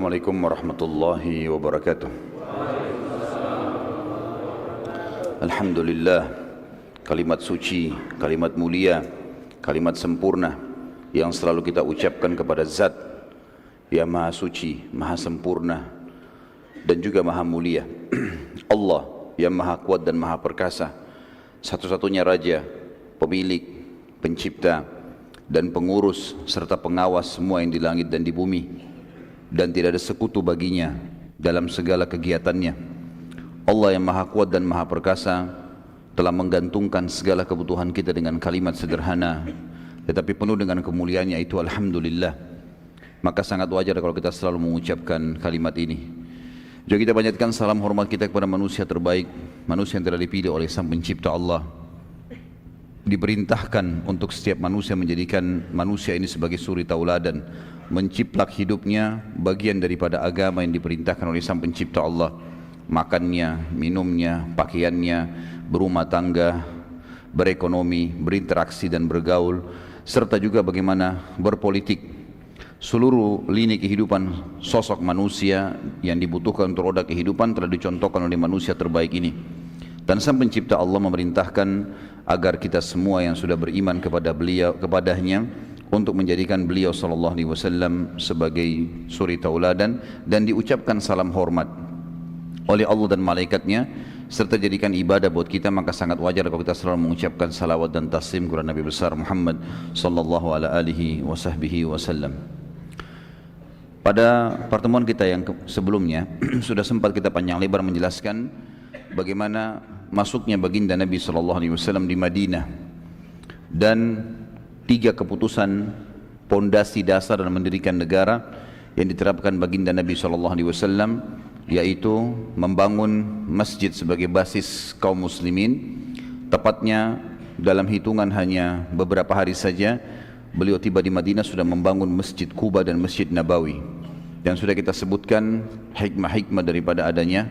Assalamualaikum warahmatullahi wabarakatuh. Alhamdulillah, kalimat suci, kalimat mulia, kalimat sempurna yang selalu kita ucapkan kepada Zat yang Maha Suci, Maha Sempurna dan juga Maha Mulia. Allah yang Maha Kuat dan Maha Perkasa, satu-satunya Raja, Pemilik, Pencipta dan Pengurus serta pengawas semua yang di langit dan di bumi, dan tidak ada sekutu baginya dalam segala kegiatannya. Allah yang Maha Kuat dan Maha Perkasa telah menggantungkan segala kebutuhan kita dengan kalimat sederhana tetapi penuh dengan kemuliaannya, itu Alhamdulillah. Maka sangat wajar kalau kita selalu mengucapkan kalimat ini. Juga kita banyakkan salam hormat kita kepada manusia terbaik, manusia yang telah dipilih oleh Sang Pencipta Allah. Diperintahkan untuk setiap manusia menjadikan manusia ini sebagai suri tauladan, menciplak hidupnya bagian daripada agama yang diperintahkan oleh Sang Pencipta Allah. Makannya, minumnya, pakaiannya, berumah tangga, berekonomi, berinteraksi dan bergaul, serta juga bagaimana berpolitik. Seluruh lini kehidupan sosok manusia yang dibutuhkan untuk roda kehidupan telah dicontohkan oleh manusia terbaik ini. Dan Sang Pencipta Allah memerintahkan agar kita semua yang sudah beriman kepada beliau, kepadanya, untuk menjadikan beliau sallallahu alaihi wasallam sebagai suri tauladan dan diucapkan salam hormat oleh Allah dan malaikatnya, serta jadikan ibadah buat kita. Maka sangat wajar kalau kita selalu mengucapkan salawat dan taslim kepada Nabi besar Muhammad sallallahu alaihi wasallam. Pada pertemuan kita yang sebelumnya sudah sempat kita panjang lebar menjelaskan bagaimana masuknya baginda Nabi sallallahu alaihi wasallam di Madinah dan 3 keputusan pondasi dasar dalam mendirikan negara yang diterapkan baginda Nabi sallallahu alaihi wasallam, yaitu membangun masjid sebagai basis kaum muslimin. Tepatnya dalam hitungan hanya beberapa hari saja beliau tiba di Madinah sudah membangun Masjid Quba dan Masjid Nabawi. Dan sudah kita sebutkan hikmah-hikmah daripada adanya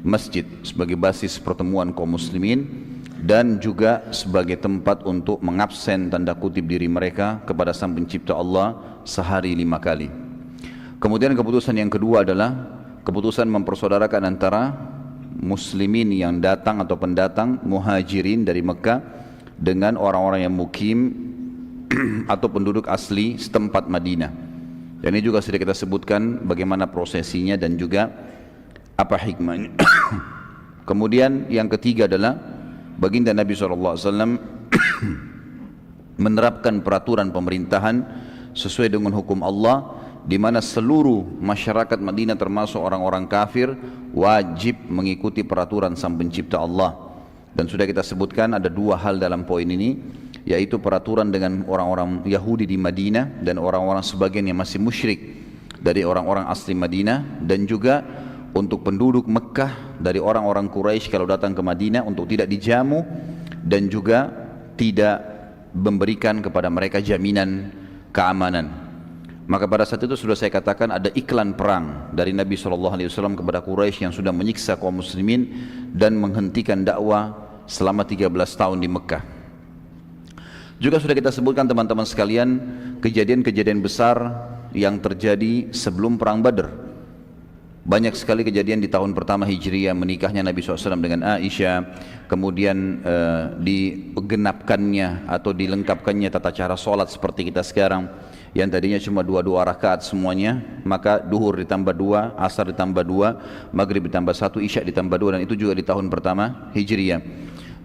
masjid sebagai basis pertemuan kaum muslimin dan juga sebagai tempat untuk mengabsen tanda kutip diri mereka kepada Sang Pencipta Allah sehari 5 kali. Kemudian keputusan yang kedua adalah keputusan mempersaudarakan antara muslimin yang datang atau pendatang muhajirin dari Mekah dengan orang-orang yang mukim atau penduduk asli setempat Madinah. Dan ini juga sudah kita sebutkan bagaimana prosesinya dan juga apa hikmahnya. Kemudian yang ketiga adalah baginda Nabi SAW menerapkan peraturan pemerintahan sesuai dengan hukum Allah, di mana seluruh masyarakat Madinah termasuk orang-orang kafir wajib mengikuti peraturan Sang Pencipta Allah. Dan sudah kita sebutkan ada 2 hal dalam poin ini, yaitu peraturan dengan orang-orang Yahudi di Madinah dan orang-orang sebagian yang masih musyrik dari orang-orang asli Madinah, dan juga untuk penduduk Mekah dari orang-orang Quraisy kalau datang ke Madinah untuk tidak dijamu dan juga tidak memberikan kepada mereka jaminan keamanan. Maka pada saat itu sudah saya katakan ada iklan perang dari Nabi SAW kepada Quraisy yang sudah menyiksa kaum muslimin dan menghentikan dakwah selama 13 tahun di Mekah. Juga sudah kita sebutkan teman-teman sekalian kejadian-kejadian besar yang terjadi sebelum perang Badr. Banyak sekali kejadian di tahun pertama Hijriah, menikahnya Nabi SAW dengan Aisyah, kemudian digenapkannya atau dilengkapkannya tata cara sholat seperti kita sekarang, yang tadinya cuma 2 rakaat semuanya, maka duhur ditambah 2, asar ditambah 2, maghrib ditambah 1, isya ditambah 2, dan itu juga di tahun pertama Hijriah.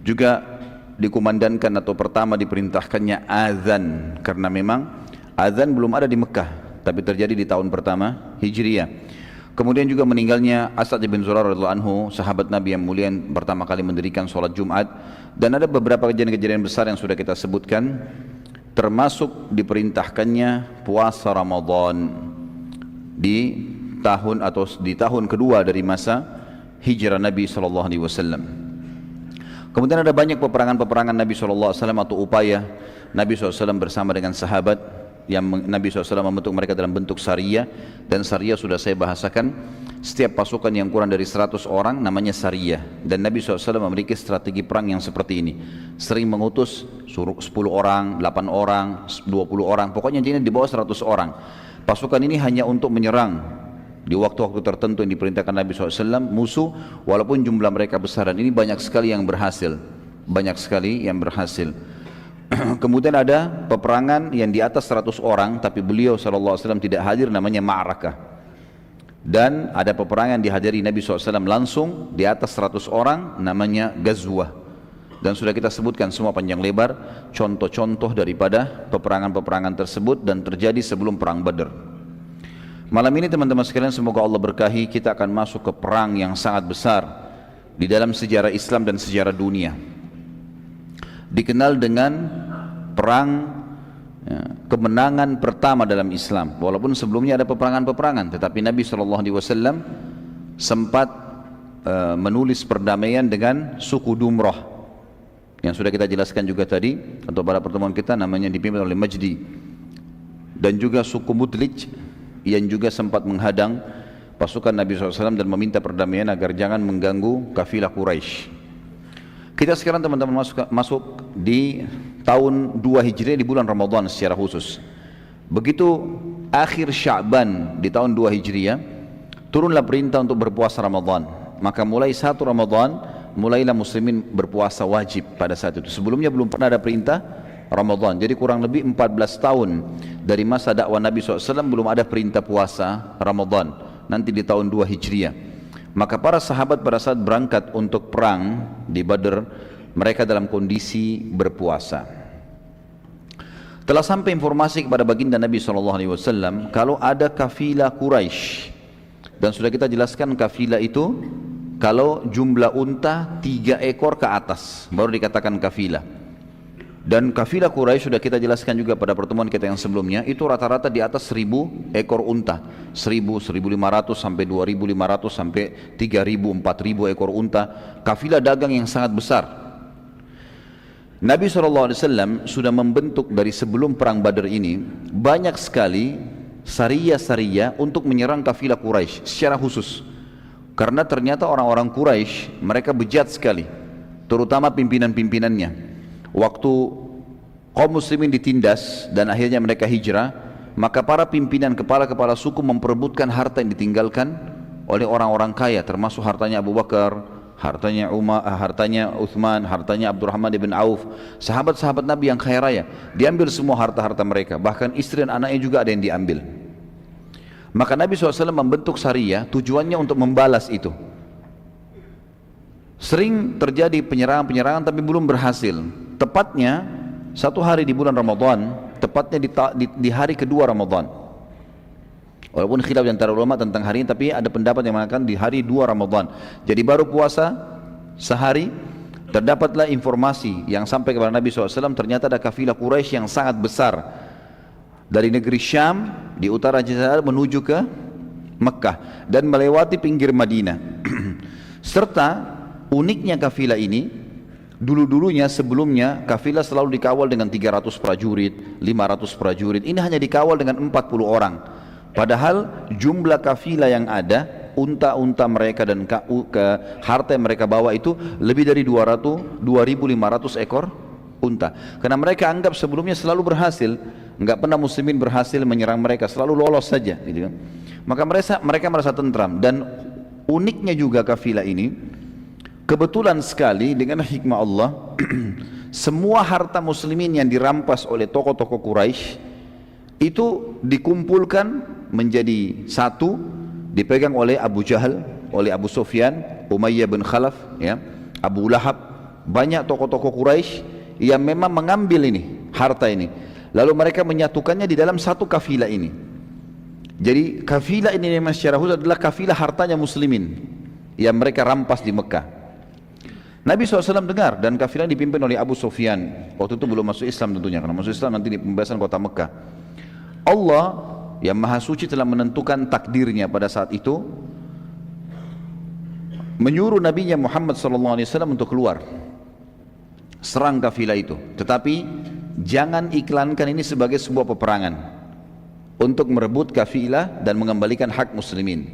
Juga dikumandangkan atau pertama diperintahkannya azan, karena memang azan belum ada di Mekah, tapi terjadi di tahun pertama Hijriah. Kemudian juga meninggalnya As'ad bin Zurarah radhiyallahu anhu, sahabat Nabi yang mulia yang pertama kali mendirikan sholat Jumat. Dan ada beberapa kejadian-kejadian besar yang sudah kita sebutkan, termasuk diperintahkannya puasa Ramadan di tahun kedua dari masa hijrah Nabi SAW. Kemudian ada banyak peperangan-peperangan Nabi SAW atau upaya Nabi SAW bersama dengan sahabat yang Nabi SAW membentuk mereka dalam bentuk sariyah. Dan sariyah sudah saya bahasakan, setiap pasukan yang kurang dari 100 orang namanya sariyah. Dan Nabi SAW memiliki strategi perang yang seperti ini, sering mengutus suruh 10 orang, 8 orang, 20 orang, pokoknya dia di bawah 100 orang. Pasukan ini hanya untuk menyerang di waktu-waktu tertentu yang diperintahkan Nabi SAW, musuh walaupun jumlah mereka besar, dan ini banyak sekali yang berhasil, banyak sekali yang berhasil. Kemudian ada peperangan yang di atas 100 orang tapi beliau SAW tidak hadir, namanya Ma'rakah. Dan ada peperangan dihadiri Nabi SAW langsung di atas 100 orang, namanya Ghazwah. Dan sudah kita sebutkan semua panjang lebar contoh-contoh daripada peperangan-peperangan tersebut dan terjadi sebelum perang Badar. Malam ini teman-teman sekalian, semoga Allah berkahi, kita akan masuk ke perang yang sangat besar di dalam sejarah Islam dan sejarah dunia. Dikenal dengan perang kemenangan pertama dalam Islam. Walaupun sebelumnya ada peperangan-peperangan, tetapi Nabi SAW sempat menulis perdamaian dengan suku Dumrah, yang sudah kita jelaskan juga tadi atau pada pertemuan kita, namanya dipimpin oleh Majdi. Dan juga suku Mudlij yang juga sempat menghadang pasukan Nabi SAW dan meminta perdamaian agar jangan mengganggu kafilah Quraisy. Kita sekarang teman-teman masuk di tahun 2 Hijriah di bulan Ramadan secara khusus. Begitu akhir Sya'ban di tahun 2 Hijriah, turunlah perintah untuk berpuasa Ramadan. Maka mulai 1 Ramadan mulailah muslimin berpuasa wajib pada saat itu. Sebelumnya belum pernah ada perintah Ramadan. Jadi kurang lebih 14 tahun dari masa dakwah Nabi SAW belum ada perintah puasa Ramadan. Nanti di tahun 2 Hijriah. Maka para sahabat pada saat berangkat untuk perang di Badr, mereka dalam kondisi berpuasa. Telah sampai informasi kepada baginda Nabi SAW kalau ada kafilah Quraisy. Dan sudah kita jelaskan kafilah itu kalau jumlah unta 3 ekor ke atas baru dikatakan kafilah. Dan kafilah Quraisy sudah kita jelaskan juga pada pertemuan kita yang sebelumnya, itu rata-rata di atas 1000 ekor unta, 1000, 1500 sampai 2500 sampai 3000, 4000 ekor unta. Kafilah dagang yang sangat besar. Nabi SAW sudah membentuk dari sebelum perang Badar ini banyak sekali sariyah-sariyah untuk menyerang kafilah Quraisy secara khusus. Karena ternyata orang-orang Quraisy mereka bejat sekali, terutama pimpinan-pimpinannya. Waktu kaum muslimin ditindas dan akhirnya mereka hijrah, maka para pimpinan kepala-kepala suku memperebutkan harta yang ditinggalkan oleh orang-orang kaya, termasuk hartanya Abu Bakar, hartanya Umar, hartanya Uthman, hartanya Abdurrahman ibn Auf, sahabat-sahabat Nabi yang kaya raya. Diambil semua harta-harta mereka, bahkan istri dan anaknya juga ada yang diambil. Maka Nabi SAW membentuk syariah tujuannya untuk membalas itu. Sering terjadi penyerangan-penyerangan tapi belum berhasil. Tepatnya satu hari di bulan Ramadan, tepatnya di hari kedua Ramadan. Walaupun khilaf antara ulama tentang hari ini, tapi ada pendapat yang mengatakan di hari 2 Ramadan. Jadi baru puasa sehari, terdapatlah informasi yang sampai kepada Nabi SAW, ternyata ada kafilah Quraisy yang sangat besar dari negeri Syam di utara Jazirah menuju ke Mekah dan melewati pinggir Madinah. Serta uniknya kafilah ini, dulu-dulunya sebelumnya kafilah selalu dikawal dengan 300 prajurit, 500 prajurit. Ini hanya dikawal dengan 40 orang. Padahal jumlah kafilah yang ada, unta-unta mereka dan harta yang mereka bawa itu lebih dari 2.500 ekor unta. Karena mereka anggap sebelumnya selalu berhasil, enggak pernah muslimin berhasil menyerang mereka, selalu lolos saja, gitu kan. Maka mereka merasa tentram. Dan uniknya juga kafilah ini, kebetulan sekali dengan hikmah Allah, semua harta muslimin yang dirampas oleh tokoh-tokoh Quraisy itu dikumpulkan menjadi satu, dipegang oleh Abu Jahal, oleh Abu Sufyan, Umayyah bin Khalaf, ya, Abu Lahab, banyak tokoh-tokoh Quraisy yang memang mengambil ini, harta ini. Lalu mereka menyatukannya di dalam satu kafilah ini. Jadi kafilah ini memang secara khusus adalah kafilah hartanya muslimin yang mereka rampas di Mekah. Nabi SAW dengar, dan kafilah dipimpin oleh Abu Sufyan. Waktu itu belum masuk Islam tentunya, karena masuk Islam nanti di pembebasan kota Mekah. Allah yang Maha Suci telah menentukan takdirnya pada saat itu, menyuruh Nabinya Muhammad SAW untuk keluar serang kafilah itu. Tetapi jangan iklankan ini sebagai sebuah peperangan untuk merebut kafilah dan mengembalikan hak muslimin.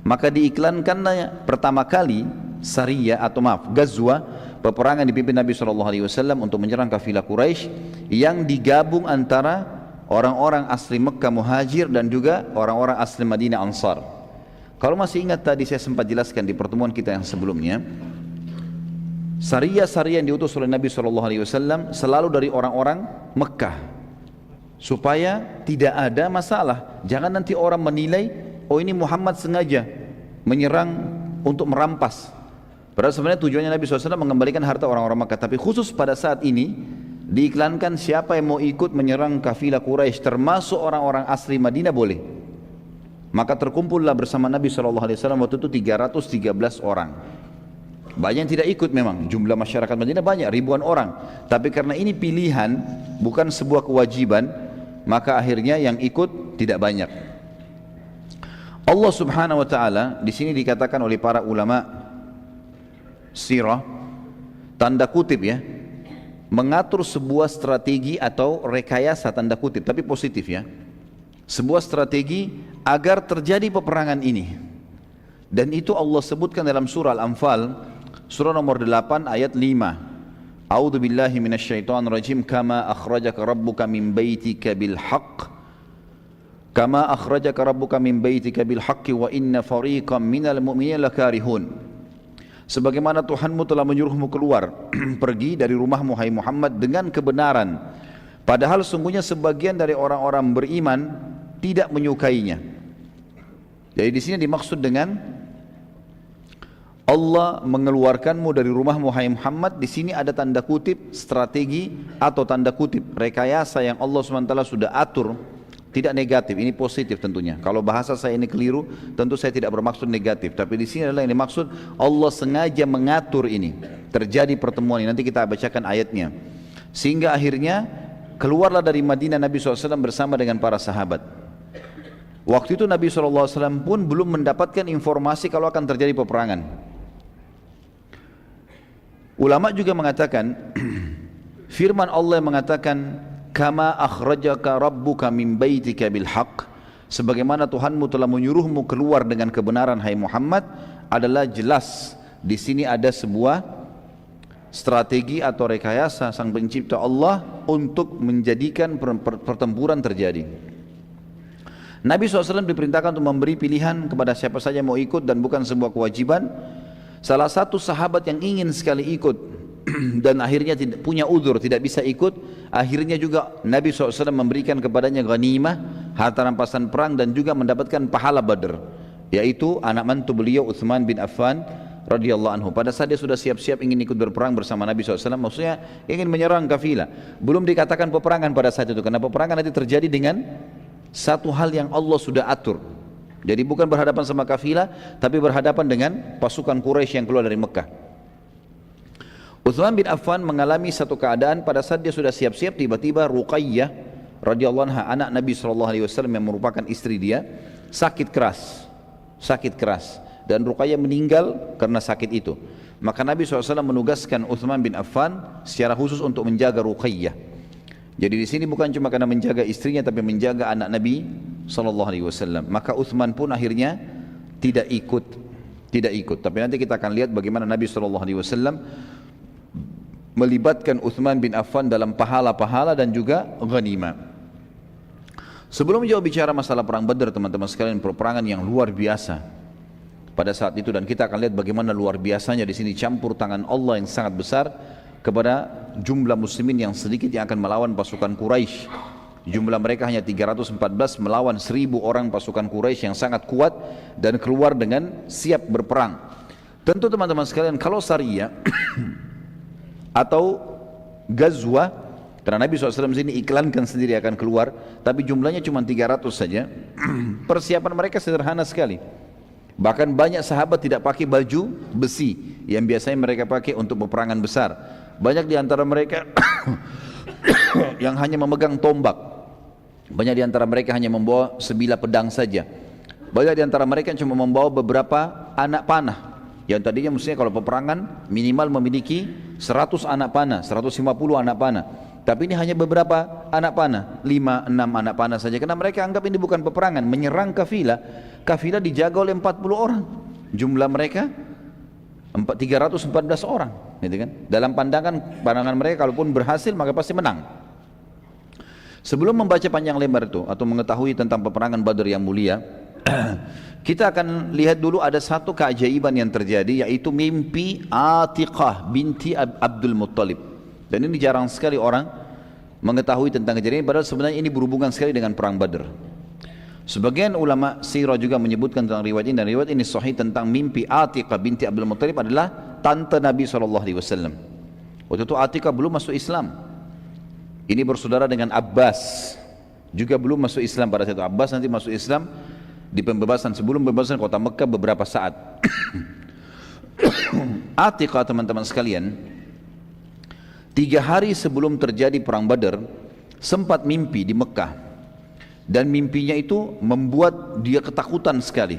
Maka diiklankannya pertama kali sariyah atau Ghazwah, peperangan dipimpin Nabi SAW untuk menyerang kafilah Quraisy yang digabung antara orang-orang asli Mekah Muhajir dan juga orang-orang asli Madinah Ansar. Kalau masih ingat tadi saya sempat jelaskan di pertemuan kita yang sebelumnya, Sariyah-sariyah yang diutus oleh Nabi SAW selalu dari orang-orang Mekah, supaya tidak ada masalah. Jangan nanti orang menilai, oh ini Muhammad sengaja menyerang untuk merampas. Padahal sebenarnya tujuannya Nabi SAW mengembalikan harta orang-orang Mekah. Tapi khusus pada saat ini diiklankan siapa yang mau ikut menyerang kafilah Quraisy termasuk orang-orang asli Madinah boleh. Maka terkumpullah bersama Nabi SAW waktu itu 313 orang. Banyak yang tidak ikut memang, jumlah masyarakat Madinah banyak, ribuan orang. Tapi karena ini pilihan, bukan sebuah kewajiban, maka akhirnya yang ikut tidak banyak. Allah Subhanahu wa taala di sini dikatakan oleh para ulama sirah, tanda kutip ya, mengatur sebuah strategi atau rekayasa tanda kutip, tapi positif ya. Sebuah strategi agar terjadi peperangan ini. Dan itu Allah sebutkan dalam surah Al-Anfal, surah nomor 8 ayat 5. A'udzu billahi minasyaitonir rajim, kama akhrajaka rabbuka min baitika bil haqq. Kama akhrajaka rabbuka min baitika bil haqqi wa inna fariqam minal mu'minina lakarihun. Sebagaimana Tuhanmu telah menyuruhmu keluar pergi dari rumahmu hai Muhammad dengan kebenaran, padahal sungguhnya sebagian dari orang-orang beriman tidak menyukainya. Jadi di sini dimaksud dengan Allah mengeluarkanmu dari rumahmu hai Muhammad, di sini ada tanda kutip strategi atau tanda kutip rekayasa yang Allah SWT sudah atur, tidak negatif, ini positif tentunya. Kalau bahasa saya ini keliru, tentu saya tidak bermaksud negatif, tapi di sini adalah yang dimaksud Allah sengaja mengatur ini terjadi pertemuan ini. Nanti kita bacakan ayatnya. Sehingga akhirnya keluarlah dari Madinah Nabi SAW bersama dengan para sahabat. Waktu itu Nabi SAW pun belum mendapatkan informasi kalau akan terjadi peperangan. Ulama juga mengatakan firman Allah yang mengatakan kama akhrajaka rabbuka min baitika bil haqq, sebagaimana Tuhanmu telah menyuruhmu keluar dengan kebenaran hai Muhammad, adalah jelas di sini ada sebuah strategi atau rekayasa sang pencipta Allah untuk menjadikan pertempuran terjadi. Nabi SAW diperintahkan untuk memberi pilihan kepada siapa saja mau ikut dan bukan sebuah kewajiban. Salah satu sahabat yang ingin sekali ikut dan akhirnya tidak punya uzur, tidak bisa ikut, akhirnya juga Nabi SAW memberikan kepadanya ghanimah, harta rampasan perang, dan juga mendapatkan pahala Badr, yaitu anak mantu beliau Utsman bin Affan radhiyallahu anhu. Pada saat dia sudah siap-siap ingin ikut berperang bersama Nabi SAW, maksudnya ingin menyerang kafilah, belum dikatakan peperangan pada saat itu, karena peperangan nanti terjadi dengan satu hal yang Allah sudah atur. Jadi bukan berhadapan sama kafilah, tapi berhadapan dengan pasukan Quraisy yang keluar dari Mekah. Utsman bin Affan mengalami satu keadaan pada saat dia sudah siap-siap, tiba-tiba Ruqayyah radhiyallahu anha, anak Nabi SAW yang merupakan istri dia, sakit keras, dan Ruqayyah meninggal karena sakit itu. Maka Nabi SAW menugaskan Utsman bin Affan secara khusus untuk menjaga Ruqayyah. Jadi di sini bukan cuma karena menjaga istrinya, tapi menjaga anak Nabi SAW. Maka Utsman pun akhirnya tidak ikut. Tapi nanti kita akan lihat bagaimana Nabi SAW melibatkan Utsman bin Affan dalam pahala-pahala dan juga ghanimah. Sebelum jauh bicara masalah perang Badar, teman-teman sekalian, peperangan yang luar biasa pada saat itu, dan kita akan lihat bagaimana luar biasanya di sini campur tangan Allah yang sangat besar kepada jumlah muslimin yang sedikit yang akan melawan pasukan Quraisy. Jumlah mereka hanya 314 melawan 1000 orang pasukan Quraisy yang sangat kuat dan keluar dengan siap berperang. Tentu teman-teman sekalian, kalau Sariyah atau Ghazwah, karena Nabi SAW sini iklankan sendiri akan keluar, tapi jumlahnya cuma 300 saja. Persiapan mereka sederhana sekali. Bahkan banyak sahabat tidak pakai baju besi yang biasanya mereka pakai untuk peperangan besar. Banyak di antara mereka yang hanya memegang tombak. Banyak di antara mereka hanya membawa sebilah pedang saja. Banyak di antara mereka yang cuma membawa beberapa anak panah, yang tadinya mestinya kalau peperangan minimal memiliki 100 anak panah, 150 anak panah. Tapi ini hanya beberapa anak panah, 5-6 anak panah saja. Karena mereka anggap ini bukan peperangan, menyerang kafilah. Kafilah dijaga oleh 40 orang. Jumlah mereka 314 orang, gitu kan? Dalam pandangan mereka, kalaupun berhasil maka pasti menang. Sebelum membaca panjang lebar itu atau mengetahui tentang peperangan Badar yang mulia, Kita akan lihat dulu ada satu keajaiban yang terjadi, yaitu mimpi Atiqah binti Abdul Muttalib. Dan ini jarang sekali orang mengetahui tentang kejadian ini, padahal sebenarnya ini berhubungan sekali dengan perang Badr. Sebagian ulama sirah juga menyebutkan tentang riwayat ini, dan riwayat ini sahih tentang mimpi Atiqah binti Abdul Muttalib adalah tante Nabi SAW. Waktu itu Atiqah belum masuk Islam. Ini bersaudara dengan Abbas, juga belum masuk Islam pada saat itu. Abbas nanti masuk Islam di pembebasan, sebelum pembebasan kota Mekah beberapa saat. Atiqah, teman-teman sekalian, 3 hari sebelum terjadi perang Badar sempat mimpi di Mekah, dan mimpinya itu membuat dia ketakutan sekali,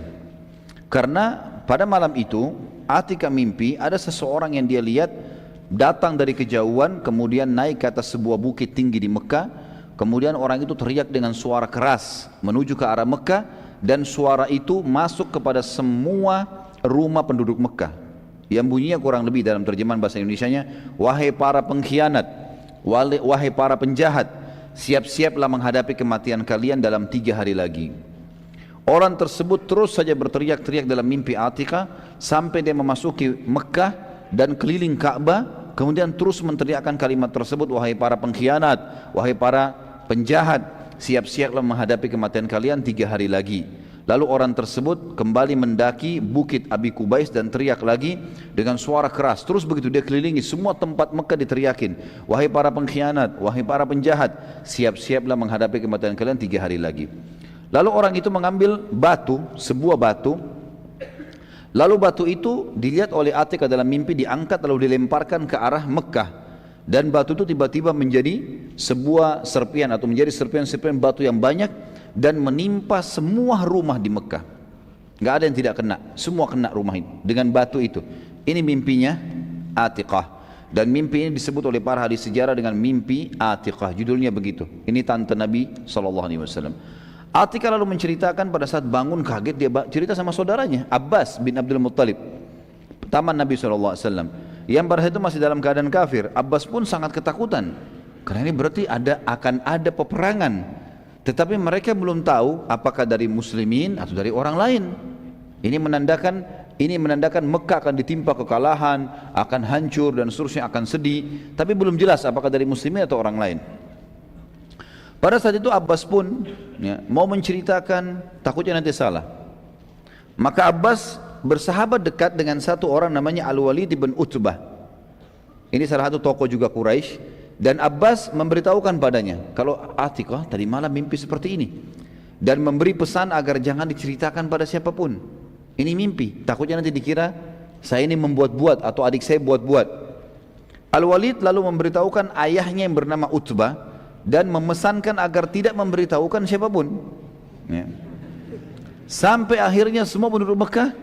karena pada malam itu Atiqah mimpi ada seseorang yang dia lihat datang dari kejauhan, kemudian naik ke atas sebuah bukit tinggi di Mekah. Kemudian orang itu teriak dengan suara keras menuju ke arah Mekah, dan suara itu masuk kepada semua rumah penduduk Mekah, yang bunyinya kurang lebih dalam terjemahan bahasa Indonesianya, wahai para pengkhianat, wahai para penjahat, siap-siaplah menghadapi kematian kalian dalam 3 hari lagi. Orang tersebut terus saja berteriak-teriak dalam mimpi Atiqah sampai dia memasuki Mekah dan keliling Ka'bah, kemudian terus menteriakkan kalimat tersebut, wahai para pengkhianat, wahai para penjahat, siap-siaplah menghadapi kematian kalian 3 hari lagi. Lalu orang tersebut kembali mendaki bukit Abi Kubais dan teriak lagi dengan suara keras. Terus begitu dia kelilingi semua tempat Mekah diteriakin, wahai para pengkhianat, wahai para penjahat, siap-siaplah menghadapi kematian kalian 3 hari lagi. Lalu orang itu mengambil batu, sebuah batu. Lalu batu itu dilihat oleh Atiqah dalam mimpi, diangkat lalu dilemparkan ke arah Mekah. Dan batu itu tiba-tiba menjadi sebuah serpian, atau menjadi serpian-serpian batu yang banyak, dan menimpa semua rumah di Mekah. Gak ada yang tidak kena, semua kena rumah itu dengan batu itu. Ini mimpinya Atiqah, dan mimpi ini disebut oleh para ahli sejarah dengan mimpi Atiqah, judulnya begitu. Ini tante Nabi SAW. Atiqah lalu menceritakan pada saat bangun kaget, dia cerita sama saudaranya Abbas bin Abdul Muttalib, taman Nabi SAW, yang pada saat itu masih dalam keadaan kafir. Abbas pun sangat ketakutan, karena ini berarti akan ada peperangan, tetapi mereka belum tahu apakah dari muslimin atau dari orang lain. Ini menandakan Mekah akan ditimpa kekalahan, akan hancur dan seterusnya, akan sedih, tapi belum jelas apakah dari muslimin atau orang lain. Pada saat itu Abbas pun mau menceritakan, takutnya nanti salah. Maka Abbas bersahabat dekat dengan satu orang namanya Al-Walid bin Utbah. Ini salah satu tokoh juga Quraisy, dan Abbas memberitahukan padanya kalau Atiqah tadi malam mimpi seperti ini, dan memberi pesan agar jangan diceritakan pada siapapun. Ini mimpi, takutnya nanti dikira saya ini membuat-buat atau adik saya buat-buat. Al-Walid lalu memberitahukan ayahnya yang bernama Utbah dan memesankan agar tidak memberitahukan siapapun. Sampai akhirnya semua penduduk Mekah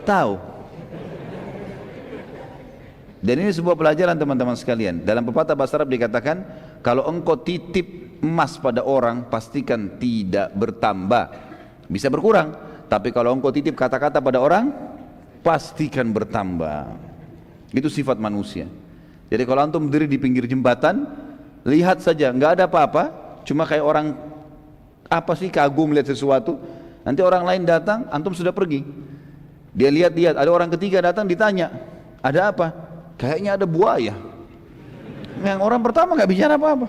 tahu. Dan ini sebuah pelajaran teman-teman sekalian. Dalam pepatah bahasa Arab dikatakan, kalau engkau titip emas pada orang, pastikan tidak bertambah, bisa berkurang. Tapi kalau engkau titip kata-kata pada orang, pastikan bertambah. Itu sifat manusia. Jadi kalau antum berdiri di pinggir jembatan, lihat saja, nggak ada apa-apa, cuma kayak orang apa sih, kagum lihat sesuatu. Nanti orang lain datang, antum sudah pergi. Dia lihat-lihat, ada orang ketiga datang, ditanya, ada apa? Kayaknya ada buaya. Yang orang pertama nggak bicara apa-apa.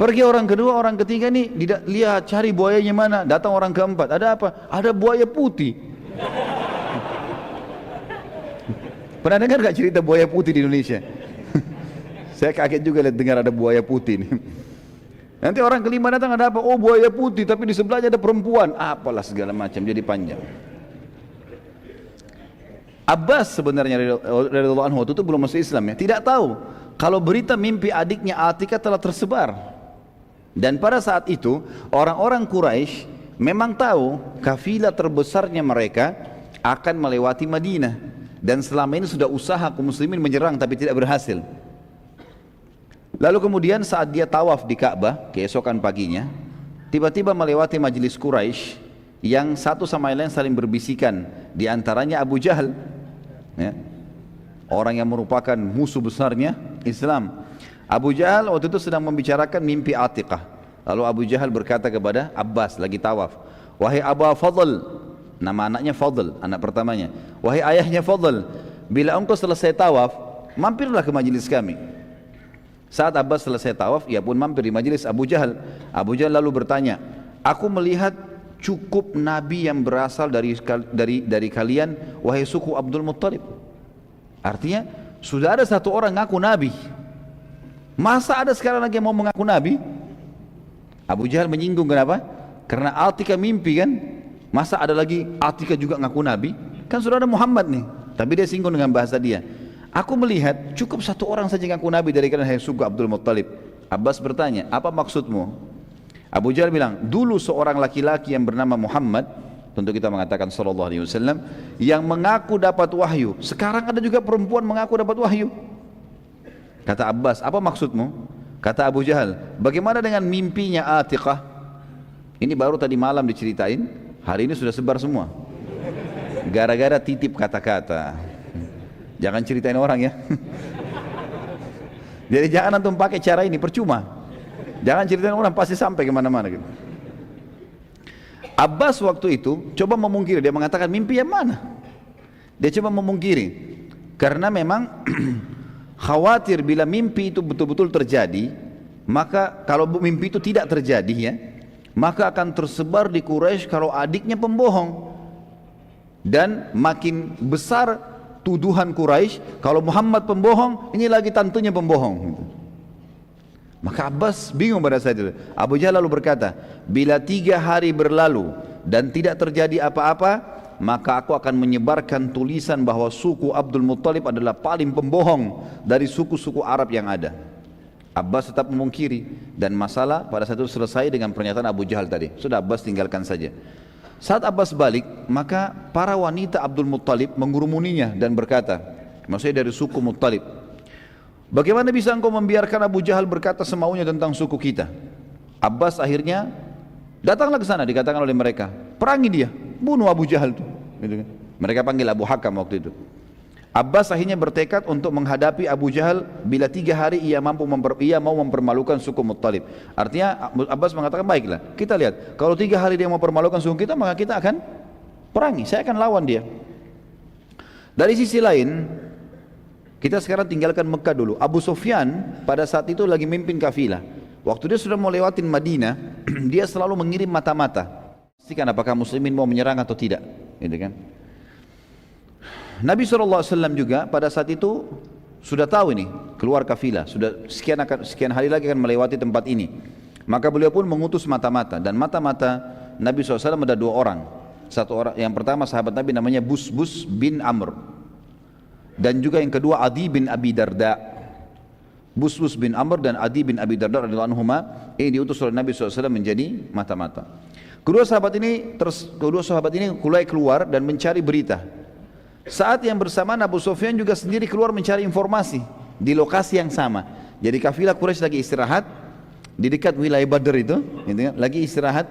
Pergi orang kedua, orang ketiga nih, lihat cari buayanya mana. Datang orang keempat, ada apa? Ada buaya putih. Pernah dengar nggak cerita buaya putih di Indonesia? Saya kaget juga lihat dengar ada buaya putih nih. Nanti orang kelima datang, ada apa? Oh, buaya putih, tapi di sebelahnya ada perempuan. Apalah segala macam, jadi panjang. Abbas sebenarnya radhiyallahu anhu itu belum masuk Islam ya, tidak tahu kalau berita mimpi adiknya Atiqah telah tersebar. Dan pada saat itu orang-orang Quraisy memang tahu kafilah terbesarnya mereka akan melewati Madinah, dan selama ini sudah usaha kaum muslimin menyerang tapi tidak berhasil. Lalu kemudian saat dia tawaf di Ka'bah keesokan paginya, tiba-tiba melewati majelis Quraisy yang satu sama lain saling berbisikan, di antaranya Abu Jahal, ya, orang yang merupakan musuh besarnya Islam. Abu Jahal waktu itu sedang membicarakan mimpi Atiqah. Lalu Abu Jahal berkata kepada Abbas lagi tawaf, wahai Aba Fadl, nama anaknya Fadl, anak pertamanya, wahai ayahnya Fadl, bila engkau selesai tawaf, mampirlah ke majelis kami. Saat Abbas selesai tawaf, ia pun mampir di majelis Abu Jahal. Abu Jahal lalu bertanya, aku melihat cukup nabi yang berasal dari kalian, wahai suku Abdul Muttalib. Artinya sudah ada satu orang ngaku nabi, masa ada sekarang lagi yang mau mengaku nabi? Abu Jahal menyinggung, kenapa? Karena Atika mimpi kan, masa ada lagi Atika juga ngaku nabi? Kan sudah ada Muhammad nih. Tapi dia singgung dengan bahasa dia, aku melihat cukup satu orang saja ngaku nabi dari kalian, hai suku Abdul Muttalib. Abbas bertanya, apa maksudmu? Abu Jahal bilang, dulu seorang laki-laki yang bernama Muhammad, tentu kita mengatakan sallallahu alaihi wasallam, yang mengaku dapat wahyu. Sekarang ada juga perempuan mengaku dapat wahyu. Kata Abbas, apa maksudmu? Kata Abu Jahal, bagaimana dengan mimpinya Atiqah? Ini baru tadi malam diceritain, hari ini sudah sebar semua. Gara-gara titip kata-kata. Jangan ceritain orang ya. Jadi jangan antum pakai cara ini, percuma. Jangan ceritain orang, pasti sampai kemana-mana gitu. Abbas waktu itu coba memungkiri, dia mengatakan mimpi yang mana? Dia coba memungkiri, karena memang khawatir bila mimpi itu betul-betul terjadi, maka kalau mimpi itu tidak terjadi ya, maka akan tersebar di Quraisy kalau adiknya pembohong, dan makin besar tuduhan Quraisy kalau Muhammad pembohong, ini lagi tantunya pembohong. Maka Abbas bingung pada saat itu. Abu Jahal lalu berkata, bila 3 hari berlalu dan tidak terjadi apa-apa, maka aku akan menyebarkan tulisan bahwa suku Abdul Muttalib adalah paling pembohong dari suku-suku Arab yang ada. Abbas tetap memungkiri, dan masalah pada saat itu selesai dengan pernyataan Abu Jahal tadi. Sudah, Abbas tinggalkan saja. Saat Abbas balik, maka para wanita Abdul Muttalib mengurumuninya dan berkata, maksudnya dari suku Muttalib, bagaimana bisa engkau membiarkan Abu Jahal berkata semaunya tentang suku kita? Abbas akhirnya datanglah ke sana, dikatakan oleh mereka, perangi dia, bunuh Abu Jahal itu. Mereka panggil Abu Hakam waktu itu. Abbas akhirnya bertekad untuk menghadapi Abu Jahal bila 3 hari ia mau mempermalukan suku Muttalib. Artinya Abbas mengatakan, baiklah, kita lihat, kalau 3 hari dia mau mempermalukan suku kita, maka kita akan perangi, saya akan lawan dia. Dari sisi lain, kita sekarang tinggalkan Mekah dulu. Abu Sufyan pada saat itu lagi mimpin kafilah. Waktu dia sudah mau lewatin Madinah, dia selalu mengirim mata-mata, pastikan apakah muslimin mau menyerang atau tidak, gitu kan. Nabi SAW juga pada saat itu sudah tahu ini, keluar kafilah, sudah sekian hari lagi akan melewati tempat ini. Maka beliau pun mengutus mata-mata, dan mata-mata Nabi SAW ada 2 orang. Satu orang, yang pertama sahabat Nabi namanya Busbus bin Amr, dan juga yang kedua Adi bin Abi Darda. Busbus bin Amr dan Adi bin Abi Darda radhiyallahu anhuma ini diutus oleh Nabi SAW menjadi mata-mata. Kedua sahabat ini mulai keluar dan mencari berita. Saat yang bersamaan Abu Sufyan juga sendiri keluar mencari informasi di lokasi yang sama. Jadi kafilah Quraisy lagi istirahat di dekat wilayah Badr itu, lagi istirahat.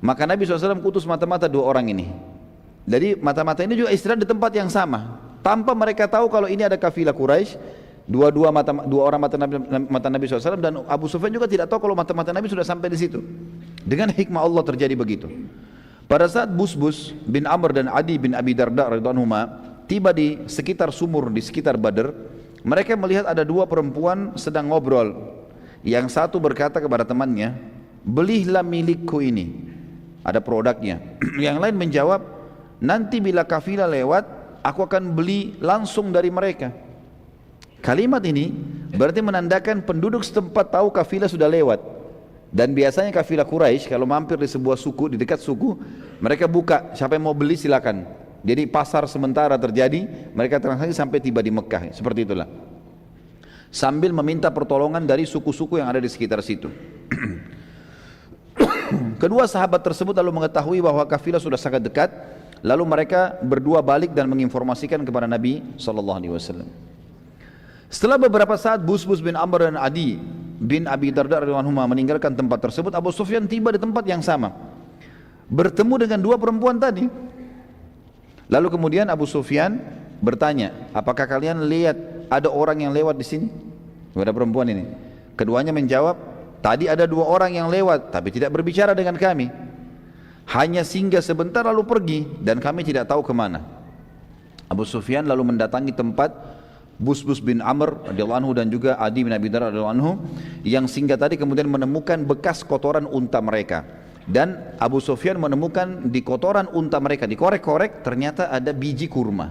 Maka Nabi SAW kutus mata-mata 2 orang ini. Jadi mata-mata ini juga istirahat di tempat yang sama, tanpa mereka tahu kalau ini ada kafilah Quraisy. Dua orang mata Nabi SAW, dan Abu Sufyan juga tidak tahu kalau mata-mata Nabi sudah sampai di situ. Dengan hikmah Allah terjadi begitu. Pada saat Busbus bin Amr dan Adi bin Abi Darda radhiyallahu anhuma tiba di sekitar sumur di sekitar Badr, mereka melihat ada 2 perempuan sedang ngobrol. Yang satu berkata kepada temannya, belilah milikku ini, ada produknya. Yang lain menjawab, nanti bila kafilah lewat, aku akan beli langsung dari mereka. Kalimat ini berarti menandakan penduduk setempat tahu kafilah sudah lewat. Dan biasanya kafilah Quraisy kalau mampir di sebuah suku, di dekat suku, mereka buka, siapa yang mau beli silakan. Jadi pasar sementara terjadi, mereka transaksi sampai tiba di Mekah, seperti itulah. Sambil meminta pertolongan dari suku-suku yang ada di sekitar situ. Kedua sahabat tersebut lalu mengetahui bahwa kafilah sudah sangat dekat, lalu mereka berdua balik dan menginformasikan kepada Nabi SAW. Setelah beberapa saat Busbus bin Amr dan Adi bin Abi Darda radhiyallahu anhu meninggalkan tempat tersebut, Abu Sufyan tiba di tempat yang sama, bertemu dengan 2 perempuan tadi. Lalu kemudian Abu Sufyan bertanya, apakah kalian lihat ada orang yang lewat di sini? Ada perempuan ini. Keduanya menjawab, tadi ada 2 orang yang lewat tapi tidak berbicara dengan kami. hanya singgah sebentar lalu pergi dan kami tidak tahu kemana. Abu Sufyan lalu mendatangi tempat Busbus bin Amr radhiyallahu anhu dan juga Adi bin Abi Darda radhiyallahu anhu yang singgah tadi, kemudian menemukan bekas kotoran unta mereka. Dan Abu Sufyan menemukan di kotoran unta mereka, dikorek-korek, ternyata ada biji kurma.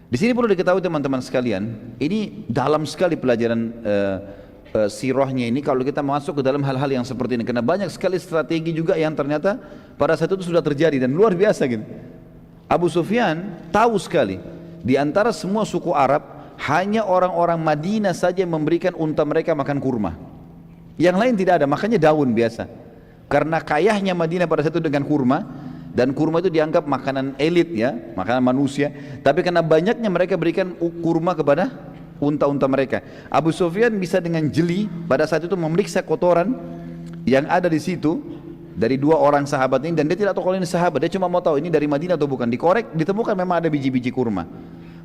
Di sini perlu diketahui teman-teman sekalian, ini dalam sekali pelajaran sirahnya ini kalau kita masuk ke dalam hal-hal yang seperti ini, karena banyak sekali strategi juga yang ternyata pada saat itu sudah terjadi dan luar biasa gitu. Abu Sufyan tahu sekali di antara semua suku Arab hanya orang-orang Madinah saja yang memberikan unta mereka makan kurma, yang lain tidak ada, makanya daun biasa. Karena kayahnya Madinah pada saat itu dengan kurma, dan kurma itu dianggap makanan elit ya, makanan manusia. Tapi karena banyaknya mereka berikan kurma kepada unta-unta mereka. Abu Sufyan bisa dengan jeli pada saat itu memeriksa kotoran yang ada di situ dari dua orang sahabat ini, dan dia tidak tahu kalau ini sahabat, dia cuma mau tahu ini dari Madinah atau bukan. Dikorek, ditemukan memang ada biji-biji kurma.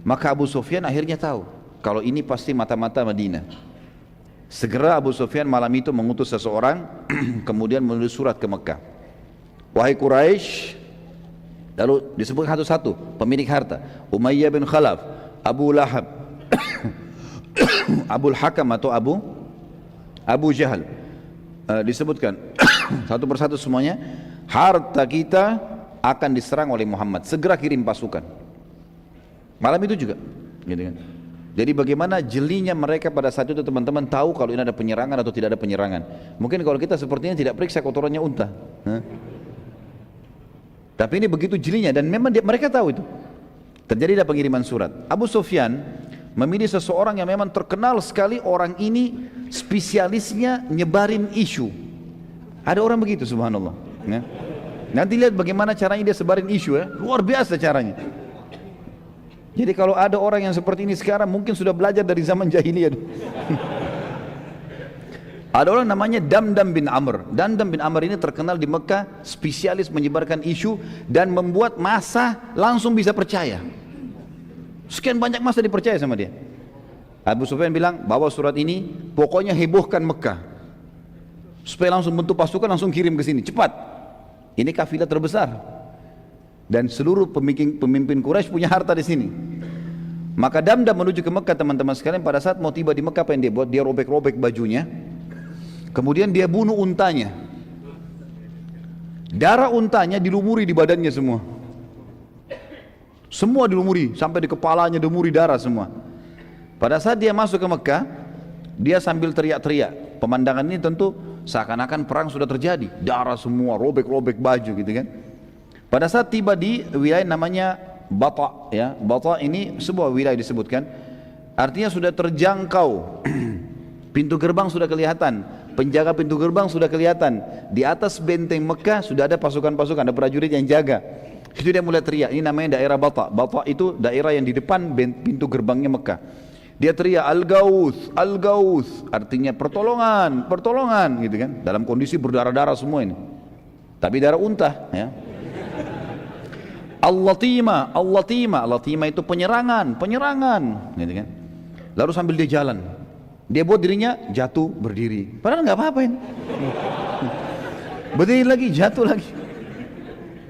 Maka Abu Sufyan akhirnya tahu kalau ini pasti mata-mata Madinah. Segera Abu Sufyan malam itu mengutus seseorang kemudian menulis surat ke Mekah. Wahai Quraisy, lalu disebut satu-satu pemilik harta, Umayyah bin Khalaf, Abu Lahab, Abul Hakam atau Abu Jahal, disebutkan satu persatu semuanya, harta kita akan diserang oleh Muhammad, segera kirim pasukan. Malam itu juga gitu kan. Jadi bagaimana jelinya mereka pada saat itu teman-teman tahu kalau ini ada penyerangan atau tidak ada penyerangan. Mungkin kalau kita sepertinya tidak periksa kotorannya unta, tapi ini begitu jelinya, dan memang mereka tahu itu. Terjadilah pengiriman surat. Abu Sufyan memilih seseorang yang memang terkenal sekali, orang ini spesialisnya nyebarin isu. Ada orang begitu, subhanallah ya. Nanti lihat bagaimana caranya dia sebarin isu ya, luar biasa caranya. Jadi kalau ada orang yang seperti ini sekarang mungkin sudah belajar dari zaman jahiliyah. Ada orang namanya Damdam bin Amr. Damdam bin Amr ini terkenal di Mekah, spesialis menyebarkan isu dan membuat massa langsung bisa percaya. Sekian banyak massa dipercaya sama dia. Abu Sufyan bilang, bawa surat ini, pokoknya hebohkan Mekah, supaya langsung bentuk pasukan, langsung kirim ke sini, cepat. Ini kafilah terbesar. Dan seluruh pemimpin Quraisy punya harta di sini. Maka Damdam menuju ke Mekah teman-teman sekalian. Pada saat mau tiba di Mekah, apa yang dia buat? Dia robek-robek bajunya, kemudian dia bunuh untanya. Darah untanya dilumuri di badannya semua. Semua dilumuri, sampai di kepalanya dilumuri darah semua. Pada saat dia masuk ke Mekah, dia sambil teriak-teriak. Pemandangan ini tentu seakan-akan perang sudah terjadi. Darah semua, robek-robek baju gitu kan. Pada saat tiba di wilayah namanya Bata ya, Bata ini sebuah wilayah disebutkan, artinya sudah terjangkau. Pintu gerbang sudah kelihatan, penjaga pintu gerbang sudah kelihatan. Di atas benteng Mekah sudah ada pasukan-pasukan, ada prajurit yang jaga. Itu dia mulai teriak, ini namanya daerah Bata. Bata itu daerah yang di depan pintu gerbangnya Mekah. Dia teriak Al-Gauth, Al-Gauth, artinya pertolongan, pertolongan gitu kan. Dalam kondisi berdarah-darah semua ini, tapi darah unta ya. Al-Latima, Al-Latima, Al-Latima itu penyerangan, penyerangan gitu kan. Lalu sambil dia jalan, dia buat dirinya jatuh berdiri, padahal nggak apa-apa ini. Berdiri lagi, jatuh lagi.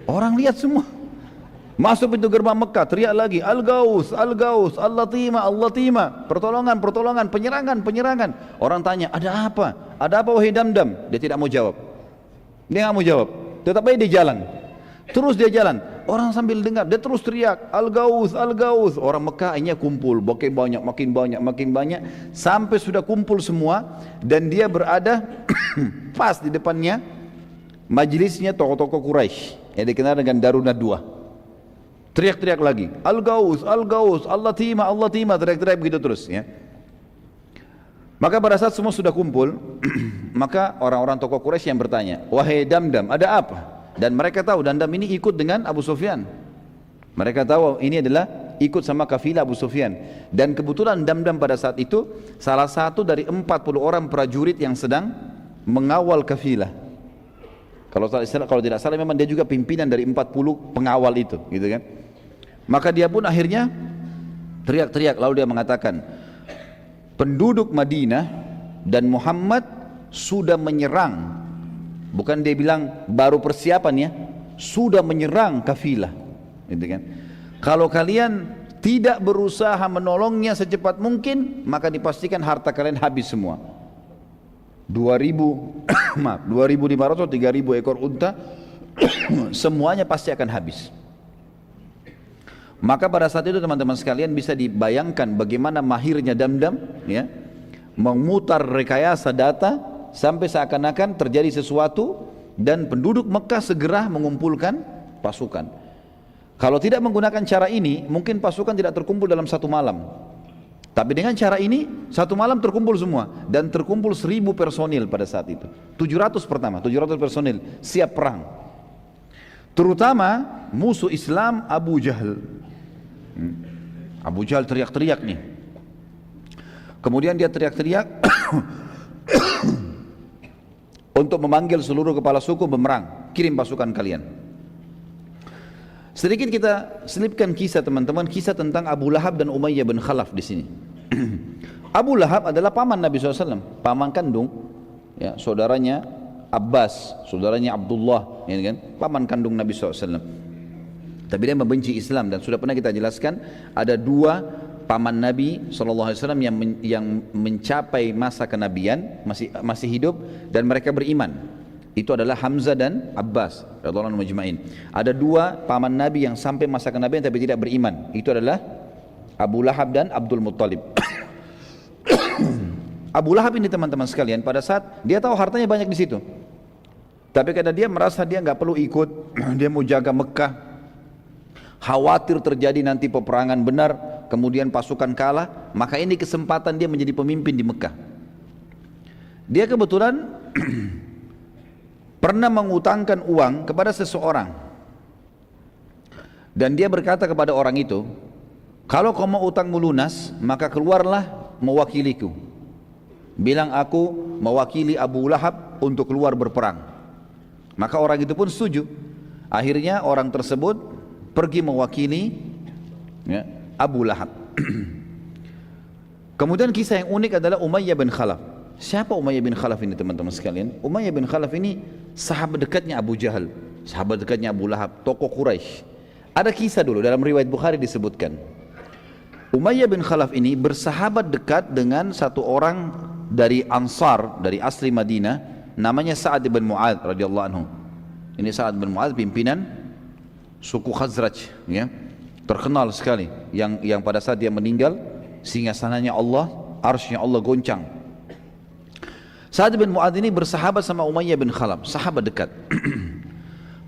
Orang lihat semua. Masuk pintu gerbang Mekah, teriak lagi Al-Gauth, Al-Gauth, Al-Latima, Al-Latima, pertolongan, pertolongan, penyerangan, penyerangan. Orang tanya, ada apa? Ada apa wahai Damdam? Dia tidak mau jawab. Dia nggak mau jawab. Tetap aja dia jalan. Terus dia jalan. Orang sambil dengar, dia terus teriak Al-Gauth, Al-Gauth. Orang Mekah akhirnya kumpul, makin banyak, makin banyak, makin banyak, sampai sudah kumpul semua. Dan dia berada pas di depannya majelisnya tokoh-tokoh Quraisy yang dikenal dengan Darun Nadwa. Teriak-teriak lagi Al-Gauth, Al-Gauth, Al-Latima, Al-Latima, teriak-teriak begitu terus ya. Maka pada saat semua sudah kumpul maka orang-orang tokoh Quraisy yang bertanya, wahai Damdam, ada apa? Dan mereka tahu Damdam ini ikut dengan Abu Sufyan. Mereka tahu ini adalah ikut sama kafilah Abu Sufyan. Dan kebetulan Damdam pada saat itu salah satu dari 40 orang prajurit yang sedang mengawal kafilah. Kalau tidak salah memang dia juga pimpinan dari 40 pengawal itu, gitu kan. Maka dia pun akhirnya teriak-teriak, lalu dia mengatakan, penduduk Madinah dan Muhammad sudah menyerang Bukan dia bilang baru persiapan ya, sudah menyerang kafilah. Gitu kan? Kalau kalian tidak berusaha menolongnya secepat mungkin, maka dipastikan harta kalian habis semua. 2.000 maaf, 2.500 atau 3.000 ekor unta semuanya pasti akan habis. Maka pada saat itu teman-teman sekalian bisa dibayangkan bagaimana mahirnya Damdam ya, memutar rekayasa data sampai seakan-akan terjadi sesuatu dan penduduk Mekah segera mengumpulkan pasukan. Kalau tidak menggunakan cara ini, mungkin pasukan tidak terkumpul dalam satu malam. Tapi dengan cara ini, satu malam terkumpul semua. Dan terkumpul 1.000 personil pada saat itu. 700 pertama, 700 personil siap perang. Terutama musuh Islam Abu Jahal. Abu Jahal teriak-teriak nih. Kemudian dia teriak-teriak untuk memanggil seluruh kepala suku memerang, kirim pasukan kalian. Sedikit kita selipkan kisah teman-teman, kisah tentang Abu Lahab dan Umayyah bin Khalaf di sini. Abu Lahab adalah paman Nabi SAW, paman kandung, ya, saudaranya Abbas, saudaranya Abdullah, ya kan, paman kandung Nabi SAW. Tapi dia membenci Islam dan sudah pernah kita jelaskan ada dua paman Nabi SAW yang mencapai masa kenabian, masih hidup dan mereka beriman. Itu adalah Hamzah dan Abbas radhiyallahu anhum majma'in. Ada dua paman Nabi yang sampai masa kenabian tapi tidak beriman. Itu adalah Abu Lahab dan Abdul Muttalib. Abu Lahab ini teman-teman sekalian, pada saat dia tahu hartanya banyak di situ, tapi karena dia merasa dia nggak perlu ikut, dia mau jaga Mekah, khawatir terjadi nanti peperangan benar, kemudian pasukan kalah, maka ini kesempatan dia menjadi pemimpin di Mekah. Dia kebetulan pernah mengutangkan uang kepada seseorang, dan dia berkata kepada orang itu, kalau kau mau utangmu lunas, maka keluarlah mewakiliku. Bilang aku mewakili Abu Lahab untuk keluar berperang. Maka orang itu pun setuju. Akhirnya orang tersebut pergi mewakili ya, Abu Lahab. Kemudian kisah yang unik adalah Umayyah bin Khalaf. Siapa Umayyah bin Khalaf ini teman-teman sekalian? Umayyah bin Khalaf ini sahabat dekatnya Abu Jahal, sahabat dekatnya Abu Lahab, tokoh Quraisy. Ada kisah dulu dalam riwayat Bukhari disebutkan. Umayyah bin Khalaf ini bersahabat dekat dengan satu orang dari Ansar, dari asli Madinah, namanya Sa'ad bin Mu'adz radhiyallahu anhu. Ini Sa'ad bin Mu'adz pimpinan suku Khazraj, ya, terkenal sekali. Yang pada saat dia meninggal, singgasananya Allah, arsy-nya Allah goncang. Sa'ad bin Mu'adz ini bersahabat sama Umayyah bin Khalaf, sahabat dekat.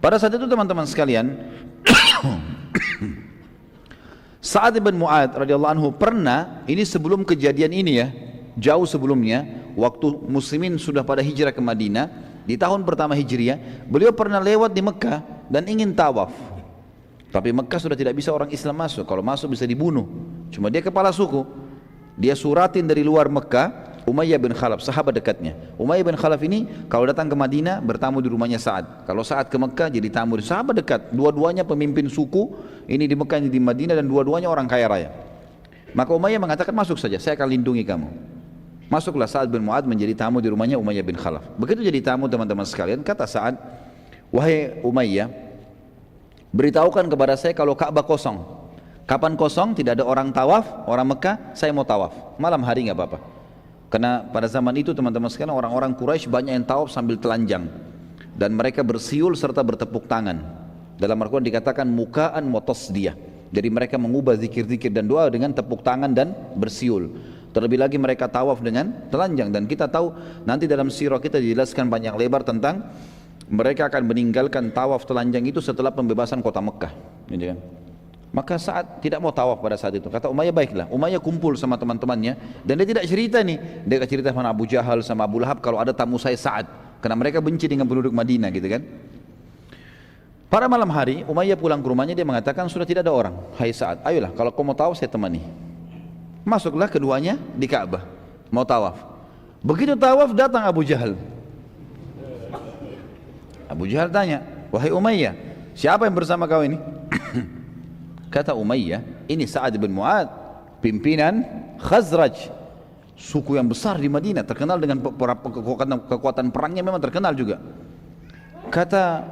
Pada saat itu teman-teman sekalian, Sa'ad bin Mu'adz radhiyallahu anhu pernah, ini sebelum kejadian ini ya, jauh sebelumnya, waktu muslimin sudah pada hijrah ke Madinah, di tahun pertama Hijriah, beliau pernah lewat di Mekah dan ingin tawaf. Tapi Mekah sudah tidak bisa orang Islam masuk, kalau masuk bisa dibunuh. Cuma dia kepala suku, dia suratin dari luar Mekah, Umayyah bin Khalaf, sahabat dekatnya. Umayyah bin Khalaf ini kalau datang ke Madinah bertamu di rumahnya Sa'ad. Kalau Sa'ad ke Mekah jadi tamu di sahabat dekat. Dua-duanya pemimpin suku, ini di Mekah, ini di Madinah, dan dua-duanya orang kaya raya. Maka Umayyah mengatakan, masuk saja, saya akan lindungi kamu. Masuklah Sa'ad bin Mu'adz menjadi tamu di rumahnya Umayyah bin Khalaf. Begitu jadi tamu teman-teman sekalian, kata Sa'ad, wahai Umayyah, beritahukan kepada saya kalau Ka'bah kosong. Kapan kosong, tidak ada orang tawaf, orang Mekah, saya mau tawaf. Malam hari nggak apa-apa. Karena pada zaman itu teman-teman sekalian, orang-orang Quraisy banyak yang tawaf sambil telanjang. Dan mereka bersiul serta bertepuk tangan. Dalam Al-Quran dikatakan mukaan wa tasdiyah. Jadi mereka mengubah zikir-zikir dan doa dengan tepuk tangan dan bersiul. Terlebih lagi mereka tawaf dengan telanjang. Dan kita tahu nanti dalam sirah kita dijelaskan panjang lebar tentang mereka akan meninggalkan tawaf telanjang itu setelah pembebasan kota Mekah, gitu kan. Maka saat tidak mau tawaf pada saat itu, kata Umayyah, baiklah. Umayyah kumpul sama teman-temannya dan dia tidak cerita nih, dia cerita sama Abu Jahal sama Abu Lahab kalau ada tamu saya Sa'ad, karena mereka benci dengan penduduk Madinah, gitu kan. Pada malam hari Umayyah pulang ke rumahnya, dia mengatakan sudah tidak ada orang. Hai Sa'ad, ayolah kalau kau mau tawaf saya temani. Masuklah keduanya di Ka'bah mau tawaf. Begitu tawaf datang Abu Jahal. Abu Jahal tanya, wahai Umayyah, siapa yang bersama kau ini? Kata Umayyah, ini Sa'ad bin Mu'adz, pimpinan Khazraj, suku yang besar di Madinah, terkenal dengan kekuatan perangnya, memang terkenal juga. Kata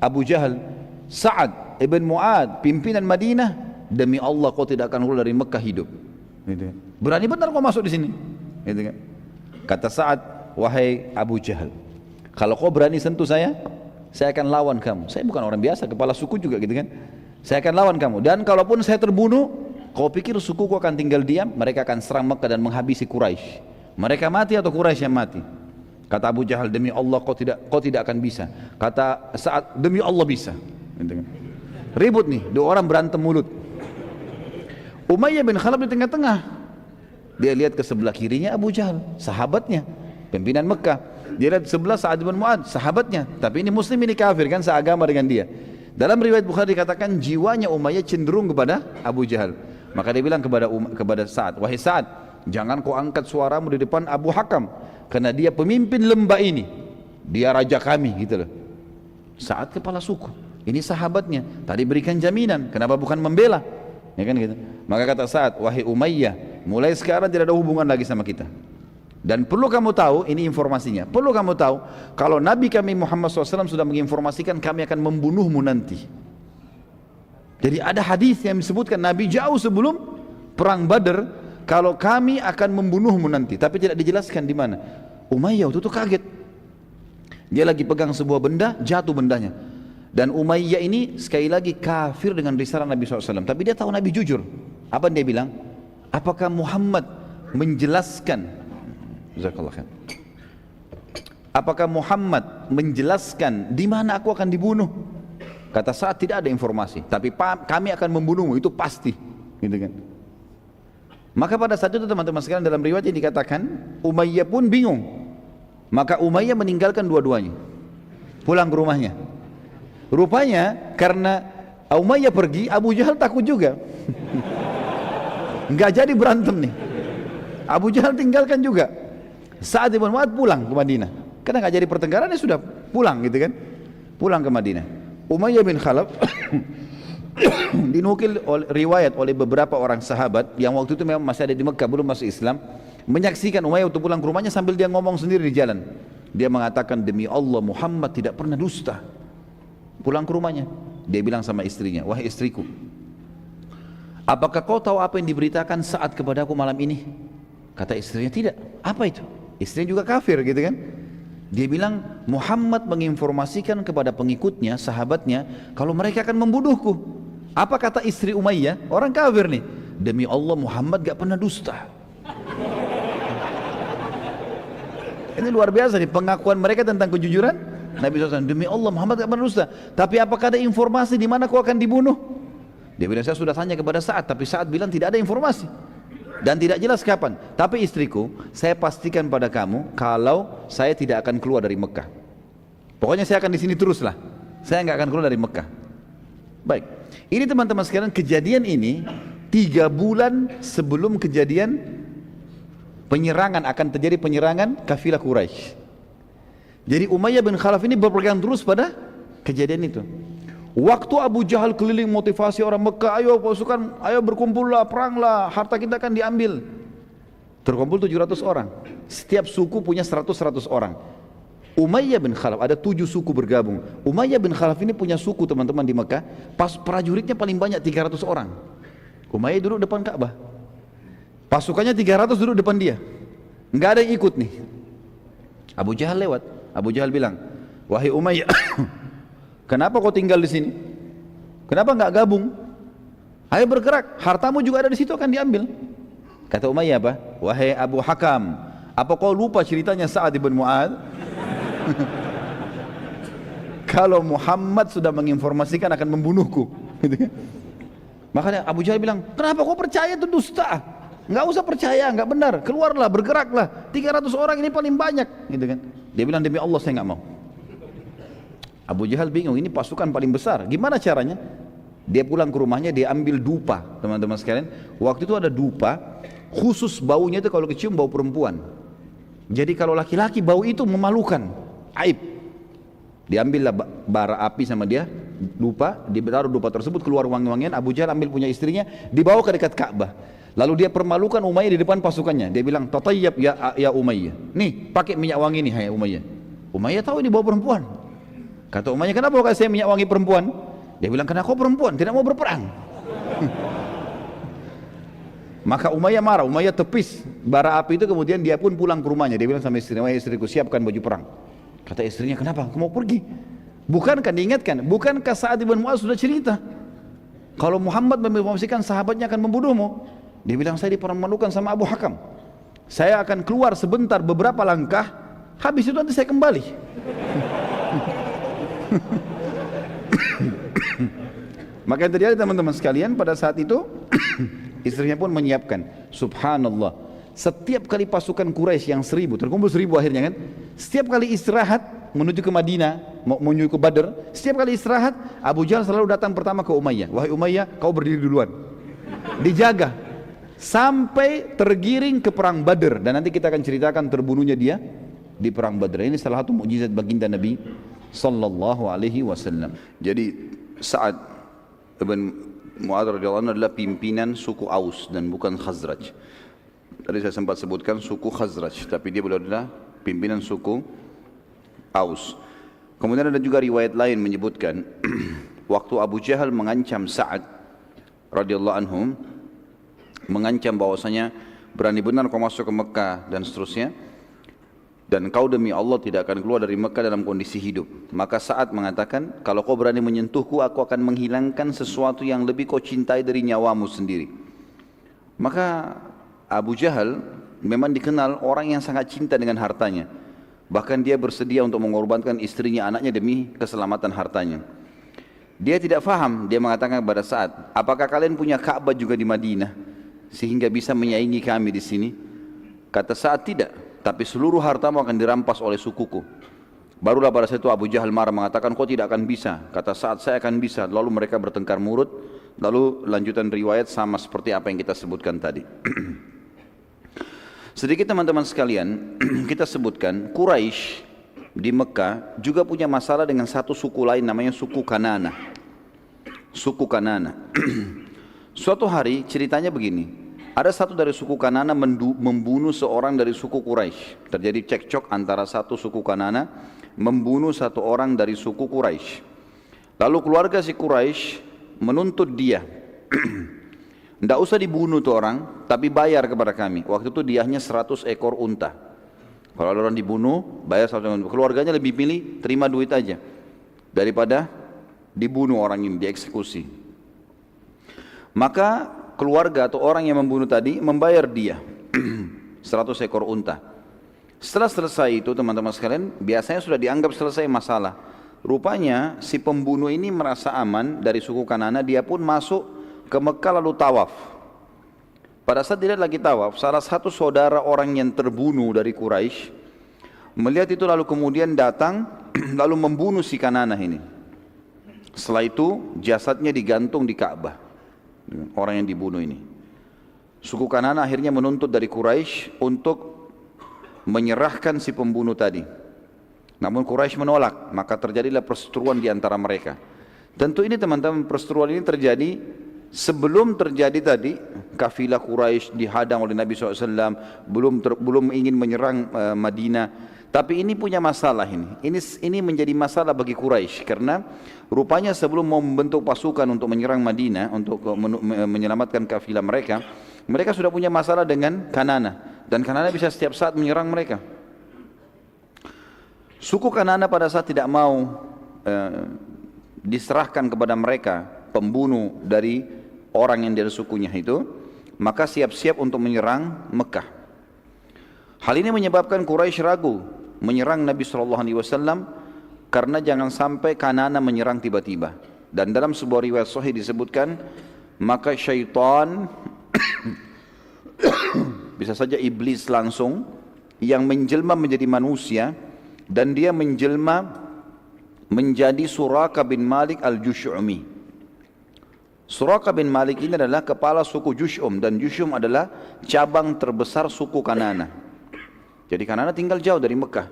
Abu Jahal, Sa'ad ibn Mu'ad, pimpinan Madinah, demi Allah kau tidak akan keluar dari Mekah hidup. Gitu. Berani benar kau masuk di sini. Gitu kan. Kata Sa'ad, wahai Abu Jahal, kalau kau berani sentuh saya akan lawan kamu. Saya bukan orang biasa, kepala suku juga gitu kan. Saya akan lawan kamu. Dan kalaupun saya terbunuh, kau pikir sukuku akan tinggal diam? Mereka akan serang Mekah dan menghabisi Quraisy. Mereka mati atau Quraisy yang mati? Kata Abu Jahal, demi Allah kau tidak akan bisa. Kata Sa'ad, demi Allah bisa. Gitu kan. Ribut nih, dua orang berantem mulut. Umayyah bin Khalaf di tengah-tengah. Dia lihat ke sebelah kirinya Abu Jahal, sahabatnya, pimpinan Mekah. Dia lihat sebelah Sa'ad bin Mu'ad, sahabatnya. Tapi ini muslim, ini kafir kan, seagama dengan dia. Dalam riwayat Bukhari dikatakan jiwanya Umayyah cenderung kepada Abu Jahal. Maka dia bilang kepada Sa'ad, wahai Sa'ad, jangan kau angkat suaramu di depan Abu Hakam, karena dia pemimpin lembah ini, dia raja kami, gitu loh. Sa'ad kepala suku, ini sahabatnya, tadi berikan jaminan, kenapa bukan membela? Ya kan gitu. Maka kata Sa'ad, wahai Umayyah, mulai sekarang tidak ada hubungan lagi sama kita. Dan perlu kamu tahu, ini informasinya, perlu kamu tahu, kalau Nabi kami Muhammad SAW sudah menginformasikan kami akan membunuhmu nanti. Jadi ada hadis yang disebutkan Nabi jauh sebelum perang Badar, kalau kami akan membunuhmu nanti, tapi tidak dijelaskan di mana. Umayyah waktu itu kaget. Dia lagi pegang sebuah benda, jatuh bendanya. Dan Umayyah ini sekali lagi kafir dengan risalah Nabi SAW. Tapi dia tahu Nabi jujur. Apa dia bilang? Apakah Muhammad menjelaskan? Apakah Muhammad menjelaskan di mana aku akan dibunuh? Kata Sa'ad, tidak ada informasi. Tapi kami akan membunuhmu, itu pasti. Gitu kan? Maka pada saat itu teman-teman sekalian, dalam riwayat yang dikatakan Umayyah pun bingung. Maka Umayyah meninggalkan dua-duanya, pulang ke rumahnya. Rupanya karena Umayyah pergi, Abu Jahal takut juga. Nggak jadi berantem nih. Abu Jahal tinggalkan juga. Sa'ad bin Mu'ad pulang ke Madinah. Karena nggak jadi pertengkaran, dia sudah pulang gitu kan. Pulang ke Madinah. Umayyah bin Khalaf dinukil riwayat oleh beberapa orang sahabat yang waktu itu memang masih ada di Mekah, belum masuk Islam, menyaksikan Umayyah untuk pulang ke rumahnya sambil dia ngomong sendiri di jalan. Dia mengatakan, demi Allah Muhammad tidak pernah dusta. Pulang ke rumahnya, dia bilang sama istrinya, wahai istriku, apakah kau tahu apa yang diberitakan Sa'ad kepadaku malam ini? Kata istrinya, tidak. Apa itu? Istrinya juga kafir gitu kan. Dia bilang, Muhammad menginformasikan kepada pengikutnya, sahabatnya, kalau mereka akan membunuhku. Apa kata istri Umayyah? Orang kafir nih. Demi Allah Muhammad gak pernah dusta. Ini luar biasa nih pengakuan mereka tentang kejujuran Nabi SAW. Demi Allah Muhammad gak pernah dusta. Tapi apakah ada informasi di mana kau akan dibunuh? Dia bilang, saya sudah tanya kepada Sa'ad, tapi Sa'ad bilang tidak ada informasi dan tidak jelas kapan. Tapi istriku, saya pastikan pada kamu kalau saya tidak akan keluar dari Mekah. Pokoknya saya akan di sini teruslah. Saya nggak akan keluar dari Mekah. Baik, ini teman-teman sekalian, kejadian ini 3 bulan sebelum kejadian penyerangan, akan terjadi penyerangan kafilah Quraisy. Jadi Umayyah bin Khalaf ini berpegang terus pada kejadian itu. Waktu Abu Jahal keliling motivasi orang Mekah, ayo pasukan, ayo berkumpullah, peranglah, harta kita akan diambil. Terkumpul 700 orang. Setiap suku punya 100 orang. Umayyah bin Khalaf, ada 7 suku bergabung. Umayyah bin Khalaf ini punya suku teman-teman di Mekah, pas prajuritnya paling banyak 300 orang. Umayyah duduk depan Ka'bah. Pasukannya 300 duduk depan dia. Enggak ada yang ikut nih. Abu Jahal lewat. Abu Jahal bilang, wahai Umayyah, kenapa kau tinggal di sini? Kenapa enggak gabung? Ayo bergerak, hartamu juga ada di situ, akan diambil. Kata Umayyah apa? Wahai Abu Hakam, apa kau lupa ceritanya Sa'ad bin Mu'ad? Kalau Muhammad sudah menginformasikan akan membunuhku. Makanya Abu Jahal bilang, kenapa kau percaya itu dusta? Enggak usah percaya, enggak benar. Keluarlah, bergeraklah. 300 orang ini paling banyak, gitu kan? Dia bilang, demi Allah saya enggak mau. Abu Jahal bingung, ini pasukan paling besar, gimana caranya? Dia pulang ke rumahnya, dia ambil dupa, teman-teman sekalian. Waktu itu ada dupa, khusus baunya itu kalau kecium bau perempuan. Jadi kalau laki-laki bau itu memalukan, aib. Diambillah bara api sama dia, dupa, ditaruh dupa tersebut, keluar wangi-wangian. Abu Jahal ambil punya istrinya, dibawa ke dekat Ka'bah. Lalu dia permalukan Umayyah di depan pasukannya. Dia bilang, tatayyab ya Umayyah. Nih, pakai minyak wangi nih, hai Umayyah. Umayyah tahu ini bau perempuan. Kata Umayyah, kenapa kau kasih saya minyak wangi perempuan? Dia bilang, karena kau perempuan, tidak mau berperang. Maka Umayyah marah, Umayyah tepis bara api itu, kemudian dia pun pulang ke rumahnya. Dia bilang sama istrinya, istriku siapkan baju perang. Kata istrinya, kenapa? Aku mau pergi. Bukankah diingatkan? Bukankah Sa'ad bin Mu'adz sudah cerita kalau Muhammad mempromosikan sahabatnya akan membunuhmu? Dia bilang, saya dipermalukan sama Abu Hakam. Saya akan keluar sebentar beberapa langkah, habis itu nanti saya kembali. Maka yang terjadi teman-teman sekalian, pada saat itu istrinya pun menyiapkan. Subhanallah, setiap kali pasukan Quraisy yang 1000 terkumpul 1000 akhirnya kan, setiap kali istirahat menuju ke Madinah, menuju ke Badr, setiap kali istirahat Abu Jahal selalu datang pertama ke Umayyah. Wahai Umayyah, kau berdiri duluan, dijaga sampai tergiring ke perang Badr. Dan nanti kita akan ceritakan terbunuhnya dia di perang Badr. Ini salah satu mukjizat baginda Nabi sallallahu alaihi wasallam. Jadi Sa'ad bin Mu'adz radhiyallahu anhu adalah pimpinan suku Aus dan bukan Khazraj. Tadi saya sempat sebutkan suku Khazraj, tapi dia adalah pimpinan suku Aus. Kemudian ada juga riwayat lain menyebutkan waktu Abu Jahal mengancam Sa'ad radhiyallahu anhu, mengancam bahwasanya berani benar kau masuk ke Mekah dan seterusnya, dan kau demi Allah tidak akan keluar dari Mekah dalam kondisi hidup. Maka Sa'ad mengatakan, kalau kau berani menyentuhku, aku akan menghilangkan sesuatu yang lebih kau cintai dari nyawamu sendiri. Maka Abu Jahal memang dikenal orang yang sangat cinta dengan hartanya. Bahkan dia bersedia untuk mengorbankan istrinya, anaknya demi keselamatan hartanya. Dia tidak faham, dia mengatakan kepada Sa'ad, apakah kalian punya Ka'bah juga di Madinah sehingga bisa menyaingi kami di sini? Kata Sa'ad, tidak, tapi seluruh hartamu akan dirampas oleh sukuku. Barulah pada saat itu Abu Jahal marah mengatakan, kau tidak akan bisa. Kata Sa'ad, saya akan bisa. Lalu mereka bertengkar mulut. Lalu lanjutan riwayat sama seperti apa yang kita sebutkan tadi. Sedikit teman-teman sekalian, kita sebutkan Quraisy di Mekah juga punya masalah dengan satu suku lain, namanya suku Kanana. Suku Kanana. Suatu hari ceritanya begini. Ada satu dari suku Kanana membunuh seorang dari suku Quraisy. Terjadi cekcok antara satu suku Kanana membunuh satu orang dari suku Quraisy. Lalu keluarga si Quraisy menuntut dia, tidak usah dibunuh tuh orang, tapi bayar kepada kami. Waktu itu diahnya 100 ekor unta. Kalau ada orang dibunuh, bayar 100 ekor unta. Keluarganya lebih pilih terima duit aja daripada dibunuh orang ini, dieksekusi. Maka keluarga atau orang yang membunuh tadi membayar dia 100 ekor unta. Setelah selesai itu teman-teman sekalian, biasanya sudah dianggap selesai masalah. Rupanya si pembunuh ini merasa aman dari suku Kanana, dia pun masuk ke Mekah lalu tawaf. Pada saat dia lagi tawaf, salah satu saudara orang yang terbunuh dari Quraisy melihat itu, lalu kemudian datang lalu membunuh si Kanana ini. Setelah itu jasadnya digantung di Ka'bah, orang yang dibunuh ini. Suku Kanana akhirnya menuntut dari Quraisy untuk menyerahkan si pembunuh tadi. Namun Quraisy menolak, maka terjadilah perseteruan di antara mereka. Tentu ini teman-teman, perseteruan ini terjadi sebelum terjadi tadi kafilah Quraisy dihadang oleh Nabi SAW, belum ingin menyerang Madinah. Tapi ini punya masalah ini menjadi masalah bagi Quraisy, karena rupanya sebelum mau membentuk pasukan untuk menyerang Madinah, untuk menyelamatkan kafilah mereka, mereka sudah punya masalah dengan Kanana, dan Kanana bisa setiap saat menyerang mereka. Suku Kanana pada saat tidak mau diserahkan kepada mereka pembunuh dari orang yang dari sukunya itu, maka siap-siap untuk menyerang Mekah. Hal ini menyebabkan Quraisy ragu menyerang Nabi SAW, karena jangan sampai Kanana menyerang tiba-tiba. Dan dalam sebuah riwayat sahih disebutkan, maka syaitan bisa saja iblis langsung yang menjelma menjadi manusia, dan dia menjelma menjadi Suraka bin Malik al-Jush'umi. Suraka bin Malik ini adalah kepala suku Jush'um, dan Jush'um adalah cabang terbesar suku Kanana. Jadi Kanana tinggal jauh dari Mekah,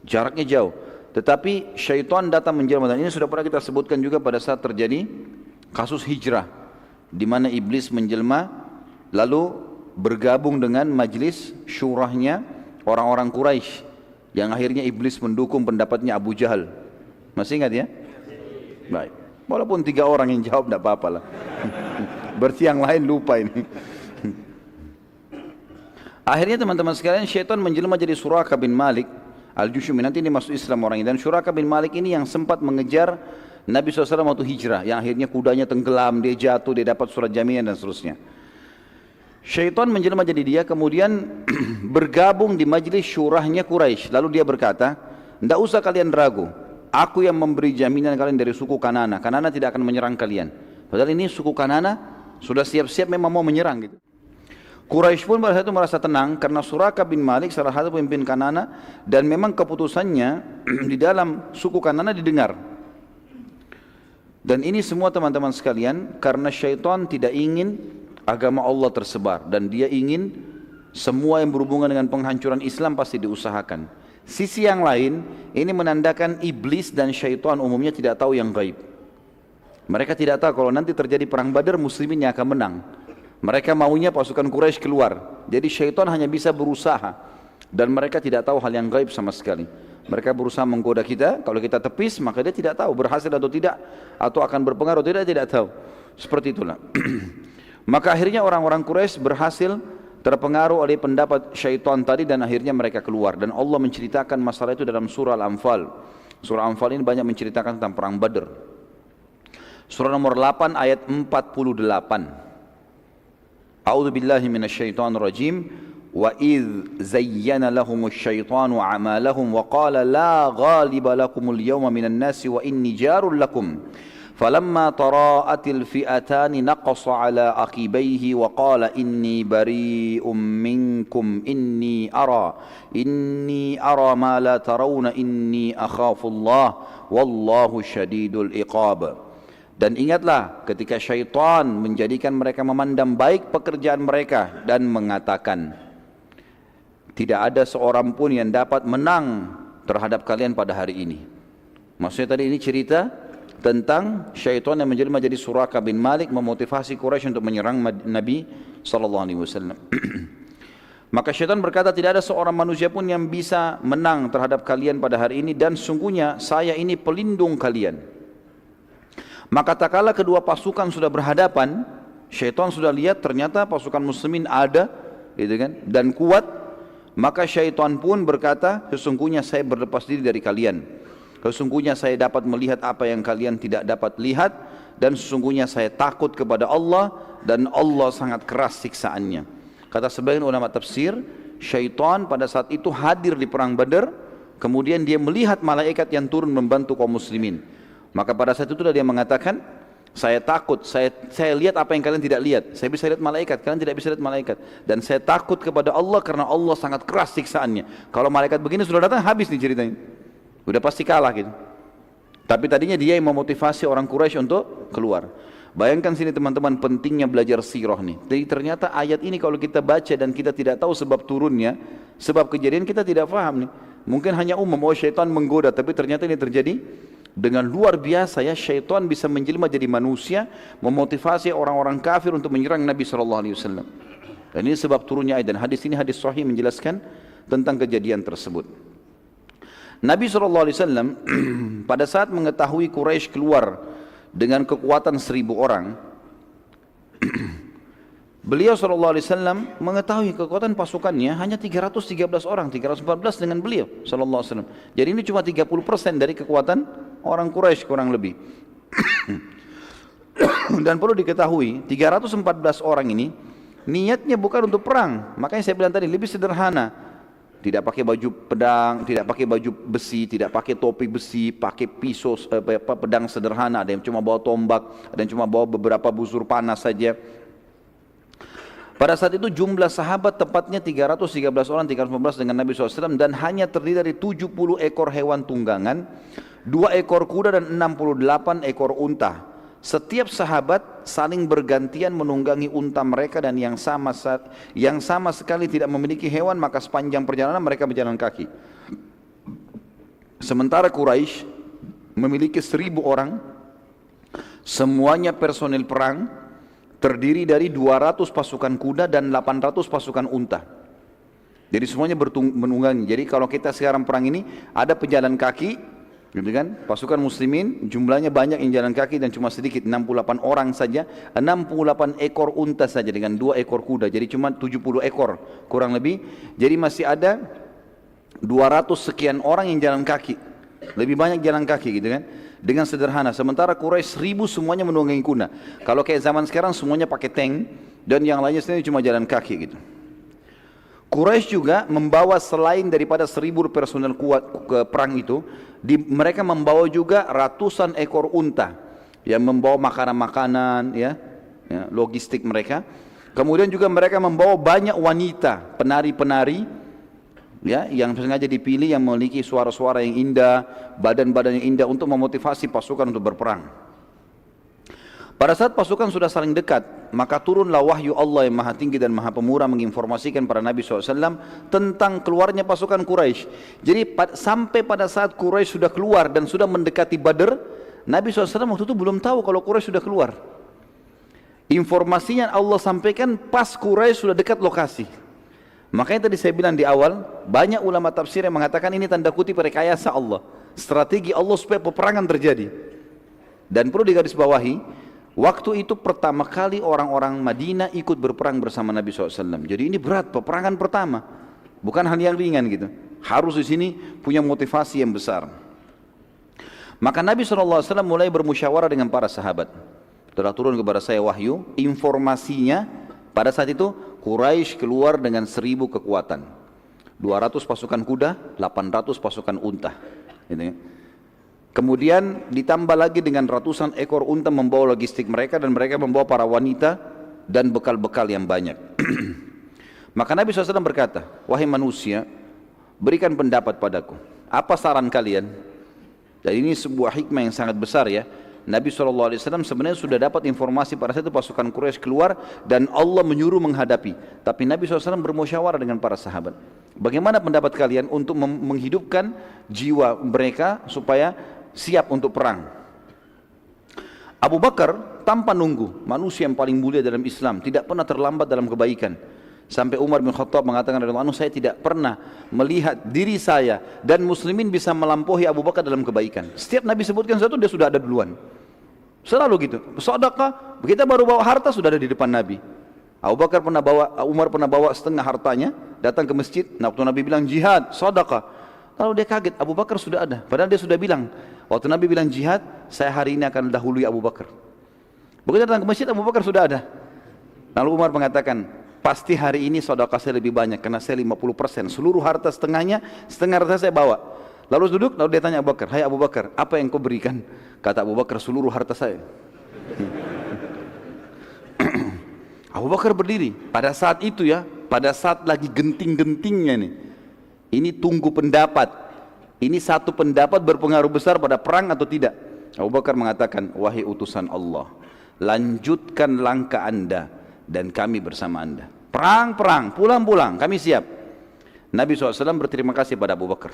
jaraknya jauh. Tetapi syaitan datang menjelma, dan ini sudah pernah kita sebutkan juga pada saat terjadi kasus hijrah, di mana iblis menjelma lalu bergabung dengan majlis syurahnya orang-orang Quraisy, yang akhirnya iblis mendukung pendapatnya Abu Jahal. Masih ingat ya? Baik. Walaupun 3 orang yang jawab tidak apa-apa lah. Berarti yang lain lupa ini. Akhirnya teman-teman sekalian, syaitan menjelma jadi Suraka bin Malik Al-Jushumi. Nanti ini masuk Islam orang ini. Dan Suraka bin Malik ini yang sempat mengejar Nabi SAW waktu hijrah, yang akhirnya kudanya tenggelam, dia jatuh, dia dapat surat jaminan dan seterusnya. Syaitan menjelma jadi dia, kemudian bergabung di majlis syurahnya Quraisy. Lalu dia berkata, tidak usah kalian ragu, aku yang memberi jaminan kalian dari suku Kanana. Kanana tidak akan menyerang kalian. Padahal ini suku Kanana sudah siap-siap memang mau menyerang gitu. Quraisy pun pada saat itu merasa tenang karena Suraka bin Malik salah satu pemimpin Kanana, dan memang keputusannya di dalam suku Kanana didengar. Dan ini semua teman-teman sekalian karena syaitan tidak ingin agama Allah tersebar, dan dia ingin semua yang berhubungan dengan penghancuran Islam pasti diusahakan. Sisi yang lain, ini menandakan iblis dan syaitan umumnya tidak tahu yang gaib. Mereka tidak tahu kalau nanti terjadi perang Badar, muslimin yang akan menang. Mereka maunya pasukan Quraisy keluar. Jadi syaitan hanya bisa berusaha, dan mereka tidak tahu hal yang gaib sama sekali. Mereka berusaha menggoda kita, kalau kita tepis maka dia tidak tahu berhasil atau tidak, atau akan berpengaruh atau tidak tahu. Seperti itulah. Maka akhirnya orang-orang Quraisy berhasil terpengaruh oleh pendapat syaitan tadi, dan akhirnya mereka keluar. Dan Allah menceritakan masalah itu dalam surah Al-Anfal. Surah Al-Anfal ini banyak menceritakan tentang perang Badr. Surah nomor 8 ayat 48. A'udzu billahi minasyaitonir rajim. Wa idz zayyana lahumus syaitanu a'malahum wa qala la ghaliba lakumul yawma minan nasi wa inni jarul lakum. فلما تراءت الفئتان نقص على عقبيه وقال إني بريء منكم إني أرى ما لا ترون إني أخاف الله والله شديد العقاب. Dan ingatlah ketika syaitan menjadikan mereka memandang baik pekerjaan mereka dan mengatakan, tidak ada seorang pun yang dapat menang terhadap kalian pada hari ini. Maksudnya tadi ini cerita tentang syaitan yang menjelma jadi Suraka bin Malik memotivasi Quraisy untuk menyerang Nabi SAW. Maka syaitan berkata, tidak ada seorang manusia pun yang bisa menang terhadap kalian pada hari ini, dan sungguhnya saya ini pelindung kalian. Maka tak kala kedua pasukan sudah berhadapan, syaitan sudah lihat ternyata pasukan muslimin ada, gitu kan, dan kuat. Maka syaitan pun berkata, sesungguhnya saya berlepas diri dari kalian. Sesungguhnya saya dapat melihat apa yang kalian tidak dapat lihat, dan sesungguhnya saya takut kepada Allah, dan Allah sangat keras siksaannya. Kata sebagian ulama tafsir, syaitan pada saat itu hadir di perang Badar, kemudian dia melihat malaikat yang turun membantu kaum muslimin. Maka pada saat itulah dia mengatakan, saya takut, saya lihat apa yang kalian tidak lihat. Saya bisa lihat malaikat, kalian tidak bisa lihat malaikat. Dan saya takut kepada Allah karena Allah sangat keras siksaannya. Kalau malaikat begini sudah datang, habis nih ceritanya. Udah pasti kalah gitu. Tapi tadinya dia yang memotivasi orang Quraisy untuk keluar. Bayangkan sini teman-teman pentingnya belajar sirah nih. Jadi ternyata ayat ini kalau kita baca dan kita tidak tahu sebab turunnya, sebab kejadian, kita tidak paham nih. Mungkin hanya umum, oh syaitan menggoda, tapi ternyata ini terjadi dengan luar biasa ya. Syaitan bisa menjelma jadi manusia, memotivasi orang-orang kafir untuk menyerang Nabi SAW. Dan ini sebab turunnya ayat, dan hadis ini hadis sahih menjelaskan tentang kejadian tersebut. Nabi SAW pada saat mengetahui Quraisy keluar dengan kekuatan 1.000 orang, beliau SAW mengetahui kekuatan pasukannya hanya 313 orang, 314 dengan beliau SAW. Jadi ini cuma 30% dari kekuatan orang Quraisy kurang lebih. Dan perlu diketahui 314 orang ini niatnya bukan untuk perang. Makanya saya bilang tadi lebih sederhana. Tidak pakai baju pedang, tidak pakai baju besi, tidak pakai topi besi, pakai pisau, pedang sederhana. Ada yang cuma bawa tombak, ada yang cuma bawa beberapa busur panas saja. Pada saat itu jumlah sahabat tepatnya 313 orang, 315 dengan Nabi SAW, dan hanya terdiri dari 70 ekor hewan tunggangan, 2 ekor kuda dan 68 ekor unta. Setiap sahabat saling bergantian menunggangi unta mereka, dan yang sama sekali tidak memiliki hewan, maka sepanjang perjalanan mereka berjalan kaki. Sementara Quraisy memiliki 1.000 orang, semuanya personil perang, terdiri dari 200 pasukan kuda dan 800 pasukan unta. Jadi semuanya menunggangi. Jadi kalau kita sekarang perang ini, ada pejalan kaki, Gitu kan? Pasukan muslimin jumlahnya banyak yang jalan kaki dan cuma sedikit, 68 orang saja, 68 ekor unta saja dengan 2 ekor kuda, jadi cuma 70 ekor kurang lebih. Jadi masih ada 200 sekian orang yang jalan kaki, lebih banyak jalan kaki gitu kan, dengan sederhana. Sementara Quraisy 1000 semuanya menunggangi kuda. Kalau kayak zaman sekarang semuanya pakai tank dan yang lainnya sendiri cuma jalan kaki gitu. Quraisy juga membawa selain daripada 1000 personel kuat ke perang itu, mereka membawa juga ratusan ekor unta yang membawa makanan-makanan, ya, logistik mereka. Kemudian juga mereka membawa banyak wanita, penari-penari, ya, yang sengaja dipilih yang memiliki suara-suara yang indah, badan-badan yang indah untuk memotivasi pasukan untuk berperang. Pada saat pasukan sudah saling dekat, maka turunlah wahyu Allah yang maha tinggi dan maha pemurah menginformasikan pada Nabi SAW tentang keluarnya pasukan Quraisy. Jadi sampai pada saat Quraisy sudah keluar dan sudah mendekati Badr, Nabi SAW waktu itu belum tahu kalau Quraisy sudah keluar. Informasinya Allah sampaikan pas Quraisy sudah dekat lokasi. Makanya tadi saya bilang di awal, banyak ulama tafsir yang mengatakan ini tanda kutip rekayasa Allah, strategi Allah supaya peperangan terjadi. Dan perlu digarisbawahi, waktu itu pertama kali orang-orang Madinah ikut berperang bersama Nabi SAW. Jadi ini berat, peperangan pertama, bukan hal yang ringan gitu. Harus di sini punya motivasi yang besar. Maka Nabi SAW mulai bermusyawarah dengan para sahabat. Telah turun kepada saya wahyu, informasinya pada saat itu Quraisy keluar dengan 1000 kekuatan, 200 pasukan kuda, 800 pasukan unta, gitu ya. Kemudian ditambah lagi dengan ratusan ekor unta membawa logistik mereka, dan mereka membawa para wanita dan bekal-bekal yang banyak. Maka Nabi SAW berkata, wahai manusia, berikan pendapat padaku, apa saran kalian? Dan ini sebuah hikmah yang sangat besar ya. Nabi SAW sebenarnya sudah dapat informasi pada saat itu pasukan Quraisy keluar dan Allah menyuruh menghadapi. Tapi Nabi SAW bermusyawarah dengan para sahabat. Bagaimana pendapat kalian untuk menghidupkan jiwa mereka supaya siap untuk perang? Abu Bakar tanpa nunggu, manusia yang paling mulia dalam Islam, tidak pernah terlambat dalam kebaikan. Sampai Umar bin Khattab mengatakan, saya tidak pernah melihat diri saya dan muslimin bisa melampaui Abu Bakar dalam kebaikan. Setiap Nabi sebutkan satu, dia sudah ada duluan. Selalu gitu. Sedekah, kita baru bawa harta sudah ada di depan Nabi. Umar pernah bawa setengah hartanya, datang ke masjid. Nah, waktu Nabi bilang jihad, sedekah, lalu dia kaget, Abu Bakar sudah ada. Padahal dia sudah bilang, waktu Nabi bilang jihad, saya hari ini akan dahului Abu Bakar. Begitu datang ke masjid, Abu Bakar sudah ada. Lalu Umar mengatakan, pasti hari ini sedekah saya lebih banyak, karena saya 50%, seluruh harta setengahnya, setengah harta saya bawa. Lalu duduk, lalu dia tanya Abu Bakar, hai Abu Bakar, apa yang kau berikan? Kata Abu Bakar, seluruh harta saya. Abu Bakar berdiri, pada saat itu ya, pada saat lagi genting-gentingnya nih. Ini tunggu pendapat. Ini satu pendapat berpengaruh besar pada perang atau tidak. Abu Bakar mengatakan, wahai utusan Allah, lanjutkan langkah anda dan kami bersama anda. Perang, pulang, kami siap. Nabi SAW berterima kasih pada Abu Bakar.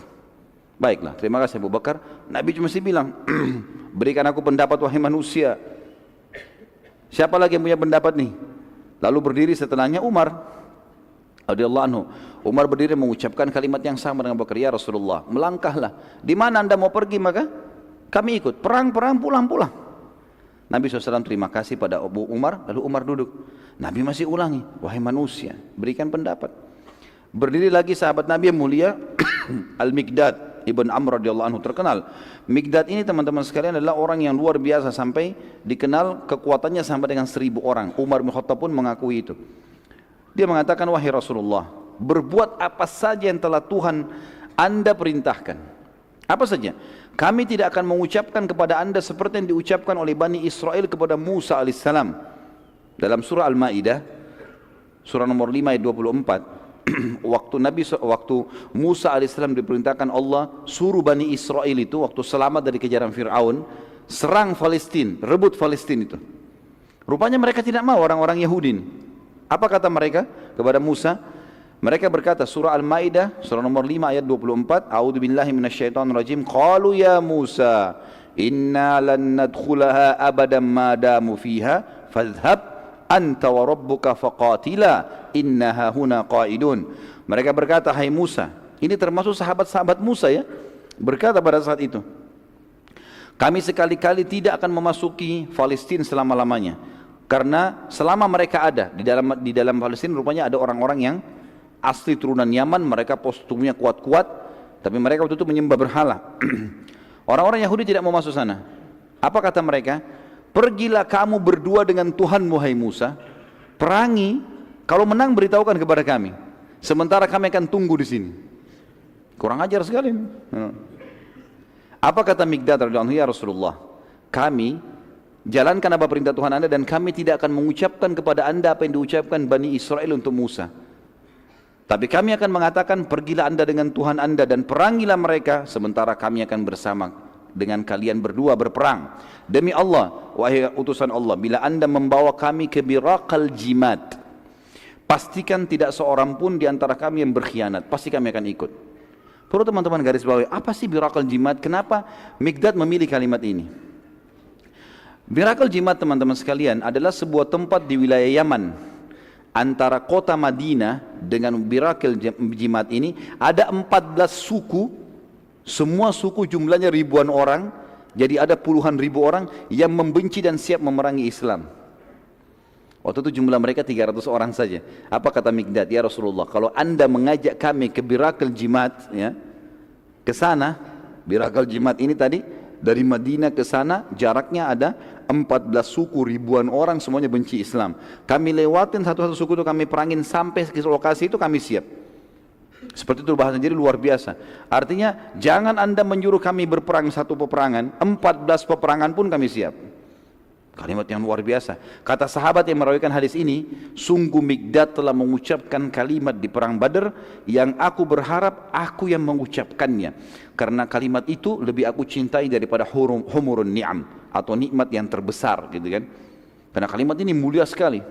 Baiklah, terima kasih Abu Bakar. Nabi cuma bilang, berikan aku pendapat wahai manusia. Siapa lagi yang punya pendapat nih? Lalu berdiri setelahnya Umar radhiyallahu anhu. Umar berdiri mengucapkan kalimat yang sama dengan Abu Bakar, ya Rasulullah, melangkahlah. Di mana anda mau pergi maka kami ikut. Perang, pulang. Nabi SAW terima kasih pada Abu Umar, lalu Umar duduk. Nabi masih ulangi, wahai manusia, berikan pendapat. Berdiri lagi sahabat Nabi yang mulia, Al-Miqdad Ibn Amr radhiyallahu anhu, terkenal. Miqdad ini teman-teman sekalian adalah orang yang luar biasa, sampai dikenal kekuatannya sampai dengan 1000 orang. Umar bin Khattab pun mengakui itu. Dia mengatakan, wahai Rasulullah, berbuat apa saja yang telah Tuhan anda perintahkan. Apa saja? Kami tidak akan mengucapkan kepada anda seperti yang diucapkan oleh Bani Israel kepada Musa alaihissalam. Dalam surah Al-Ma'idah, surah nomor 5 ayat 24. waktu Musa alaihissalam diperintahkan Allah suruh Bani Israel itu, waktu selamat dari kejaran Fir'aun, serang Palestina, rebut Palestina itu. Rupanya mereka tidak mau, orang-orang Yahudi ini. Apa kata mereka kepada Musa? Mereka berkata, surah Al-Ma'idah, surah nomor 5 ayat 24, A'udzubillahi minasyaitonirrajim, qalu ya Musa, inna lan nadkhulaha abadan ma damu fiha, fadhhab anta wa rabbuka faqatila innaha huna qaidun. Mereka berkata, hai Musa, ini termasuk sahabat-sahabat Musa ya, berkata pada saat itu, Kami sekali-kali tidak akan memasuki Palestina selama-lamanya. Karena selama mereka ada di dalam Palestina rupanya ada orang-orang yang asli turunan Yaman, mereka posturnya kuat-kuat, tapi mereka waktu itu menyembah berhala. Orang-orang Yahudi tidak mau masuk sana. Apa kata mereka? Pergilah kamu berdua dengan Tuhan Muhammad Musa, perangi, kalau menang beritahukan kepada kami. Sementara kami akan tunggu di sini. Kurang ajar sekali. Apa kata Mikdad radhiyallahu anhu, ya Rasulullah, kami jalankan apa perintah Tuhan Anda dan kami tidak akan mengucapkan kepada Anda apa yang diucapkan Bani Israel untuk Musa. Tapi kami akan mengatakan, pergilah Anda dengan Tuhan Anda dan perangilah mereka, sementara kami akan bersama dengan kalian berdua berperang. Demi Allah, wahai utusan Allah, bila Anda membawa kami ke Biraqal Jimad, pastikan tidak seorang pun di antara kami yang berkhianat, pasti kami akan ikut. Perlu teman-teman garis bawahi, apa sih Biraqal Jimad? Kenapa Mikdad memilih kalimat ini? Biraqal Jimad, teman-teman sekalian, adalah sebuah tempat di wilayah Yaman. Antara kota Madinah dengan Biraqal Jimad ini ada 14 suku, semua suku jumlahnya ribuan orang, jadi ada puluhan ribu orang yang membenci dan siap memerangi Islam. Waktu itu jumlah mereka 300 orang saja. Apa kata Mikdad? Ya Rasulullah, kalau Anda mengajak kami ke Biraqal Jimad, ya, ke sana, Biraqal Jimad ini tadi dari Madinah ke sana jaraknya ada 14 suku, ribuan orang, semuanya benci Islam. Kami lewatin satu-satu suku itu, kami perangin sampai ke lokasi itu, kami siap. Seperti itu bahasa, jadi luar biasa. Artinya jangan Anda menyuruh kami berperang satu peperangan, 14 peperangan pun kami siap. Kalimat yang luar biasa. Kata sahabat yang merawikan hadis ini, sungguh Mikdad telah mengucapkan kalimat di perang Badar yang aku berharap aku yang mengucapkannya, karena kalimat itu lebih aku cintai daripada humurun ni'am, atau nikmat yang terbesar, gitu kan. Karena kalimat ini mulia sekali.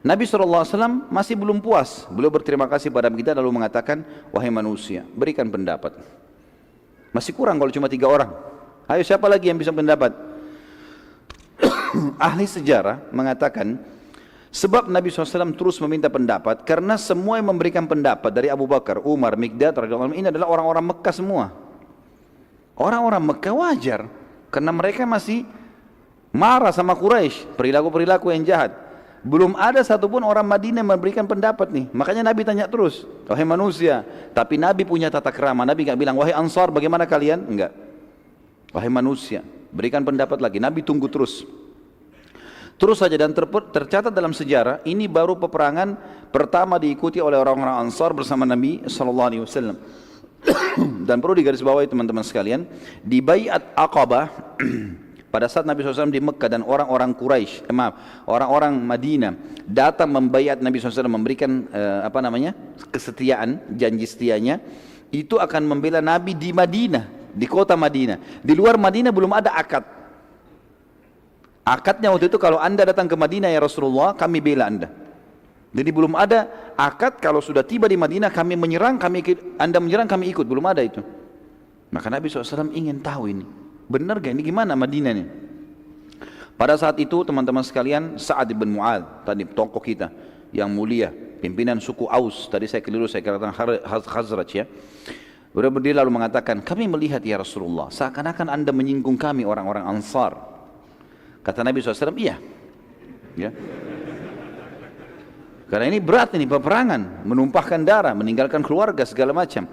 Nabi SAW masih belum puas. Beliau berterima kasih pada kita lalu mengatakan, wahai manusia, berikan pendapat. Masih kurang kalau cuma 3 orang. Ayo, siapa lagi yang bisa pendapat? Ahli sejarah mengatakan, sebab Nabi SAW terus meminta pendapat karena semua yang memberikan pendapat dari Abu Bakar, Umar, Mikdad radhiyallahu anhu ini adalah orang-orang Mekah semua. Orang-orang Mekah wajar karena mereka masih marah sama Quraisy, perilaku-perilaku yang jahat. Belum ada satupun orang Madinah yang memberikan pendapat nih. Makanya Nabi tanya terus, wahai manusia. Tapi Nabi punya tata krama. Nabi enggak bilang, wahai Ansar bagaimana kalian? Enggak. Wahai manusia, berikan pendapat lagi. Nabi tunggu terus. Terus saja, dan tercatat dalam sejarah, ini baru peperangan pertama diikuti oleh orang-orang Ansar bersama Nabi SAW. Dan perlu digarisbawahi teman-teman sekalian, di Bai'at Aqabah, pada saat Nabi SAW di Mekah dan orang-orang Quraisy, orang-orang Madinah datang membaiat Nabi SAW, memberikan kesetiaan, janji setianya, itu akan membela Nabi di Madinah, di kota Madinah. Di luar Madinah belum ada akad. Akadnya waktu itu, kalau Anda datang ke Madinah ya Rasulullah, kami bela Anda. Jadi belum ada akad, kalau sudah tiba di Madinah kami menyerang, Anda menyerang kami ikut, belum ada itu. Maka Nabi SAW ingin tahu ini, benar gak ini, gimana Madinah ini? Pada saat itu teman-teman sekalian, Sa'ad bin Mu'adz, tadi tokoh kita yang mulia, pimpinan suku Aus, tadi saya keliru, saya katakan Khazraj ya. Beliau berdiri lalu mengatakan, kami melihat ya Rasulullah, seakan-akan Anda menyinggung kami orang-orang Ansar. Kata Nabi SAW, iya. Ya. Karena ini berat, ini peperangan, menumpahkan darah, meninggalkan keluarga, segala macam.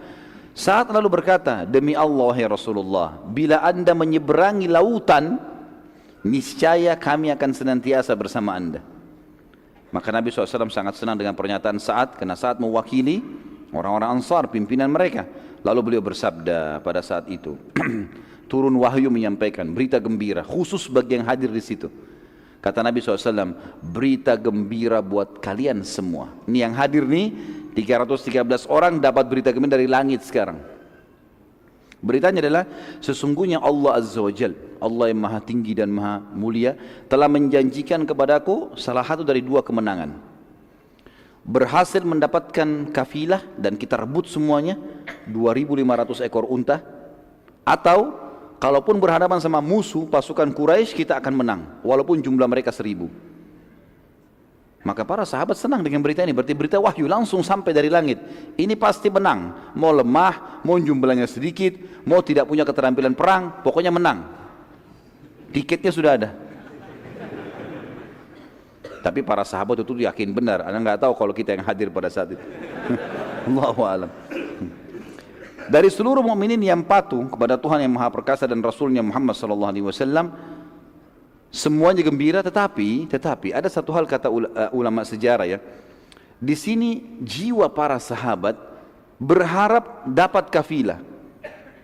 Saat lalu berkata, demi Allah ya Rasulullah, bila Anda menyeberangi lautan, niscaya kami akan senantiasa bersama Anda. Maka Nabi SAW sangat senang dengan pernyataan Sa'ad, karena Sa'ad mewakili orang-orang Ansar, pimpinan mereka. Lalu beliau bersabda pada saat itu, turun wahyu menyampaikan berita gembira khusus bagi yang hadir di situ. Kata Nabi SAW, berita gembira buat kalian semua. Ini yang hadir nih 313 orang dapat berita gembira dari langit sekarang. Beritanya adalah, sesungguhnya Allah Azza wa Jal, Allah yang maha tinggi dan maha mulia, telah menjanjikan kepadaku salah satu dari 2 kemenangan. Berhasil mendapatkan kafilah dan kita rebut semuanya 2.500 ekor unta, atau kalaupun berhadapan sama musuh pasukan Quraisy kita akan menang walaupun jumlah mereka 1.000. Maka para sahabat senang dengan berita ini, berarti berita wahyu langsung sampai dari langit. Ini pasti menang, mau lemah, mau jumlahnya sedikit, mau tidak punya keterampilan perang, pokoknya menang. Tiketnya sudah ada. Tapi para sahabat itu yakin benar. Anda nggak tahu kalau kita yang hadir pada saat itu. Allahu a'lam. Dari seluruh mukminin yang patuh kepada Tuhan yang Maha Perkasa dan Rasulnya Muhammad sallallahu alaihi wasallam, semuanya gembira, tetapi ada satu hal kata ulama sejarah ya. Di sini jiwa para sahabat berharap dapat kafilah,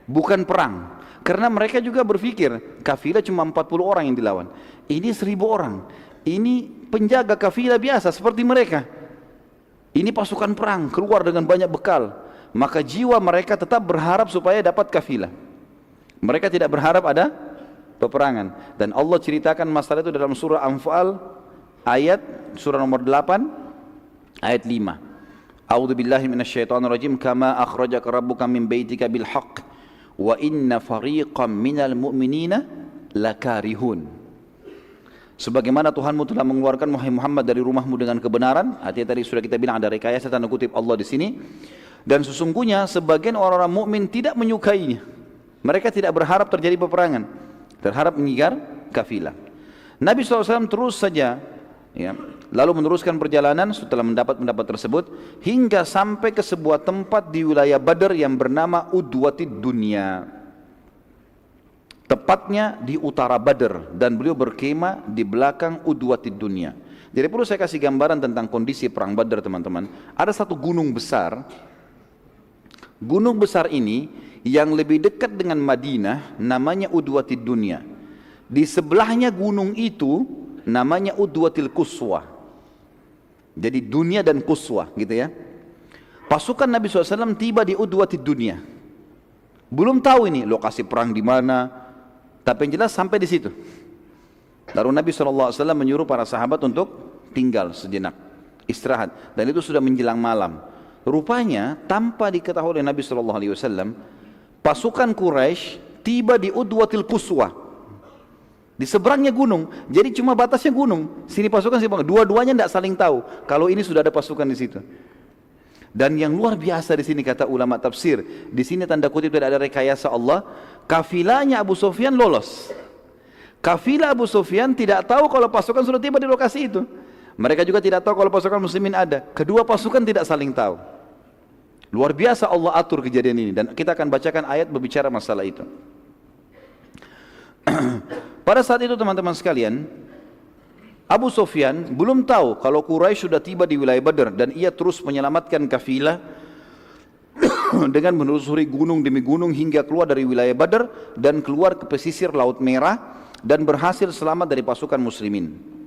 bukan perang. Karena mereka juga berpikir kafilah cuma 40 orang yang dilawan. Ini 1000 orang. Ini penjaga kafilah biasa seperti mereka. Ini pasukan perang keluar dengan banyak bekal. Maka jiwa mereka tetap berharap supaya dapat kafilah. Mereka tidak berharap ada peperangan. Dan Allah ceritakan masalah itu dalam surah Anfal ayat surah nomor 8 ayat 5. A'udzu billahi minasyaitonir rajim, kama akhrajaka rabbuka min baitika bil haqq wa inna fariqam minal mu'minina lakarihun. Sebagaimana Tuhanmu telah mengeluarkan Muhammad dari rumahmu dengan kebenaran, artinya tadi sudah kita bilang ada rekayasa tanda kutip Allah di sini. Dan sesungguhnya sebagian orang-orang mukmin tidak menyukainya. Mereka tidak berharap terjadi peperangan, berharap mengejar kafilah. Nabi SAW terus saja ya, lalu meneruskan perjalanan setelah mendapat pendapat tersebut hingga sampai ke sebuah tempat di wilayah Badr yang bernama Udwatid Dunya. Tepatnya di utara Badr, dan beliau berkemah di belakang Udwatid Dunya. Jadi perlu saya kasih gambaran tentang kondisi perang Badr, teman-teman. Ada satu gunung besar. Gunung besar ini yang lebih dekat dengan Madinah namanya Udwatid Dunya. Di sebelahnya gunung itu namanya Udwatil Quswa. Jadi dunia dan Quswa gitu ya. Pasukan Nabi SAW tiba di Udwatid Dunya. Belum tahu ini lokasi perang di mana, tapi yang jelas sampai di situ. Lalu Nabi SAW menyuruh para sahabat untuk tinggal sejenak, istirahat. Dan itu sudah menjelang malam. Rupanya tanpa diketahui oleh Nabi SAW, pasukan Quraisy tiba di Udwatil Quswa. Di seberangnya gunung, jadi cuma batasnya gunung. Sini pasukan, sini pasukan. Dua-duanya tidak saling tahu kalau ini sudah ada pasukan di situ. Dan yang luar biasa di sini kata ulama tafsir, di sini tanda kutip tidak ada rekayasa Allah. Kafilahnya Abu Sufyan lolos. Kafilah Abu Sufyan tidak tahu kalau pasukan sudah tiba di lokasi itu. Mereka juga tidak tahu kalau pasukan muslimin ada. Kedua pasukan tidak saling tahu. Luar biasa Allah atur kejadian ini, dan kita akan bacakan ayat berbicara masalah itu. Pada saat itu teman-teman sekalian, Abu Sufyan belum tahu kalau Quraisy sudah tiba di wilayah Badr, dan ia terus menyelamatkan kafilah dengan menelusuri gunung demi gunung hingga keluar dari wilayah Badr dan keluar ke pesisir Laut Merah dan berhasil selamat dari pasukan muslimin.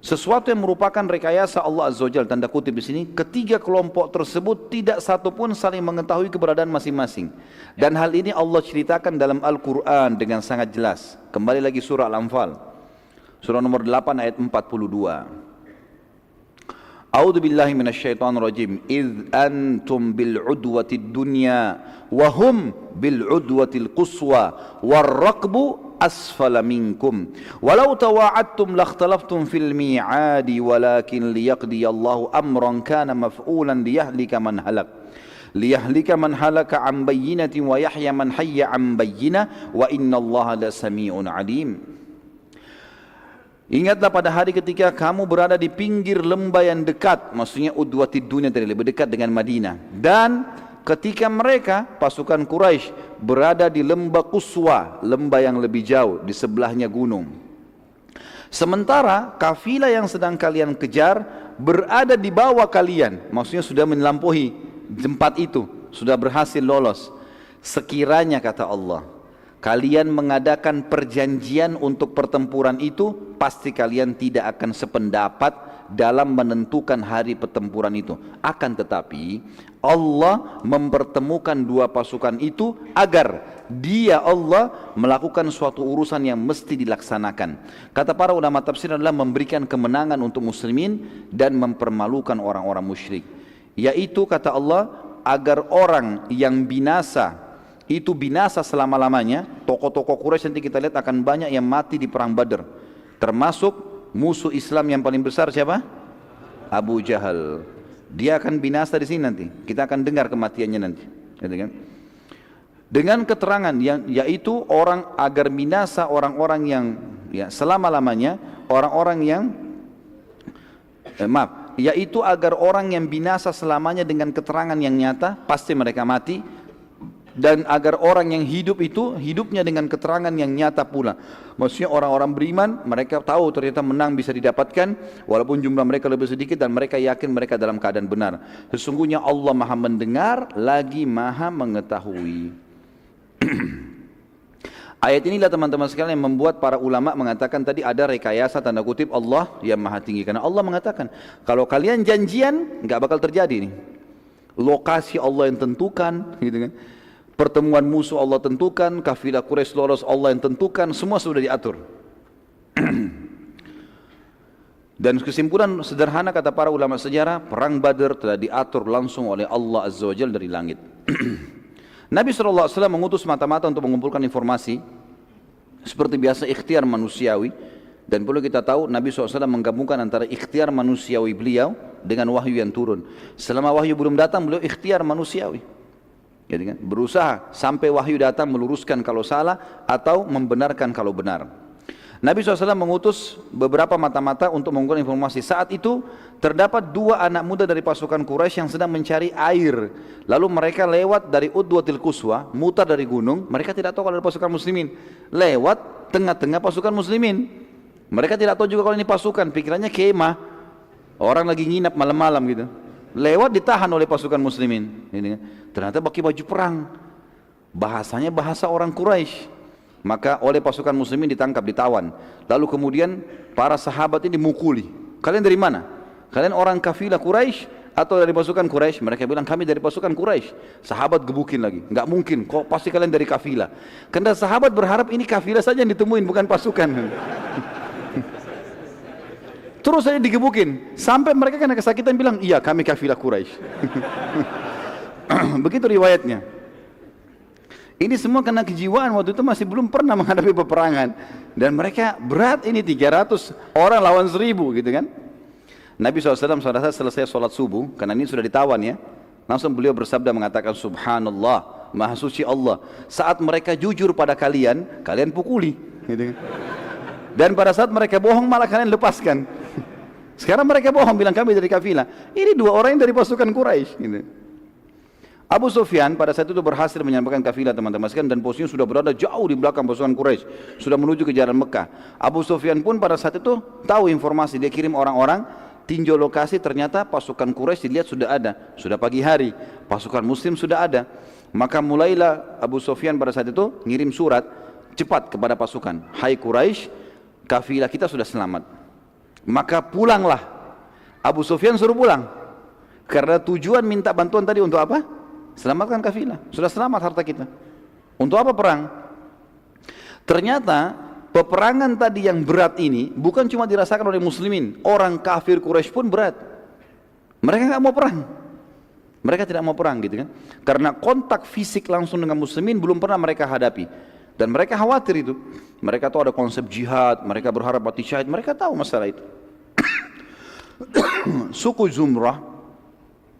Sesuatu yang merupakan rekayasa Allah Azza wa Jalla, tanda kutip di sini, ketiga kelompok tersebut tidak satu pun saling mengetahui keberadaan masing-masing. Dan hal ini Allah ceritakan dalam Al-Quran dengan sangat jelas. Kembali lagi surah Al-Anfal, surah nomor 8 ayat 42. A'udzu billahi minasyaitonir rajim. Idz antum bil udwatid dunya wa hum bil udwatil quswa war raqbu asfala minkum walau tawa'adtum lakhtalaftum fil mi'adi walakin liyaqdiyallahu amran kana maf'ulan liyahlika man halaka an bayyinatin wa yahya man hayya an bayyinah wa innallaha lasami'un alim. Ingatlah pada hari ketika kamu berada di pinggir lembah yang dekat, maksudnya Udwatid Dunya tadi, lebih dekat dengan Madinah, dan ketika mereka pasukan Quraisy berada di lembah Quswa, lembah yang lebih jauh di sebelahnya gunung. Sementara kafilah yang sedang kalian kejar berada di bawah kalian, maksudnya sudah melampaui tempat itu, sudah berhasil lolos. Sekiranya kata Allah, kalian mengadakan perjanjian untuk pertempuran itu, pasti kalian tidak akan sependapat dalam menentukan hari pertempuran itu. Akan tetapi Allah mempertemukan dua pasukan itu agar Dia Allah melakukan suatu urusan yang mesti dilaksanakan. Kata para ulama tafsir adalah memberikan kemenangan untuk muslimin dan mempermalukan orang-orang musyrik. Yaitu kata Allah, agar orang yang binasa itu binasa selama-lamanya. Tokoh-tokoh Quraisy nanti kita lihat akan banyak yang mati di perang Badr, termasuk musuh Islam yang paling besar siapa? Abu Jahal. Dia akan binasa di sini nanti. Kita akan dengar kematiannya nanti. Gitu kan? Dengan keterangan yang yaitu orang agar binasa orang-orang yang ya selama-lamanya orang-orang yang yaitu agar orang yang binasa selamanya dengan keterangan yang nyata pasti mereka mati, dan agar orang yang hidup itu hidupnya dengan keterangan yang nyata pula. Maksudnya orang-orang beriman mereka tahu ternyata menang bisa didapatkan walaupun jumlah mereka lebih sedikit, dan mereka yakin mereka dalam keadaan benar. Sesungguhnya Allah Maha mendengar lagi Maha mengetahui. Ayat inilah teman-teman sekalian yang membuat para ulama mengatakan tadi ada rekayasa tanda kutip Allah yang Maha tinggi, karena Allah mengatakan kalau kalian janjian nggak bakal terjadi nih. Lokasi Allah yang tentukan, gitu kan? Pertemuan musuh Allah tentukan, kafilah Quraisy lolos Allah yang tentukan, semua sudah diatur. Dan kesimpulan sederhana kata para ulama sejarah, perang Badar telah diatur langsung oleh Allah Azza wa Jalla dari langit. Nabi SAW mengutus mata-mata untuk mengumpulkan informasi. Seperti biasa ikhtiar manusiawi. Dan perlu kita tahu Nabi SAW menggabungkan antara ikhtiar manusiawi beliau dengan wahyu yang turun. Selama wahyu belum datang beliau ikhtiar manusiawi. Jadi kan? Berusaha sampai wahyu datang meluruskan kalau salah atau membenarkan kalau benar. Nabi SAW mengutus beberapa mata-mata untuk mengumpulkan informasi. Saat itu terdapat 2 anak muda dari pasukan Quraisy yang sedang mencari air. Lalu mereka lewat dari Udwatil Quswa, mutar dari gunung. Mereka tidak tahu kalau ada pasukan muslimin. Lewat tengah-tengah pasukan muslimin. Mereka tidak tahu juga kalau ini pasukan. Pikirannya kemah. Orang lagi nginap malam-malam gitu. Lewat ditahan oleh pasukan muslimin. Ternyata pakai baju perang. Bahasanya bahasa orang Quraisy. Maka oleh pasukan muslimin ditangkap, ditawan. Lalu kemudian para sahabat ini mukuli. Kalian dari mana? Kalian orang kafilah Quraisy atau dari pasukan Quraisy? Mereka bilang kami dari pasukan Quraisy. Sahabat gebukin lagi. Enggak mungkin, kok pasti kalian dari kafilah. Karena sahabat berharap ini kafilah saja yang ditemuin, bukan pasukan. Terus saja digebukin. Sampai mereka kena kesakitan bilang, iya kami kafilah Quraisy. Begitu riwayatnya. Ini semua karena kejiwaan waktu itu masih belum pernah menghadapi peperangan. Dan mereka berat ini 300 orang lawan 1000 gitu kan. Nabi SAW pada saat selesai sholat subuh, karena ini sudah ditawan ya. Langsung beliau bersabda mengatakan Subhanallah, Maha Suci Allah. Saat mereka jujur pada kalian, kalian pukuli. Gitu kan. Dan pada saat mereka bohong malah kalian lepaskan. Sekarang mereka bohong bilang kami dari kafilah. Ini 2 orang yang dari pasukan Quraisy. Gitu. Abu Sufyan pada saat itu berhasil menyampaikan kafilah teman-teman sekalian, dan posisinya sudah berada jauh di belakang pasukan Quraisy, sudah menuju ke jalan Mekah. Abu Sufyan pun pada saat itu tahu informasi, dia kirim orang-orang tinjau lokasi, ternyata pasukan Quraisy dilihat sudah ada, sudah pagi hari, pasukan muslim sudah ada. Maka mulailah Abu Sufyan pada saat itu ngirim surat cepat kepada pasukan, hai Quraisy, kafilah kita sudah selamat. Maka pulanglah. Abu Sufyan suruh pulang, karena tujuan minta bantuan tadi untuk apa? Selamatkan kafilah, sudah selamat harta kita. Untuk apa perang? Ternyata peperangan tadi yang berat ini bukan cuma dirasakan oleh muslimin, orang kafir Quraisy pun berat. Mereka nggak mau perang, mereka tidak mau perang gitu kan? Karena kontak fisik langsung dengan muslimin belum pernah mereka hadapi, dan mereka khawatir itu. Mereka tahu ada konsep jihad, mereka berharap mati syahid, mereka tahu masalah itu. Suku Zumrah,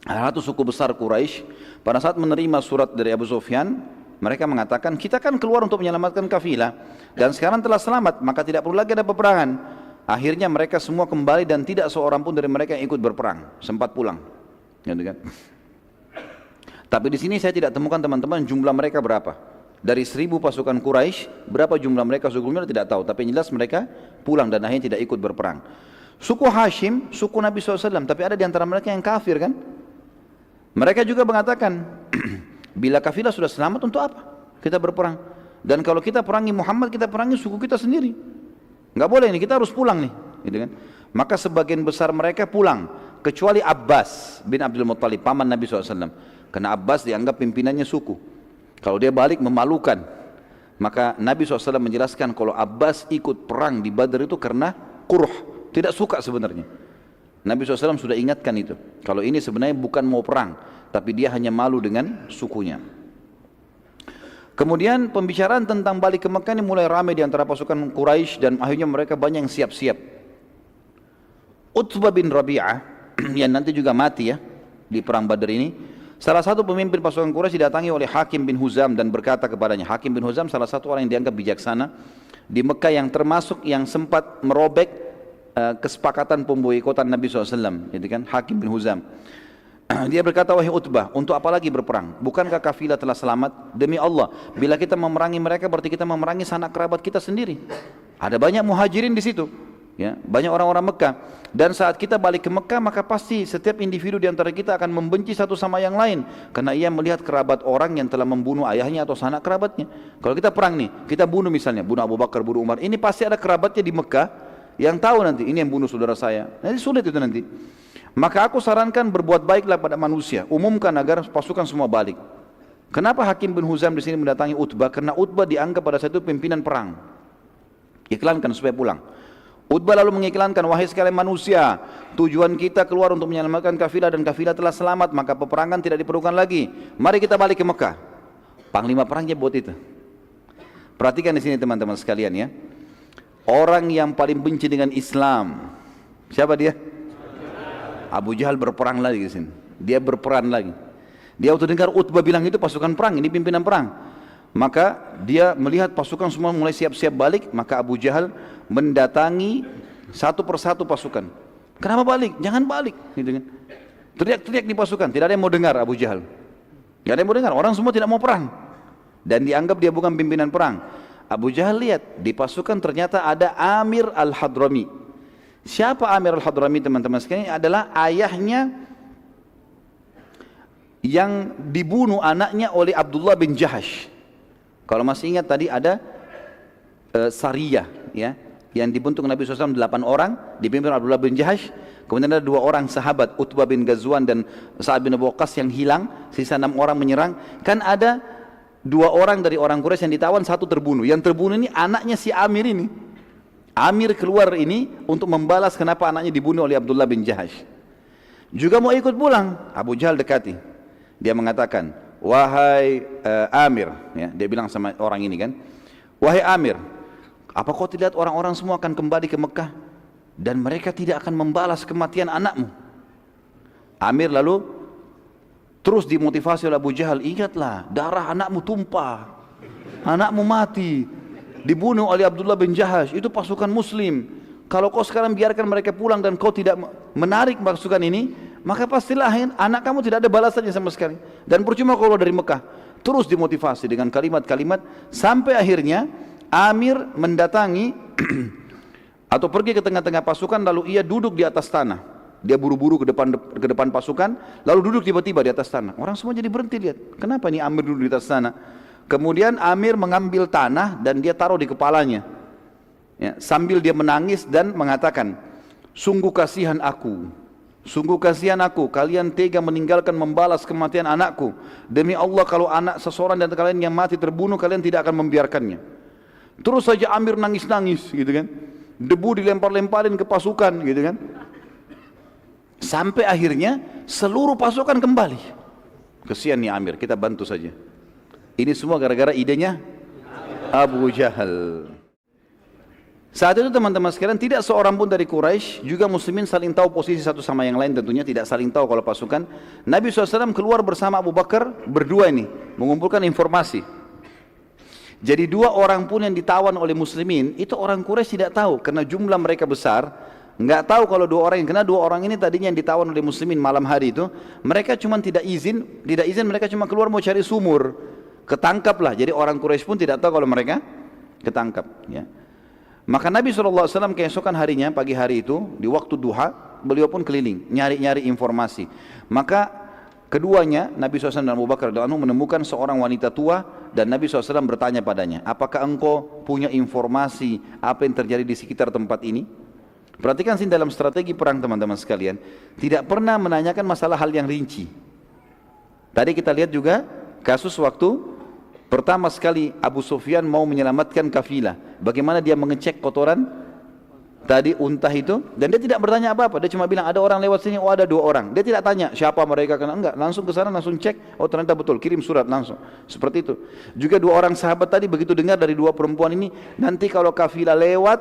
satu suku besar Quraisy, pada saat menerima surat dari Abu Sufyan, mereka mengatakan, kita kan keluar untuk menyelamatkan kafilah, dan sekarang telah selamat, maka tidak perlu lagi ada peperangan. Akhirnya mereka semua kembali, dan tidak seorang pun dari mereka yang ikut berperang, sempat pulang. Gitu kan? Tapi di sini saya tidak temukan teman-teman jumlah mereka berapa. Dari 1000 pasukan Quraisy, berapa jumlah mereka sebelumnya tidak tahu, tapi yang jelas mereka pulang dan akhirnya tidak ikut berperang. Suku Hashim, suku Nabi SAW, tapi ada di antara mereka yang kafir kan? Mereka juga mengatakan, bila kafilah sudah selamat untuk apa kita berperang? Dan kalau kita perangi Muhammad, kita perangi suku kita sendiri. Nggak boleh ini, kita harus pulang nih. Gitu kan? Maka sebagian besar mereka pulang, kecuali Abbas bin Abdul Muttalib, paman Nabi SAW. Karena Abbas dianggap pimpinannya suku. Kalau dia balik memalukan. Maka Nabi SAW menjelaskan kalau Abbas ikut perang di Badar itu karena kurh, tidak suka sebenarnya. Nabi SAW sudah ingatkan itu. Kalau ini sebenarnya bukan mau perang, tapi dia hanya malu dengan sukunya. Kemudian pembicaraan tentang balik ke Mekah ini mulai ramai di antara pasukan Quraisy, dan akhirnya mereka banyak yang siap-siap. Utbah bin Rabi'ah yang nanti juga mati ya di perang Badar ini. Salah satu pemimpin pasukan Quraisy didatangi oleh Hakim bin Huzam dan berkata kepadanya, Hakim bin Huzam salah satu orang yang dianggap bijaksana di Mekah yang termasuk yang sempat merobek kesepakatan pemboikotan Nabi SAW, gitu kan? Hakim bin Huzam. Dia berkata, wahai Utbah, untuk apa lagi berperang? Bukankah kafilah telah selamat? Demi Allah, bila kita memerangi mereka berarti kita memerangi sanak kerabat kita sendiri. Ada banyak muhajirin di situ, ya, banyak orang-orang Mekah. Dan saat kita balik ke Mekah, maka pasti setiap individu di antara kita akan membenci satu sama yang lain, karena ia melihat kerabat orang yang telah membunuh ayahnya atau sanak kerabatnya. Kalau kita perang nih, kita bunuh misalnya, bunuh Abu Bakar, bunuh Umar, ini pasti ada kerabatnya di Mekah yang tahu nanti ini yang bunuh saudara saya. Nanti sulit itu nanti. Maka aku sarankan berbuat baiklah pada manusia, umumkan agar pasukan semua balik. Kenapa Hakim bin Huzam di sini mendatangi Utbah? Karena Utbah dianggap pada saat itu pimpinan perang. Iklankan supaya pulang. Utbah lalu mengiklankan, wahai sekalian manusia, tujuan kita keluar untuk menyelamatkan kafilah dan kafilah telah selamat, maka peperangan tidak diperlukan lagi. Mari kita balik ke Mekah. Panglima perangnya buat itu. Perhatikan di sini teman-teman sekalian ya. Orang yang paling benci dengan Islam, siapa dia? Abu Jahal berperang lagi di sini. Dia berperan lagi. Dia waktu dengar Utbah bilang itu pasukan perang, ini pimpinan perang. Maka dia melihat pasukan semua mulai siap-siap balik, maka Abu Jahal mendatangi satu persatu pasukan. Kenapa balik? Jangan balik, gitu kan. Teriak-teriak di pasukan, tidak ada yang mau dengar Abu Jahal. Tidak ada yang mau dengar, orang semua tidak mau perang. Dan dianggap dia bukan pimpinan perang. Abu Jahal lihat, di pasukan ternyata ada Amir al-Hadrami. Siapa Amir al-Hadrami teman-teman sekalian? Adalah ayahnya yang dibunuh anaknya oleh Abdullah bin Jahash. Kalau masih ingat tadi ada Sariyah ya, yang dibentuk Nabi SAW 8 orang, dipimpin Abdullah bin Jahash. Kemudian ada 2 orang sahabat, Utbah bin Ghazwan dan Sa'ad bin Abi Waqqas yang hilang, sisa 6 orang menyerang. Kan ada 2 orang dari orang Quraisy yang ditawan, 1 terbunuh. Yang terbunuh ini anaknya si Amir ini. Amir keluar ini untuk membalas kenapa anaknya dibunuh oleh Abdullah bin Jahash. Juga mau ikut pulang, Abu Jahal dekati. Dia mengatakan, wahai Amir, ya, dia bilang sama orang ini kan, wahai Amir, apa kau tidak lihat orang-orang semua akan kembali ke Mekah dan mereka tidak akan membalas kematian anakmu? Amir lalu terus dimotivasi oleh Abu Jahal, ingatlah darah anakmu tumpah, anakmu mati, dibunuh oleh Abdullah bin Jahash, itu pasukan muslim. Kalau kau sekarang biarkan mereka pulang dan kau tidak menarik pasukan ini, maka pastilah anak kamu tidak ada balasannya sama sekali. Dan percuma kalau dari Mekah. Terus dimotivasi dengan kalimat-kalimat sampai akhirnya Amir mendatangi atau pergi ke tengah-tengah pasukan, lalu ia duduk di atas tanah. Dia buru-buru ke depan pasukan, lalu duduk tiba-tiba di atas tanah. Orang semua jadi berhenti lihat. Kenapa ini Amir duduk di atas tanah? Kemudian Amir mengambil tanah dan dia taruh di kepalanya ya, sambil dia menangis dan mengatakan, sungguh kasihan aku, kalian tega meninggalkan membalas kematian anakku. Demi Allah, kalau anak seseorang dan kalian yang mati terbunuh, kalian tidak akan membiarkannya. Terus saja Amir nangis-nangis gitu kan, debu dilempar-lemparin ke pasukan gitu kan, sampai akhirnya seluruh pasukan kembali. Kesian nih Amir, kita bantu saja. Ini semua gara-gara idenya Abu Jahal. Saat itu teman-teman sekalian, tidak seorang pun dari Quraisy, juga muslimin saling tahu posisi satu sama yang lain, tentunya tidak saling tahu kalau pasukan. Nabi SAW keluar bersama Abu Bakar berdua ini, mengumpulkan informasi. Jadi 2 orang pun yang ditawan oleh muslimin, itu orang Quraisy tidak tahu, karena jumlah mereka besar. Nggak tahu kalau 2 orang, karena 2 orang ini tadinya yang ditawan oleh muslimin malam hari itu, mereka cuma tidak izin, mereka cuma keluar mau cari sumur. Ketangkaplah, jadi orang Quraisy pun tidak tahu kalau mereka ketangkap ya. Maka Nabi SAW keesokan harinya, pagi hari itu, di waktu duha, beliau pun keliling, nyari-nyari informasi. Maka keduanya, Nabi SAW dan Abu Bakar radhiyallahu anhu, menemukan seorang wanita tua, dan Nabi SAW bertanya padanya, apakah engkau punya informasi apa yang terjadi di sekitar tempat ini? Perhatikan sini dalam strategi perang teman-teman sekalian, tidak pernah menanyakan masalah hal yang rinci. Tadi kita lihat juga, kasus waktu pertama sekali Abu Sufyan mau menyelamatkan kafilah, bagaimana dia mengecek kotoran tadi unta itu, dan dia tidak bertanya apa-apa, dia cuma bilang ada orang lewat sini, oh ada 2 orang. Dia tidak tanya siapa mereka, enggak, langsung ke sana, langsung cek, oh ternyata betul, kirim surat langsung. Seperti itu. Juga 2 orang sahabat tadi begitu dengar dari 2 perempuan ini, nanti kalau kafilah lewat,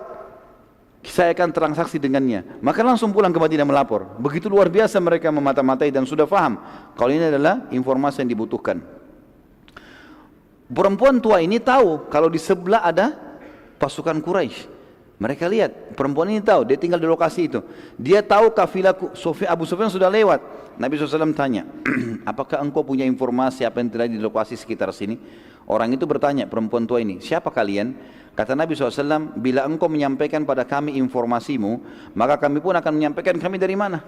saya akan transaksi dengannya. Maka langsung pulang ke Madinah melapor. Begitu luar biasa mereka memata-matai dan sudah faham kalau ini adalah informasi yang dibutuhkan. Perempuan tua ini tahu kalau di sebelah ada pasukan Quraisy. Mereka lihat, perempuan ini tahu, dia tinggal di lokasi itu. Dia tahu kafilah Abu Sufyan sudah lewat. Nabi SAW tanya, apakah engkau punya informasi apa yang terjadi di lokasi sekitar sini? Orang itu bertanya, perempuan tua ini, siapa kalian? Kata Nabi SAW, bila engkau menyampaikan pada kami informasimu, maka kami pun akan menyampaikan kami dari mana.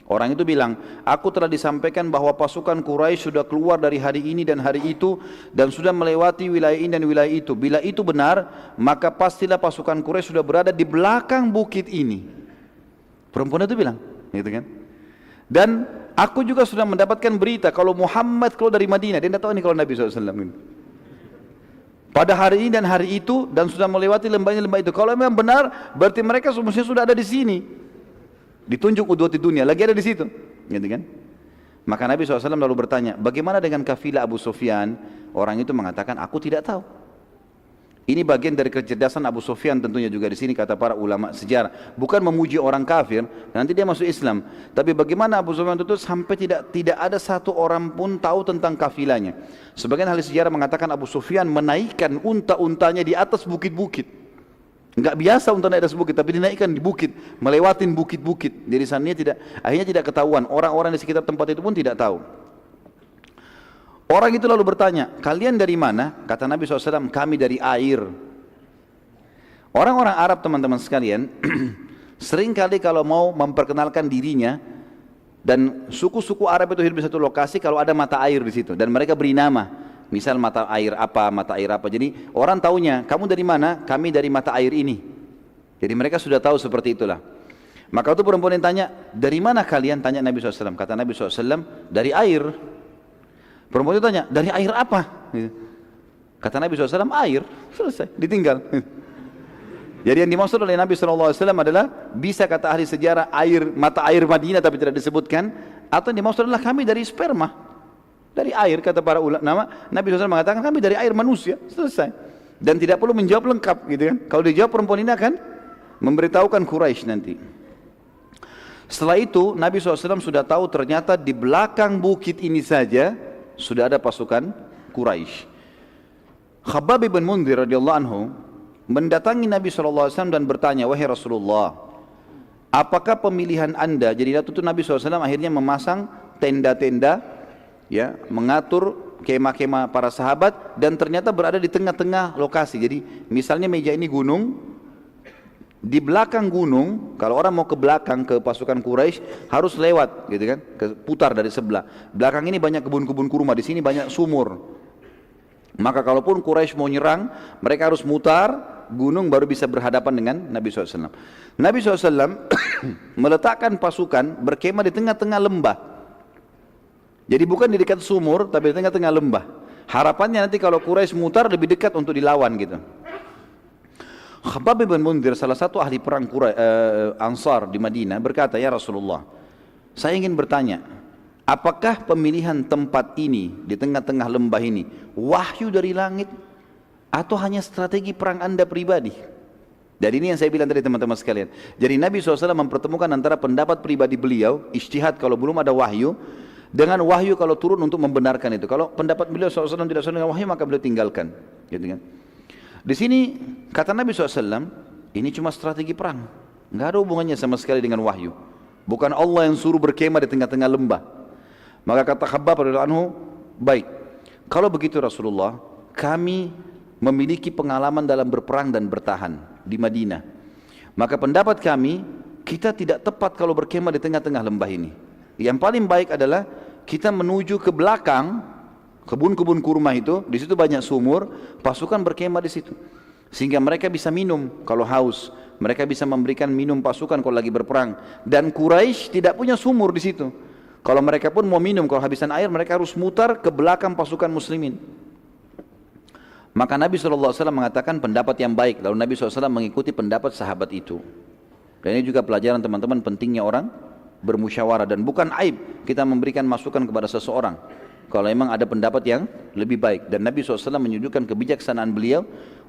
Orang itu bilang, aku telah disampaikan bahwa pasukan Quraisy sudah keluar dari hari ini dan hari itu dan sudah melewati wilayah ini dan wilayah itu. Bila itu benar, maka pastilah pasukan Quraisy sudah berada di belakang bukit ini. Perempuan itu bilang, gitu kan? Dan aku juga sudah mendapatkan berita kalau Muhammad keluar dari Madinah. Dia tidak tahu ini kalau Nabi SAW ini. Pada hari ini dan hari itu dan sudah melewati lembah itu. Kalau memang benar, berarti mereka semestinya sudah ada di sini. Ditunjuk udwati dunia, lagi ada di situ, gitu kan? Maka Nabi SAW lalu bertanya, bagaimana dengan kafilah Abu Sufyan? Orang itu mengatakan, aku tidak tahu. Ini bagian dari kecerdasan Abu Sufyan tentunya juga di sini kata para ulama sejarah. Bukan memuji orang kafir, nanti dia masuk Islam. Tapi bagaimana Abu Sufyan itu sampai tidak ada satu orang pun tahu tentang kafilahnya. Sebagian ahli sejarah mengatakan Abu Sufyan menaikkan unta-untanya di atas bukit-bukit. Enggak biasa unta naik atas bukit, tapi dinaikkan di bukit, melewatin bukit-bukit. Jadi sananya akhirnya tidak ketahuan. Orang-orang di sekitar tempat itu pun tidak tahu. Orang itu lalu bertanya, kalian dari mana? Kata Nabi SAW, kami dari air. Orang-orang Arab teman-teman sekalian, seringkali kalau mau memperkenalkan dirinya, dan suku-suku Arab itu hidup di satu lokasi kalau ada mata air di situ, dan mereka beri nama. Misal mata air apa. Jadi orang taunya, kamu dari mana? Kami dari mata air ini. Jadi mereka sudah tahu seperti itulah. Maka itu perempuan yang tanya, dari mana kalian? Tanya Nabi SAW. Kata Nabi SAW, dari air. Perempuan itu tanya, dari air apa? Kata Nabi SAW, air. Selesai, ditinggal. Jadi yang dimaksud oleh Nabi SAW adalah, bisa kata ahli sejarah, mata air Madinah tapi tidak disebutkan. Atau yang dimaksud adalah kami dari sperma. Dari air, kata para ulama. Nabi SAW mengatakan kami dari air manusia, selesai. Dan tidak perlu menjawab lengkap, gitu kan? Kalau dijawab perempuan ini akan memberitahukan Quraisy nanti. Setelah itu Nabi SAW sudah tahu ternyata di belakang bukit ini saja sudah ada pasukan Quraisy. Khabbab bin Munzir radhiyallahu anhu mendatangi Nabi SAW dan bertanya, wahai Rasulullah, apakah pemilihan anda? Jadi waktu itu Nabi SAW akhirnya memasang tenda-tenda, ya, mengatur kemah-kemah para sahabat dan ternyata berada di tengah-tengah lokasi. Jadi misalnya meja ini gunung, di belakang gunung, kalau orang mau ke belakang ke pasukan Quraisy harus lewat, gitu kan, putar dari sebelah. Belakang ini banyak kebun-kebun kurma, di sini banyak sumur. Maka kalaupun Quraisy mau nyerang, mereka harus mutar gunung baru bisa berhadapan dengan Nabi SAW. Nabi SAW meletakkan pasukan berkemah di tengah-tengah lembah. Jadi bukan di dekat sumur, tapi di tengah-tengah lembah. Harapannya nanti kalau Quraisy mutar lebih dekat untuk dilawan gitu. Khabbab bin Munzir, salah satu ahli perang Ansar di Madinah, berkata, ya Rasulullah, saya ingin bertanya, apakah pemilihan tempat ini di tengah-tengah lembah ini wahyu dari langit atau hanya strategi perang anda pribadi? Dari ini yang saya bilang tadi teman-teman sekalian. Jadi Nabi SAW mempertemukan antara pendapat pribadi beliau, ijtihad kalau belum ada wahyu, dengan wahyu kalau turun untuk membenarkan itu. Kalau pendapat beliau SAW tidak sesuai dengan wahyu, maka beliau tinggalkan, gitu kan. Di sini kata Nabi SAW, ini cuma strategi perang, nggak ada hubungannya sama sekali dengan wahyu. Bukan Allah yang suruh berkemah di tengah-tengah lembah. Maka kata Khabbab radhiyallahu anhu, baik, kalau begitu Rasulullah, kami memiliki pengalaman dalam berperang dan bertahan di Madinah. Maka pendapat kami, kita tidak tepat kalau berkemah di tengah-tengah lembah ini. Yang paling baik adalah kita menuju ke belakang kebun-kebun kurma itu, di situ banyak sumur, pasukan berkemah di situ. Sehingga mereka bisa minum kalau haus, mereka bisa memberikan minum pasukan kalau lagi berperang. Dan Quraisy tidak punya sumur di situ. Kalau mereka pun mau minum, kalau habisan air, mereka harus mutar ke belakang pasukan muslimin. Maka Nabi SAW mengatakan pendapat yang baik, lalu Nabi SAW mengikuti pendapat sahabat itu. Dan ini juga pelajaran teman-teman, pentingnya orang bermusyawarah, dan bukan aib kita memberikan masukan kepada seseorang kalau memang ada pendapat yang lebih baik. Dan Nabi SAW menunjukkan kebijaksanaan beliau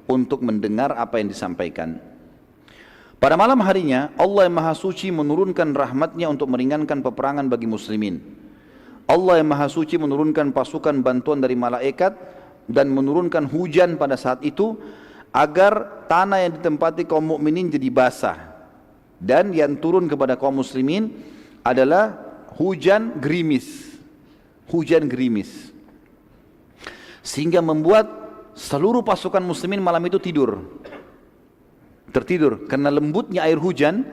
untuk mendengar apa yang disampaikan. Pada malam harinya Allah yang Maha Suci menurunkan rahmatnya untuk meringankan peperangan bagi muslimin. Allah yang Maha Suci menurunkan pasukan bantuan dari malaikat dan menurunkan hujan pada saat itu agar tanah yang ditempati kaum mukminin jadi basah. Dan yang turun kepada kaum muslimin adalah hujan gerimis. Hujan gerimis. Sehingga membuat seluruh pasukan muslimin malam itu tertidur karena lembutnya air hujan,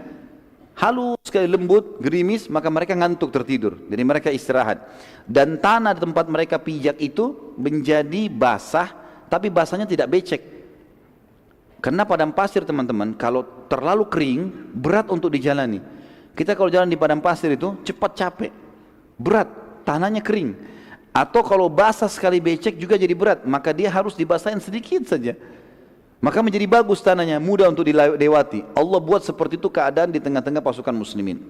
halus sekali lembut, gerimis, maka mereka ngantuk tertidur. Jadi mereka istirahat. Dan tanah di tempat mereka pijak itu menjadi basah, tapi basahnya tidak becek. Karena padang pasir teman-teman, kalau terlalu kering, berat untuk dijalani. Kita kalau jalan di padang pasir itu cepat capek, berat, tanahnya kering. Atau kalau basah sekali becek juga jadi berat, maka dia harus dibasahin sedikit saja. Maka menjadi bagus tanahnya, mudah untuk dilewati. Allah buat seperti itu keadaan di tengah-tengah pasukan muslimin.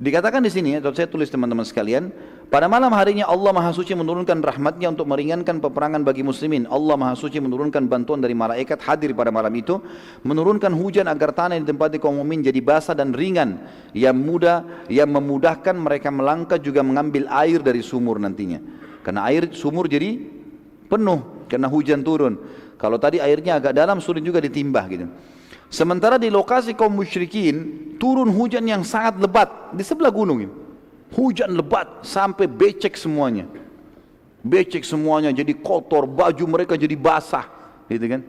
Dikatakan di sini, atau saya tulis teman-teman sekalian, pada malam harinya Allah Maha Suci menurunkan rahmatnya untuk meringankan peperangan bagi muslimin. Allah Maha Suci menurunkan bantuan dari malaikat hadir pada malam itu, menurunkan hujan agar tanah yang ditempati kaum mukmin jadi basah dan ringan, yang memudahkan mereka melangkah juga mengambil air dari sumur nantinya. Karena air sumur jadi penuh karena hujan turun. Kalau tadi airnya agak dalam sulit juga ditimbah gitu. Sementara di lokasi kaum musyrikin turun hujan yang sangat lebat di sebelah gunung ini. Hujan lebat sampai becek semuanya. Becek semuanya jadi kotor, baju mereka jadi basah gitu kan.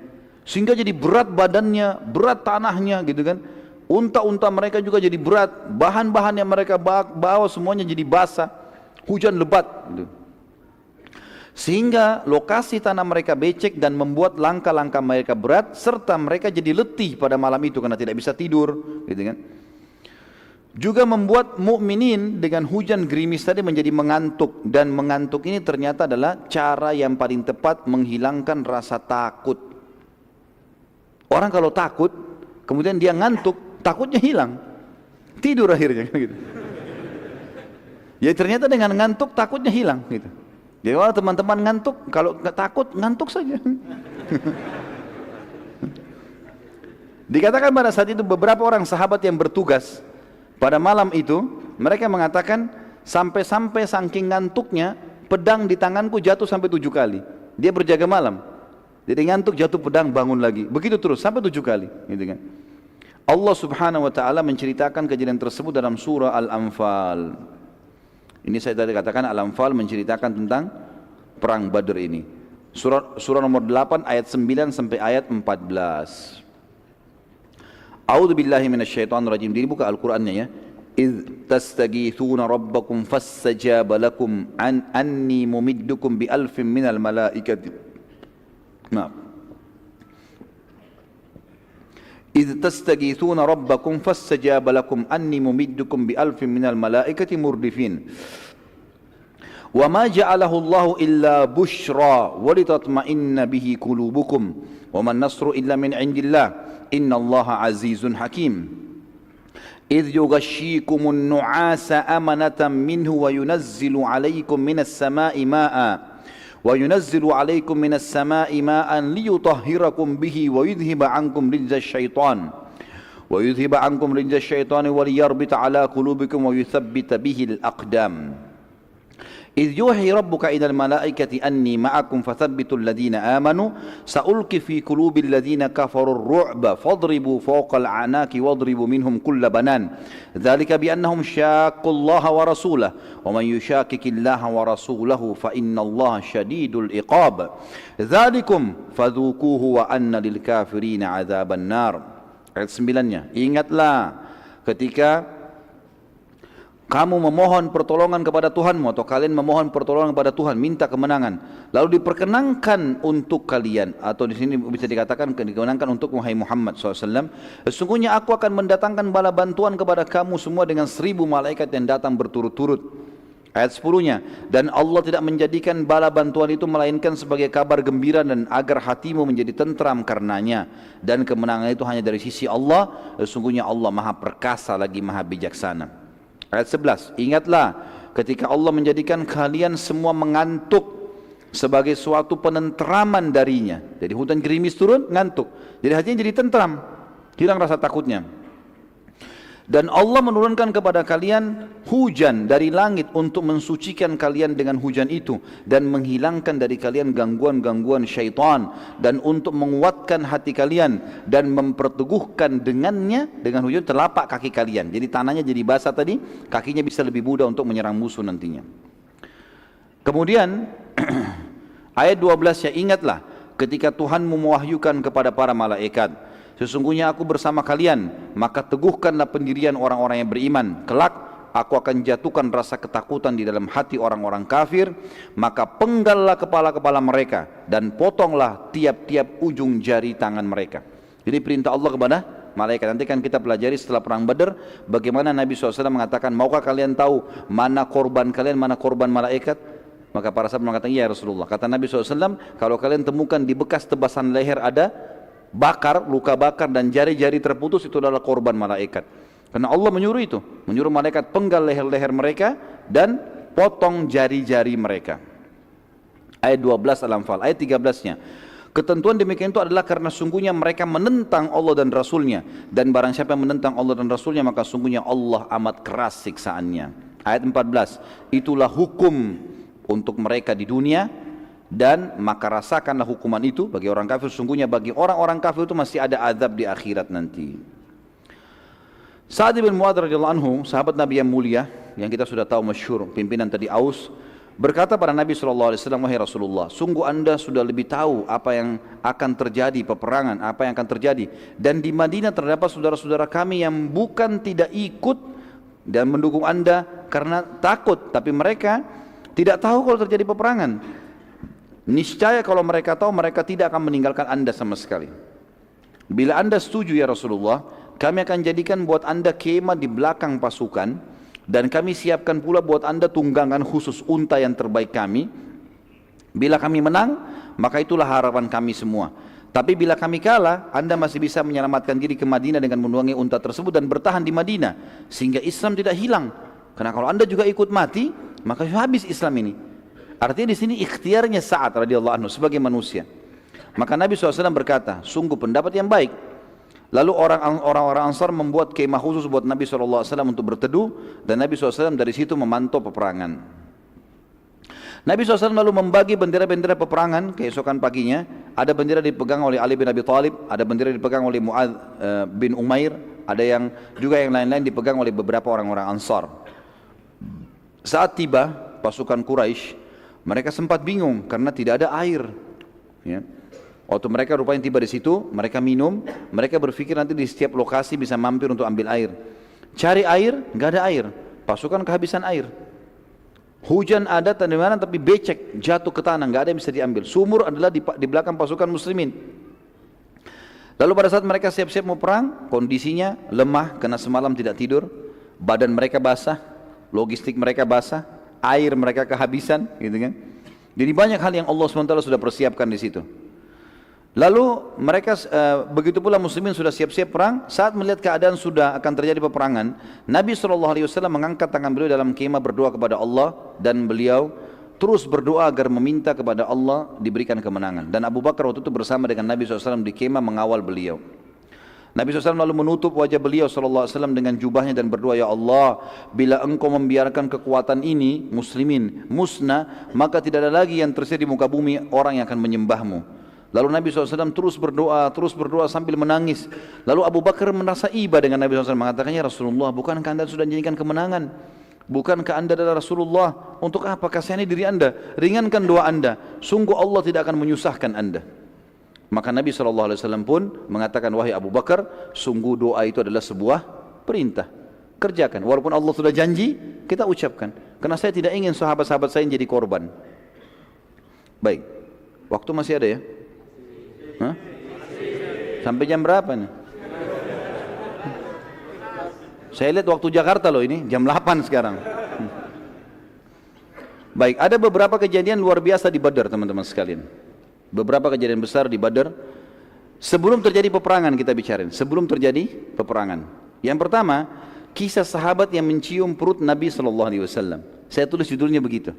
Sehingga jadi berat badannya, berat tanahnya gitu kan. Unta-unta mereka juga jadi berat, bahan-bahan yang mereka bawa semuanya jadi basah. Hujan lebat gitu. Sehingga lokasi tanah mereka becek dan membuat langkah-langkah mereka berat, serta mereka jadi letih pada malam itu karena tidak bisa tidur, gitu kan. Juga membuat mukminin dengan hujan gerimis tadi menjadi mengantuk, dan mengantuk ini ternyata adalah cara yang paling tepat menghilangkan rasa takut. Orang kalau takut, kemudian dia ngantuk, takutnya hilang, tidur akhirnya, gitu. Ya ternyata dengan ngantuk takutnya hilang, gitu. Jadi kalau teman-teman ngantuk, kalau takut ngantuk saja. Dikatakan pada saat itu beberapa orang sahabat yang bertugas pada malam itu, mereka mengatakan sampai-sampai saking ngantuknya pedang di tanganku jatuh sampai 7 kali. Dia berjaga malam, jadi ngantuk jatuh pedang bangun lagi, begitu terus sampai 7 kali, gitu kan. Allah Subhanahu Wa Taala menceritakan kejadian tersebut dalam surah Al-Anfal. Ini saya tadi katakan Al-Anfal menceritakan tentang perang Badr ini. Surah nomor 8 ayat 9 sampai ayat 14. A'udzu billahi minasyaitonir rajim. Ini buka Al-Qur'annya ya. إذ تستغيثون ربكم فاستجاب لكم أني ممدكم بألف من الملائكة. Maaf. إذ تستغيثون ربكم فاستجاب لكم أني ممدكم بألف من الملائكة مردفين وما جعله الله إلا بشرى ولتطمئن به قلوبكم وما النصر إلا من عند الله إن الله عزيز حكيم إذ يغشيكم النعاس أمنة منه وينزل عليكم من السماء ماء ليطهركم به ويذهب عنكم رجز الشيطان وليربط على قلوبكم ويثبت به الأقدام إذ يوحي ربك إلى الملائكة أني معكم فثبتوا الذين آمنوا سألقي في قلوب الذين كفروا الرعب فاضربوا فوق الأعناق واضربوا منهم كل بنان ذلك بأنهم شاقوا الله ورسوله ومن يشاكك الله ورسوله فإن الله شديد العقاب ذلكم فذوقوه وأن للكافرين عذاب النار. Ayat 9-nya, ingatlah ketika kamu memohon pertolongan kepada Tuhanmu, atau kalian memohon pertolongan kepada Tuhan, minta kemenangan, lalu diperkenankan untuk kalian, atau di sini bisa dikatakan dikenankan untuk Muhammad SAW, sesungguhnya aku akan mendatangkan bala bantuan kepada kamu semua dengan 1000 malaikat yang datang berturut-turut. Ayat 10-nya, dan Allah tidak menjadikan bala bantuan itu melainkan sebagai kabar gembira dan agar hatimu menjadi tentram karenanya, dan kemenangan itu hanya dari sisi Allah, sesungguhnya Allah maha perkasa lagi maha bijaksana. Ayat 11, ingatlah ketika Allah menjadikan kalian semua mengantuk sebagai suatu penentraman darinya. Jadi hujan gerimis turun, ngantuk. Jadi hatinya jadi tentram. hilang rasa takutnya. Dan Allah menurunkan kepada kalian hujan dari langit untuk mensucikan kalian dengan hujan itu dan menghilangkan dari kalian gangguan-gangguan syaitan, dan untuk menguatkan hati kalian dan memperteguhkan dengannya, dengan hujan, telapak kaki kalian. Jadi tanahnya jadi basah tadi, kakinya bisa lebih mudah untuk menyerang musuh nantinya. Kemudian ayat 12, ya ingatlah ketika Tuhanmu mewahyukan kepada para malaikat, sesungguhnya aku bersama kalian, maka teguhkanlah pendirian orang-orang yang beriman. Kelak aku akan jatuhkan rasa ketakutan di dalam hati orang-orang kafir, maka penggallah kepala-kepala mereka dan potonglah tiap-tiap ujung jari tangan mereka. Jadi perintah Allah kepada malaikat. Nanti kan kita pelajari setelah perang Badar bagaimana Nabi SAW mengatakan, maukah kalian tahu mana korban kalian, mana korban malaikat? Maka para sahabat mengatakan, ya Rasulullah. Kata Nabi SAW, kalau kalian temukan di bekas tebasan leher ada bakar, luka bakar dan jari-jari terputus, itu adalah korban malaikat. Karena Allah menyuruh itu, menyuruh malaikat penggal leher-leher mereka dan potong jari-jari mereka. Ayat 12 Al-Anfal. Ayat 13-nya, ketentuan demikian itu adalah karena sungguhnya mereka menentang Allah dan Rasulnya, dan barang siapa yang menentang Allah dan Rasulnya maka sungguhnya Allah amat keras siksaannya. Ayat 14, itulah hukum untuk mereka di dunia, dan maka rasakanlah hukuman itu bagi orang kafir. Sungguhnya bagi orang-orang kafir itu masih ada azab di akhirat nanti. Sa'ad bin Mu'adz radhiyallahu anhu, sahabat Nabi yang mulia yang kita sudah tahu masyhur, pimpinan tadi Aus, berkata pada Nabi SAW, wahai Rasulullah, sungguh anda sudah lebih tahu apa yang akan terjadi, peperangan apa yang akan terjadi, dan di Madinah terdapat saudara-saudara kami yang bukan tidak ikut dan mendukung anda karena takut, tapi mereka tidak tahu kalau terjadi peperangan. Niscaya kalau mereka tahu, mereka tidak akan meninggalkan anda sama sekali. Bila anda setuju ya Rasulullah, kami akan jadikan buat anda kemah di belakang pasukan, dan kami siapkan pula buat anda tunggangan khusus unta yang terbaik kami. Bila kami menang, maka itulah harapan kami semua. Tapi bila kami kalah, anda masih bisa menyelamatkan diri ke Madinah dengan menunggangi unta tersebut dan bertahan di Madinah, sehingga Islam tidak hilang. Karena kalau anda juga ikut mati, maka habis Islam ini. Artinya di sini ikhtiarnya Sa'ad radhiyallahu anhu sebagai manusia. Maka Nabi SAW berkata, sungguh pendapat yang baik. Lalu orang-orang Ansar membuat kemah khusus buat Nabi SAW untuk berteduh, dan Nabi SAW dari situ memantau peperangan. Nabi SAW lalu membagi bendera-bendera peperangan. Keesokan paginya ada bendera dipegang oleh Ali bin Abi Thalib, ada bendera dipegang oleh Mu'adz bin Umair, ada yang juga yang lain-lain dipegang oleh beberapa orang-orang Ansar. Saat tiba pasukan Quraisy, mereka sempat bingung karena tidak ada air. Ya. Waktu mereka rupanya tiba di situ, mereka minum, mereka berpikir nanti di setiap lokasi bisa mampir untuk ambil air. Cari air, nggak ada air. Pasukan kehabisan air. Hujan ada di mana tapi becek, jatuh ke tanah, nggak ada yang bisa diambil. Sumur adalah di belakang pasukan muslimin. Lalu pada saat mereka siap-siap mau perang, kondisinya lemah karena semalam tidak tidur, badan mereka basah, logistik mereka basah, air mereka kehabisan, gitu kan. Jadi banyak hal yang Allah SWT sudah persiapkan di situ. Lalu mereka begitu pula muslimin sudah siap-siap perang. Saat melihat keadaan sudah akan terjadi peperangan, Nabi SAW mengangkat tangan beliau dalam kemah berdoa kepada Allah, dan beliau terus berdoa agar meminta kepada Allah diberikan kemenangan. Dan Abu Bakar waktu itu bersama dengan Nabi SAW di kemah mengawal beliau. Nabi SAW lalu menutup wajah beliau SAW dengan jubahnya dan berdoa, ya Allah, bila engkau membiarkan kekuatan ini muslimin musnah, maka tidak ada lagi yang tersisa di muka bumi orang yang akan menyembahmu. Lalu Nabi SAW terus berdoa sambil menangis. Lalu Abu Bakar merasa iba dengan Nabi SAW, mengatakannya, Rasulullah, bukankah anda sudah janjikan kemenangan? Bukankah anda adalah Rasulullah? Untuk apa kasihani diri anda? Ringankan doa anda. Sungguh Allah tidak akan menyusahkan anda. Maka Nabi SAW pun mengatakan, wahai Abu Bakar, sungguh doa itu adalah sebuah perintah. Kerjakan. Walaupun Allah sudah janji, kita ucapkan. Karena saya tidak ingin sahabat-sahabat saya jadi korban. Baik. Waktu masih ada ya? Hah? Sampai jam berapa nih? Saya lihat waktu Jakarta loh ini, jam 8 sekarang. Baik, ada beberapa kejadian luar biasa di Badar teman-teman sekalian. Beberapa kejadian besar di Badar. Sebelum terjadi peperangan kita bicarain, sebelum terjadi peperangan. Yang pertama, kisah sahabat yang mencium perut Nabi SAW. Saya tulis judulnya begitu.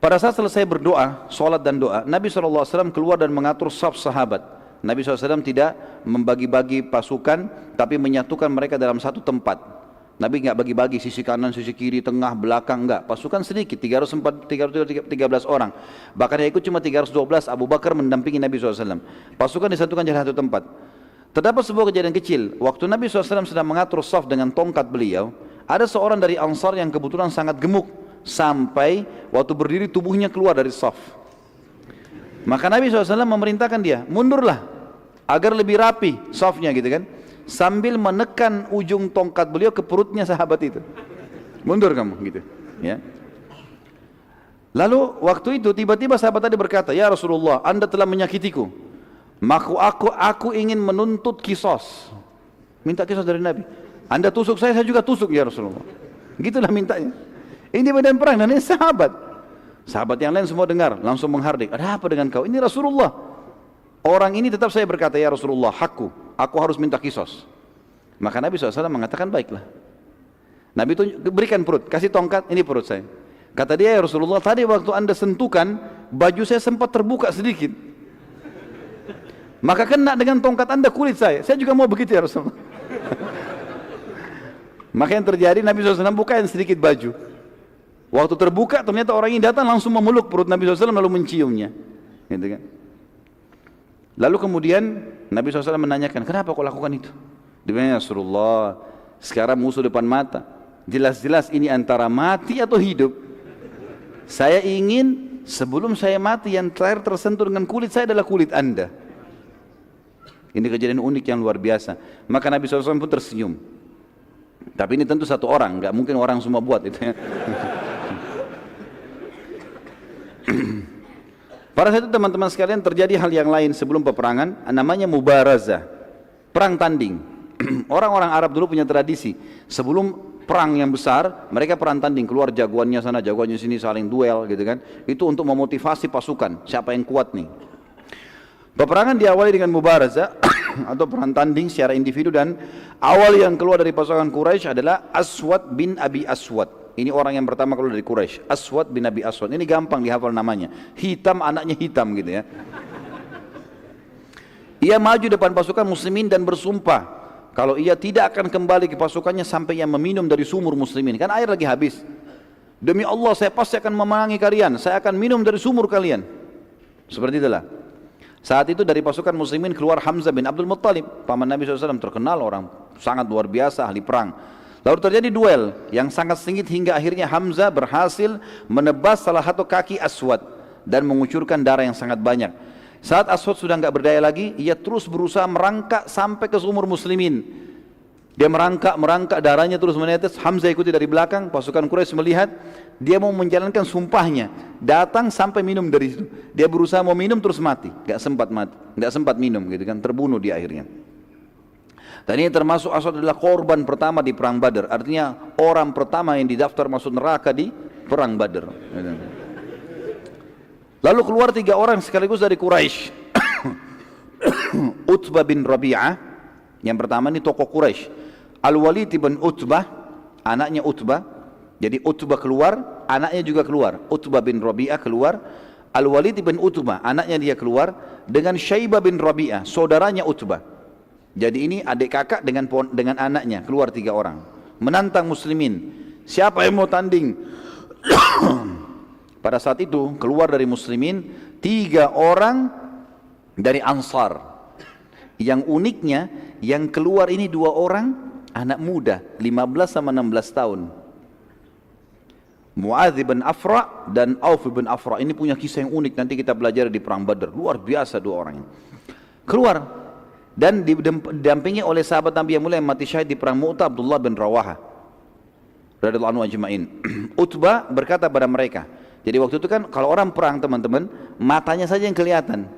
Pada saat selesai berdoa, sholat dan doa, Nabi SAW keluar dan mengatur saf sahabat. Nabi SAW tidak membagi-bagi pasukan, tapi menyatukan mereka dalam satu tempat. Nabi nggak bagi-bagi sisi kanan, sisi kiri, tengah, belakang, enggak. Pasukan sedikit, 313 orang. Bahkan yang ikut cuma 312, Abu Bakar mendampingi Nabi SAW. Pasukan disatukan di satu tempat. Terdapat sebuah kejadian kecil, waktu Nabi SAW sedang mengatur saf dengan tongkat beliau, ada seorang dari Ansar yang kebetulan sangat gemuk, sampai waktu berdiri tubuhnya keluar dari saf. Maka Nabi SAW memerintahkan dia, mundurlah, agar lebih rapi safnya gitu kan, sambil menekan ujung tongkat beliau ke perutnya sahabat itu. Mundur kamu gitu ya. Lalu waktu itu tiba-tiba sahabat tadi berkata, ya Rasulullah, Anda telah menyakitiku, maka aku ingin menuntut kisos. Minta kisos dari Nabi. Anda tusuk saya juga tusuk ya Rasulullah. Gitulah mintanya. Ini medan perang dan ini sahabat. Sahabat yang lain semua dengar, langsung menghardik. Ada apa dengan kau? Ini Rasulullah. Orang ini tetap saya berkata, ya Rasulullah, hakku, aku harus minta kisos. Maka Nabi SAW mengatakan, baiklah. Nabi itu berikan perut, kasih tongkat, ini perut saya. Kata dia, ya Rasulullah, tadi waktu Anda sentuhkan, baju saya sempat terbuka sedikit. Maka kena dengan tongkat Anda kulit saya juga mau begitu ya Rasulullah. Maka yang terjadi, Nabi SAW bukain sedikit baju. Waktu terbuka ternyata orang ini datang langsung memeluk perut Nabi SAW lalu menciumnya, gitu kan. Lalu kemudian Nabi SAW menanyakan, kenapa kau lakukan itu? Dia bilang, ya Rasulullah, sekarang musuh depan mata, jelas-jelas ini antara mati atau hidup. Saya ingin sebelum saya mati yang terakhir tersentuh dengan kulit saya adalah kulit Anda. Ini kejadian unik yang luar biasa. Maka Nabi SAW pun tersenyum. Tapi ini tentu satu orang, nggak mungkin orang semua buat itu ya. Pada saat itu teman-teman sekalian terjadi hal yang lain sebelum peperangan, namanya mubarazah, perang tanding. Orang-orang Arab dulu punya tradisi, sebelum perang yang besar, mereka perang tanding, keluar jagoannya sana, jagoannya sini, saling duel gitu kan. Itu untuk memotivasi pasukan, siapa yang kuat nih. Peperangan diawali dengan mubarazah atau perang tanding secara individu, dan awal yang keluar dari pasukan Quraisy adalah Aswad bin Abi Aswad. Ini orang yang pertama keluar dari Quraisy, Aswad bin Abi Aswad. Ini gampang dihafal namanya. Hitam, anaknya hitam gitu ya. Ia maju depan pasukan muslimin dan bersumpah kalau ia tidak akan kembali ke pasukannya sampai ia meminum dari sumur muslimin. Kan air lagi habis. Demi Allah saya pasti akan memenangi kalian. Saya akan minum dari sumur kalian. Seperti itulah. Saat itu dari pasukan muslimin keluar Hamzah bin Abdul Muttalib, paman Nabi SAW, terkenal orang sangat luar biasa, ahli perang. Lalu terjadi duel yang sangat sengit hingga akhirnya Hamzah berhasil menebas salah satu kaki Aswad dan mengucurkan darah yang sangat banyak. Saat Aswad sudah enggak berdaya lagi, ia terus berusaha merangkak sampai ke sumur muslimin. Dia merangkak, darahnya terus menetes. Hamzah ikuti dari belakang, pasukan Quraisy melihat dia mau menjalankan sumpahnya, datang sampai minum dari situ. Dia berusaha mau minum terus mati, enggak sempat minum gitu kan, terbunuh di akhirnya. Dan ini termasuk Aswad adalah korban pertama di perang Badar. Artinya orang pertama yang didaftar masuk neraka di perang Badar. Lalu keluar 3 orang sekaligus dari Quraisy. Utbah bin Rabi'ah, yang pertama ini tokoh Quraisy. Al-Walid bin Utbah, anaknya Utbah. Jadi Utbah keluar, anaknya juga keluar. Utbah bin Rabi'ah keluar. Al-Walid bin Utbah, anaknya dia keluar. Dengan Syaibah bin Rabi'ah, saudaranya Utbah. Jadi ini adik kakak dengan anaknya, keluar 3 orang menantang muslimin. Siapa yang mau tanding? Pada saat itu keluar dari muslimin 3 orang dari Ansar. Yang uniknya yang keluar ini 2 orang anak muda, 15 sama 16 tahun. Muadz bin Afra dan Auf bin Afra. Ini punya kisah yang unik, nanti kita belajar di perang Badar. Luar biasa 2 orang ini. Keluar dan didampingi oleh sahabat Nabi yang mulia yang mati syahid di perang Mu'tah, Abdullah bin Rawaha radhiyallahu anhu ajma'in. Utbah berkata pada mereka, jadi waktu itu kan kalau orang perang teman-teman, matanya saja yang kelihatan,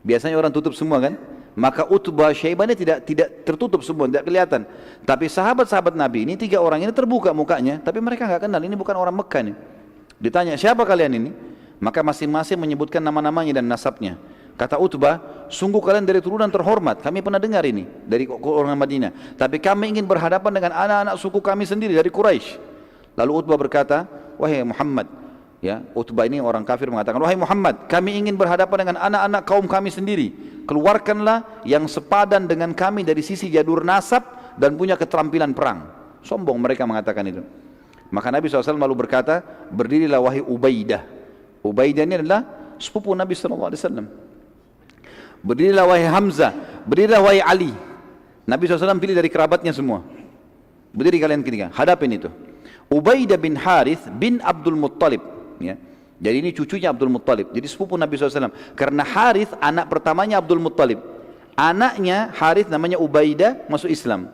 biasanya orang tutup semua kan, maka Utbah, Syaibah ini tidak tertutup semua, tidak kelihatan. Tapi sahabat-sahabat Nabi ini 3 orang ini terbuka mukanya, tapi mereka nggak kenal, ini bukan orang Mekah nih. Ditanya, siapa kalian ini? Maka masing-masing menyebutkan nama-namanya dan nasabnya. Kata Utbah, sungguh kalian dari turunan terhormat, kami pernah dengar ini dari orang Madinah, tapi kami ingin berhadapan dengan anak-anak suku kami sendiri dari Quraisy. Lalu Utbah berkata, wahai Muhammad, Ya, Utbah ini orang kafir mengatakan, wahai Muhammad, kami ingin berhadapan dengan anak-anak kaum kami sendiri. Keluarkanlah yang sepadan dengan kami dari sisi jalur nasab dan punya keterampilan perang. Sombong mereka mengatakan itu. Maka Nabi SAW lalu berkata, berdirilah wahai Ubaidah. Ubaidah ini adalah sepupu Nabi SAW. Berdirilah wahai Hamzah, berdirilah wahai Ali. Nabi SAW pilih dari kerabatnya semua. Berdiri kalian ketiga, hadapin itu. Ubaidah bin Harith bin Abdul Muttalib. Ya. Jadi ini cucunya Abdul Muttalib. Jadi sepupu Nabi SAW. Karena Harith anak pertamanya Abdul Muttalib. Anaknya Harith namanya Ubaidah masuk Islam.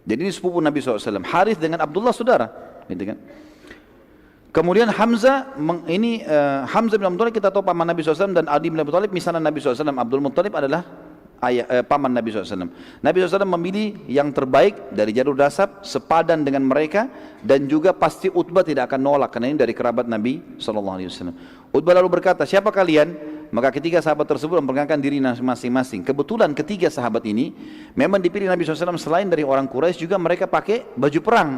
Jadi ini sepupu Nabi SAW. Harith dengan Abdullah saudara. Gitu kan. Kemudian Hamzah, Hamzah bin Abdul Muttalib kita tahu paman Nabi SAW, dan Ali bin Abi Thalib misalnya Nabi SAW. Abdul Muttalib adalah paman Nabi SAW. Nabi SAW memilih yang terbaik dari jalur nasab, sepadan dengan mereka, dan juga pasti Utbah tidak akan nolak karena ini dari kerabat Nabi SAW. Utbah lalu berkata, siapa kalian? Maka ketiga sahabat tersebut memperkenalkan diri masing-masing. Kebetulan ketiga sahabat ini memang dipilih Nabi SAW selain dari orang Quraisy, juga mereka pakai baju perang.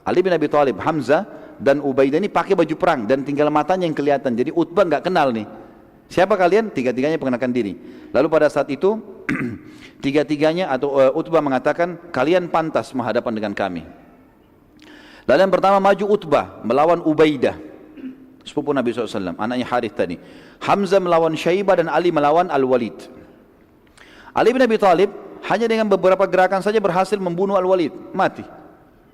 Ali bin Abi Thalib, Hamzah dan Ubaidah ini pakai baju perang dan tinggal matanya yang kelihatan. Jadi Utbah nggak kenal nih. Siapa kalian? Tiga-tiganya perkenalkan diri. Lalu pada saat itu tiga-tiganya atau Utbah mengatakan, kalian pantas menghadapan dengan kami. Lalu yang pertama maju Utbah melawan Ubaidah, sepupu Nabi SAW, anaknya Harith tadi. Hamzah melawan Syaibah dan Ali melawan Al-Walid. Ali bin Abi Thalib hanya dengan beberapa gerakan saja berhasil membunuh Al-Walid, mati.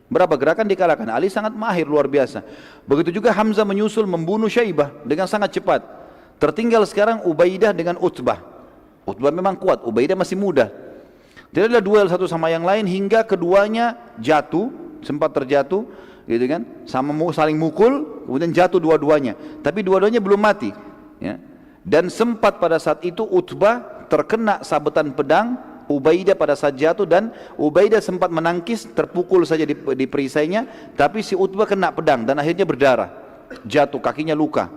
Berapa gerakan dikalahkan. Ali sangat mahir, luar biasa. Begitu juga Hamzah menyusul membunuh Syaibah dengan sangat cepat. Tertinggal sekarang Ubaidah dengan Utbah. Utbah memang kuat, Ubaidah masih muda. Tidak ada duel satu sama yang lain hingga keduanya jatuh, sempat terjatuh, gitu kan? Sama saling mukul, kemudian jatuh dua-duanya. Tapi dua-duanya belum mati. Ya. Dan sempat pada saat itu Utbah terkena sabetan pedang Ubaidah pada saat jatuh, dan Ubaidah sempat menangkis, terpukul saja di perisainya, tapi si Utbah kena pedang dan akhirnya berdarah, jatuh, kakinya luka.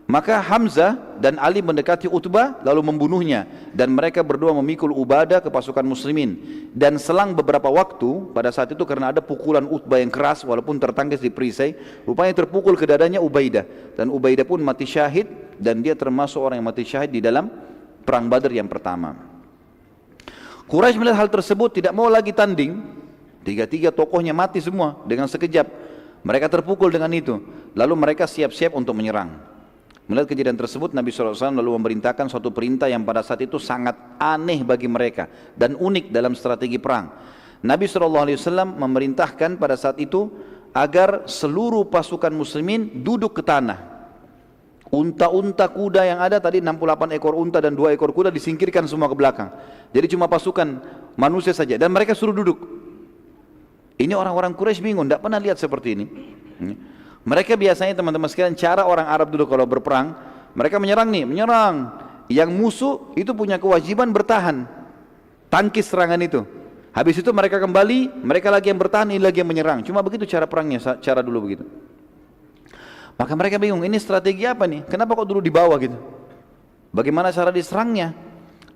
Maka Hamzah dan Ali mendekati Utbah lalu membunuhnya, dan mereka berdua memikul Ubadah ke pasukan muslimin. Dan selang beberapa waktu pada saat itu, karena ada pukulan Utbah yang keras walaupun tertangkis di perisai, rupanya terpukul ke dadanya Ubaidah, dan Ubaidah pun mati syahid, dan dia termasuk orang yang mati syahid di dalam perang Badar yang pertama. Quraisy melihat hal tersebut tidak mau lagi tanding. Tiga-tiga tokohnya mati semua dengan sekejap. Mereka terpukul dengan itu. Lalu mereka siap-siap untuk menyerang. Melihat kejadian tersebut, Nabi SAW lalu memerintahkan suatu perintah yang pada saat itu sangat aneh bagi mereka dan unik dalam strategi perang. Nabi SAW memerintahkan pada saat itu agar seluruh pasukan muslimin duduk ke tanah. Unta-unta kuda yang ada tadi 68 ekor unta dan 2 ekor kuda disingkirkan semua ke belakang. Jadi cuma pasukan manusia saja, dan mereka suruh duduk. Ini orang-orang Quraisy bingung, tidak pernah lihat seperti ini. Mereka biasanya teman-teman sekalian, cara orang Arab dulu kalau berperang, mereka menyerang nih, menyerang. Yang musuh itu punya kewajiban bertahan, tangkis serangan itu. Habis itu mereka kembali, mereka lagi yang bertahan, ini lagi yang menyerang. Cuma begitu cara perangnya, cara dulu begitu. Maka mereka bingung, ini strategi apa nih? Kenapa kok dulu di bawah gitu? Bagaimana cara diserangnya?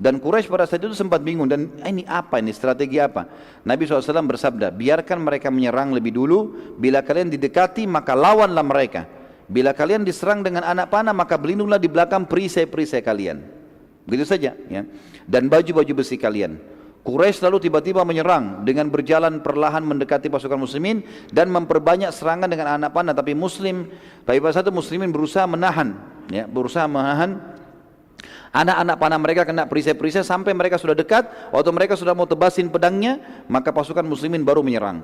Dan Quraisy pada saat itu sempat bingung, dan ini apa, ini strategi apa? Nabi SAW bersabda, biarkan mereka menyerang lebih dulu, bila kalian didekati maka lawanlah mereka. Bila kalian diserang dengan anak panah maka berlindunglah di belakang perisai-perisai kalian. Begitu saja ya. Dan baju-baju besi kalian. Quraisy lalu tiba-tiba menyerang dengan berjalan perlahan mendekati pasukan muslimin dan memperbanyak serangan dengan anak panah. Tapi pada saat itu muslimin berusaha menahan, ya, anak-anak panah mereka kena perisai-perisai sampai mereka sudah dekat. Waktu mereka sudah mau tebasin pedangnya, maka pasukan muslimin baru menyerang.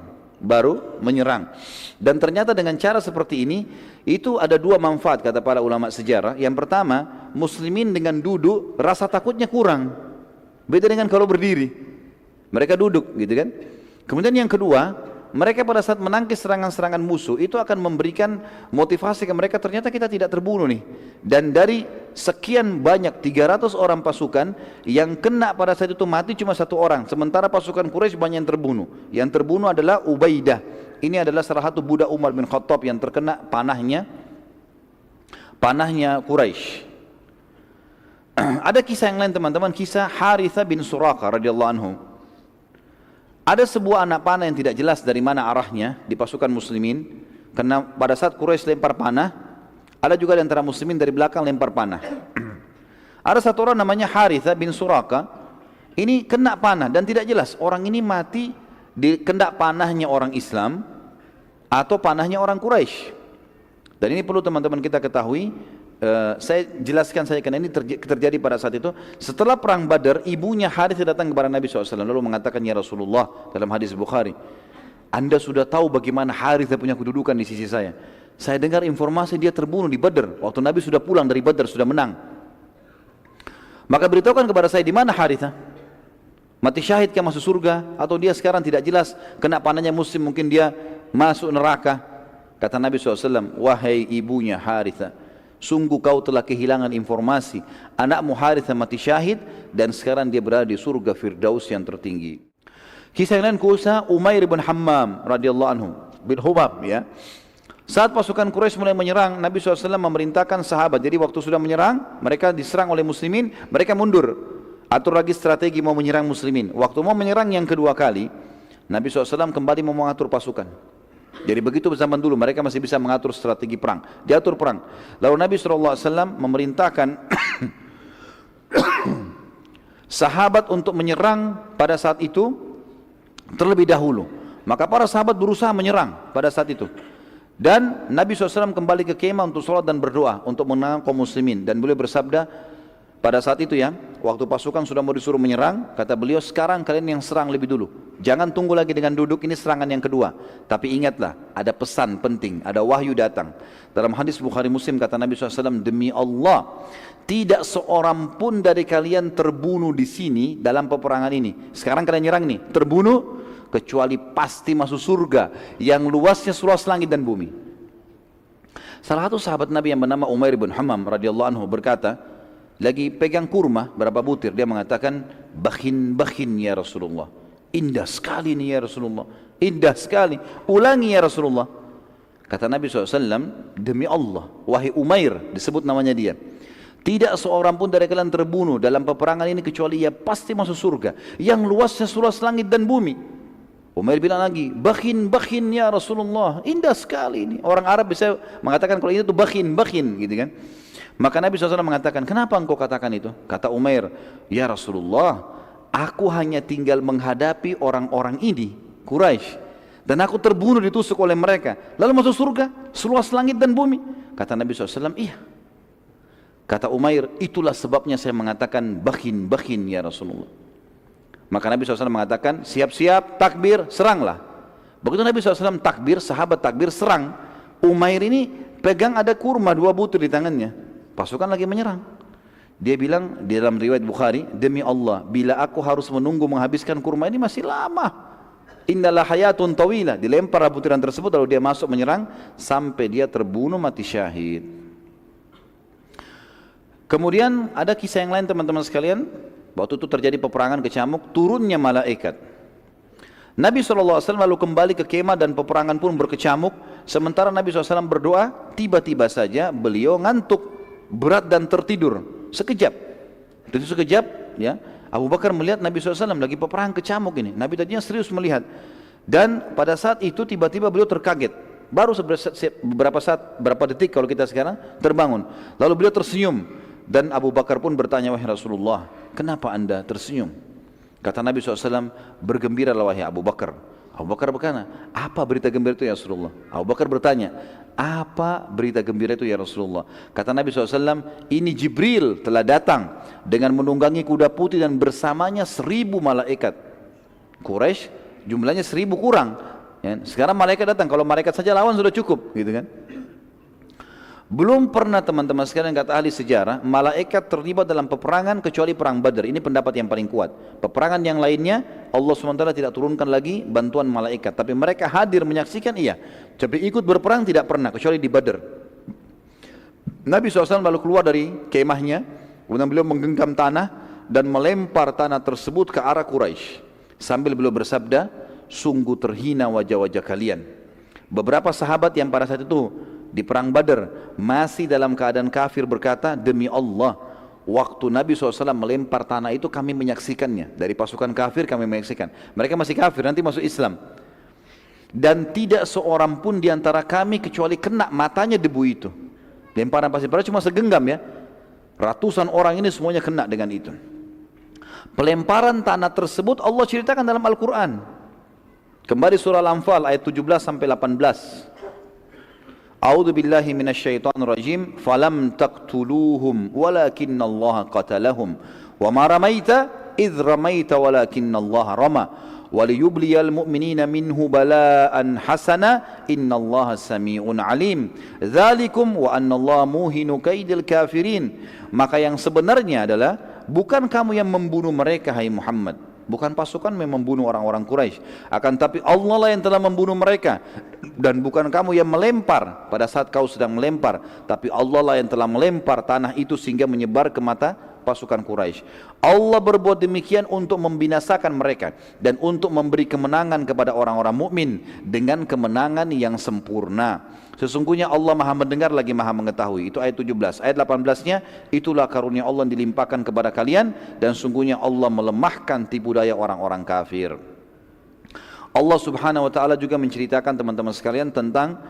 Dan ternyata dengan cara seperti ini, itu ada dua manfaat kata para ulama sejarah. Yang pertama, muslimin dengan duduk rasa takutnya kurang. Beda dengan kalau berdiri. Mereka duduk gitu kan. Kemudian yang kedua, mereka pada saat menangkis serangan-serangan musuh itu akan memberikan motivasi ke mereka, ternyata kita tidak terbunuh nih. Dan dari sekian banyak 300 orang pasukan, yang kena pada saat itu mati cuma 1 orang, sementara pasukan Quraisy banyak yang terbunuh. Yang terbunuh adalah Ubaidah. Ini adalah salah satu budak Umar bin Khattab yang terkena panahnya Quraisy. Ada kisah yang lain teman-teman, kisah Harithah bin Suraqah radhiyallahu anhu. Ada sebuah anak panah yang tidak jelas dari mana arahnya di pasukan muslimin, karena pada saat Quraisy lempar panah, Ada juga di antara muslimin dari belakang lempar panah. Ada satu orang namanya Haritha bin Suraka, ini kena panah dan tidak jelas orang ini mati di kena panahnya orang Islam atau panahnya orang Quraisy. Dan ini perlu teman-teman kita ketahui. Saya jelaskan saja karena ini terjadi pada saat itu. Setelah perang Badar, ibunya Harith datang kepada Nabi SAW lalu mengatakan, ya Rasulullah, dalam hadis Bukhari, Anda sudah tahu bagaimana Harith punya kedudukan di sisi saya. Saya dengar informasi dia terbunuh di Badar waktu Nabi sudah pulang dari Badar, sudah menang. Maka beritahukan kepada saya di mana Harith, mati syahid kah masuk surga atau dia sekarang tidak jelas kena panahnya muslim, mungkin dia masuk neraka. Kata Nabi SAW, wahai ibunya Harith, sungguh kau telah kehilangan informasi. Anakmu Harithah mati syahid dan sekarang dia berada di surga Firdaus yang tertinggi. Kisah yang lain kisah Umair bin Hammam radhiyallahu anhu bin Hubab, ya. Saat pasukan Quraisy mulai menyerang, Nabi SAW memerintahkan sahabat. Jadi waktu sudah menyerang, mereka diserang oleh muslimin, mereka mundur. Atur lagi strategi mau menyerang muslimin. Waktu mau menyerang yang kedua kali, Nabi SAW kembali mau mengatur pasukan. Jadi begitu zaman dulu mereka masih bisa mengatur strategi perang, diatur perang. Lalu Nabi SAW memerintahkan sahabat untuk menyerang pada saat itu terlebih dahulu. Maka para sahabat berusaha menyerang pada saat itu. Dan Nabi SAW kembali ke kemah untuk sholat dan berdoa untuk menang kaum muslimin. Dan beliau bersabda pada saat itu, ya, waktu pasukan sudah mau disuruh menyerang, kata beliau, sekarang kalian yang serang lebih dulu. Jangan tunggu lagi dengan duduk, ini serangan yang kedua. Tapi ingatlah, ada pesan penting, ada wahyu datang. Dalam hadis Bukhari Muslim kata Nabi SAW, demi Allah, tidak seorang pun dari kalian terbunuh di sini dalam peperangan ini. Sekarang kalian nyerang nih, terbunuh, kecuali pasti masuk surga yang luasnya seluas langit dan bumi. Salah satu sahabat Nabi yang bernama Umair bin Hammam radhiyallahu anhu berkata, lagi pegang kurma berapa butir, dia mengatakan, bakhin ya Rasulullah, indah sekali nih ya Rasulullah, indah sekali, ulangi ya Rasulullah. Kata Nabi SAW, demi Allah, wahai Umair, disebut namanya dia, tidak seorang pun dari kalian terbunuh dalam peperangan ini kecuali ia pasti masuk surga yang luasnya seluas langit dan bumi. Umair bilang lagi, bakhin ya Rasulullah, indah sekali ini. Orang Arab bisa mengatakan kalau itu bakhin gitu kan. Maka Nabi SAW mengatakan, kenapa engkau katakan itu? Kata Umair, ya Rasulullah, aku hanya tinggal menghadapi orang-orang ini, Quraisy, dan aku terbunuh ditusuk oleh mereka, lalu masuk surga seluas langit dan bumi. Kata Nabi SAW, iya. Kata Umair, itulah sebabnya saya mengatakan bakhin ya Rasulullah. Maka Nabi SAW mengatakan, siap-siap, takbir, seranglah. Begitu Nabi SAW takbir, sahabat takbir, serang. Umair ini pegang ada kurma 2 butir di tangannya. Pasukan lagi menyerang. Dia bilang di dalam riwayat Bukhari, demi Allah, bila aku harus menunggu menghabiskan kurma ini masih lama. Innalah hayatun tawila. Dilempar butiran tersebut lalu dia masuk menyerang sampai dia terbunuh mati syahid. Kemudian ada kisah yang lain teman-teman sekalian. Waktu itu terjadi peperangan kecamuk, turunnya malaikat. Nabi SAW lalu kembali ke kemah dan peperangan pun berkecamuk. Sementara Nabi SAW berdoa, tiba-tiba saja beliau ngantuk, berat dan tertidur. Sekejap. Itu sekejap, ya. Abu Bakar melihat Nabi SAW lagi peperangan kecamuk ini. Nabi tadinya serius melihat. Dan pada saat itu tiba-tiba beliau terkaget. Baru beberapa detik kalau kita sekarang terbangun. Lalu beliau tersenyum. Dan Abu Bakar pun bertanya, wahai Rasulullah, kenapa anda tersenyum? Kata Nabi SAW, bergembiralah wahai Abu Bakar. Abu Bakar berkata, apa berita gembira itu ya Rasulullah? Abu Bakar bertanya, apa berita gembira itu ya Rasulullah? Kata Nabi SAW, ini Jibril telah datang dengan menunggangi kuda putih dan bersamanya 1000 malaikat. Quraisy jumlahnya 1000 kurang. Ya, sekarang malaikat datang, kalau malaikat saja lawan sudah cukup, gitu kan? Belum pernah teman-teman sekalian, kata ahli sejarah, malaikat terlibat dalam peperangan kecuali perang Badar. Ini pendapat yang paling kuat. Peperangan yang lainnya Allah SWT tidak turunkan lagi bantuan malaikat, tapi mereka hadir menyaksikan, iya. Tapi ikut berperang tidak pernah kecuali di Badar. Nabi SAW lalu keluar dari kemahnya, kemudian beliau menggenggam tanah dan melempar tanah tersebut ke arah Quraisy sambil beliau bersabda, sungguh terhina wajah-wajah kalian. Beberapa sahabat yang pada saat itu di perang Badar masih dalam keadaan kafir berkata, demi Allah, waktu Nabi SAW melempar tanah itu kami menyaksikannya. Dari pasukan kafir kami menyaksikan. Mereka masih kafir, nanti masuk Islam. Dan tidak seorang pun di antara kami kecuali kena matanya debu itu. Lemparan pasir, padahal cuma segenggam ya. Ratusan orang ini semuanya kena dengan itu. Pelemparan tanah tersebut Allah ceritakan dalam Al-Quran. Kembali surah Al-Anfal ayat 17 sampai 18. A'udzu billahi minasyaitonir rajim. Falam taqtuluhum walakinnallaha qatalahum wa ma ramaita idh ramaita walakinnallaha rama waliyubliyal mu'minina minhu bala'an hasana innallaha sami'un alim. Dzalikum wa annallaha muhinu kaidil kafirin. Maka yang sebenarnya adalah bukan kamu yang membunuh mereka, hai Muhammad. Bukan pasukan yang membunuh orang-orang Quraisy, akan tapi Allah lah yang telah membunuh mereka. Dan bukan kamu yang melempar pada saat kau sedang melempar, tapi Allah lah yang telah melempar tanah itu sehingga menyebar ke mata pasukan Quraisy. Allah berbuat demikian untuk membinasakan mereka dan untuk memberi kemenangan kepada orang-orang mukmin dengan kemenangan yang sempurna. Sesungguhnya Allah maha mendengar lagi maha mengetahui. Itu ayat 17. Ayat 18-nya, itulah karunia Allah yang dilimpahkan kepada kalian dan sungguhnya Allah melemahkan tipu daya orang-orang kafir. Allah subhanahu wa ta'ala juga menceritakan teman-teman sekalian tentang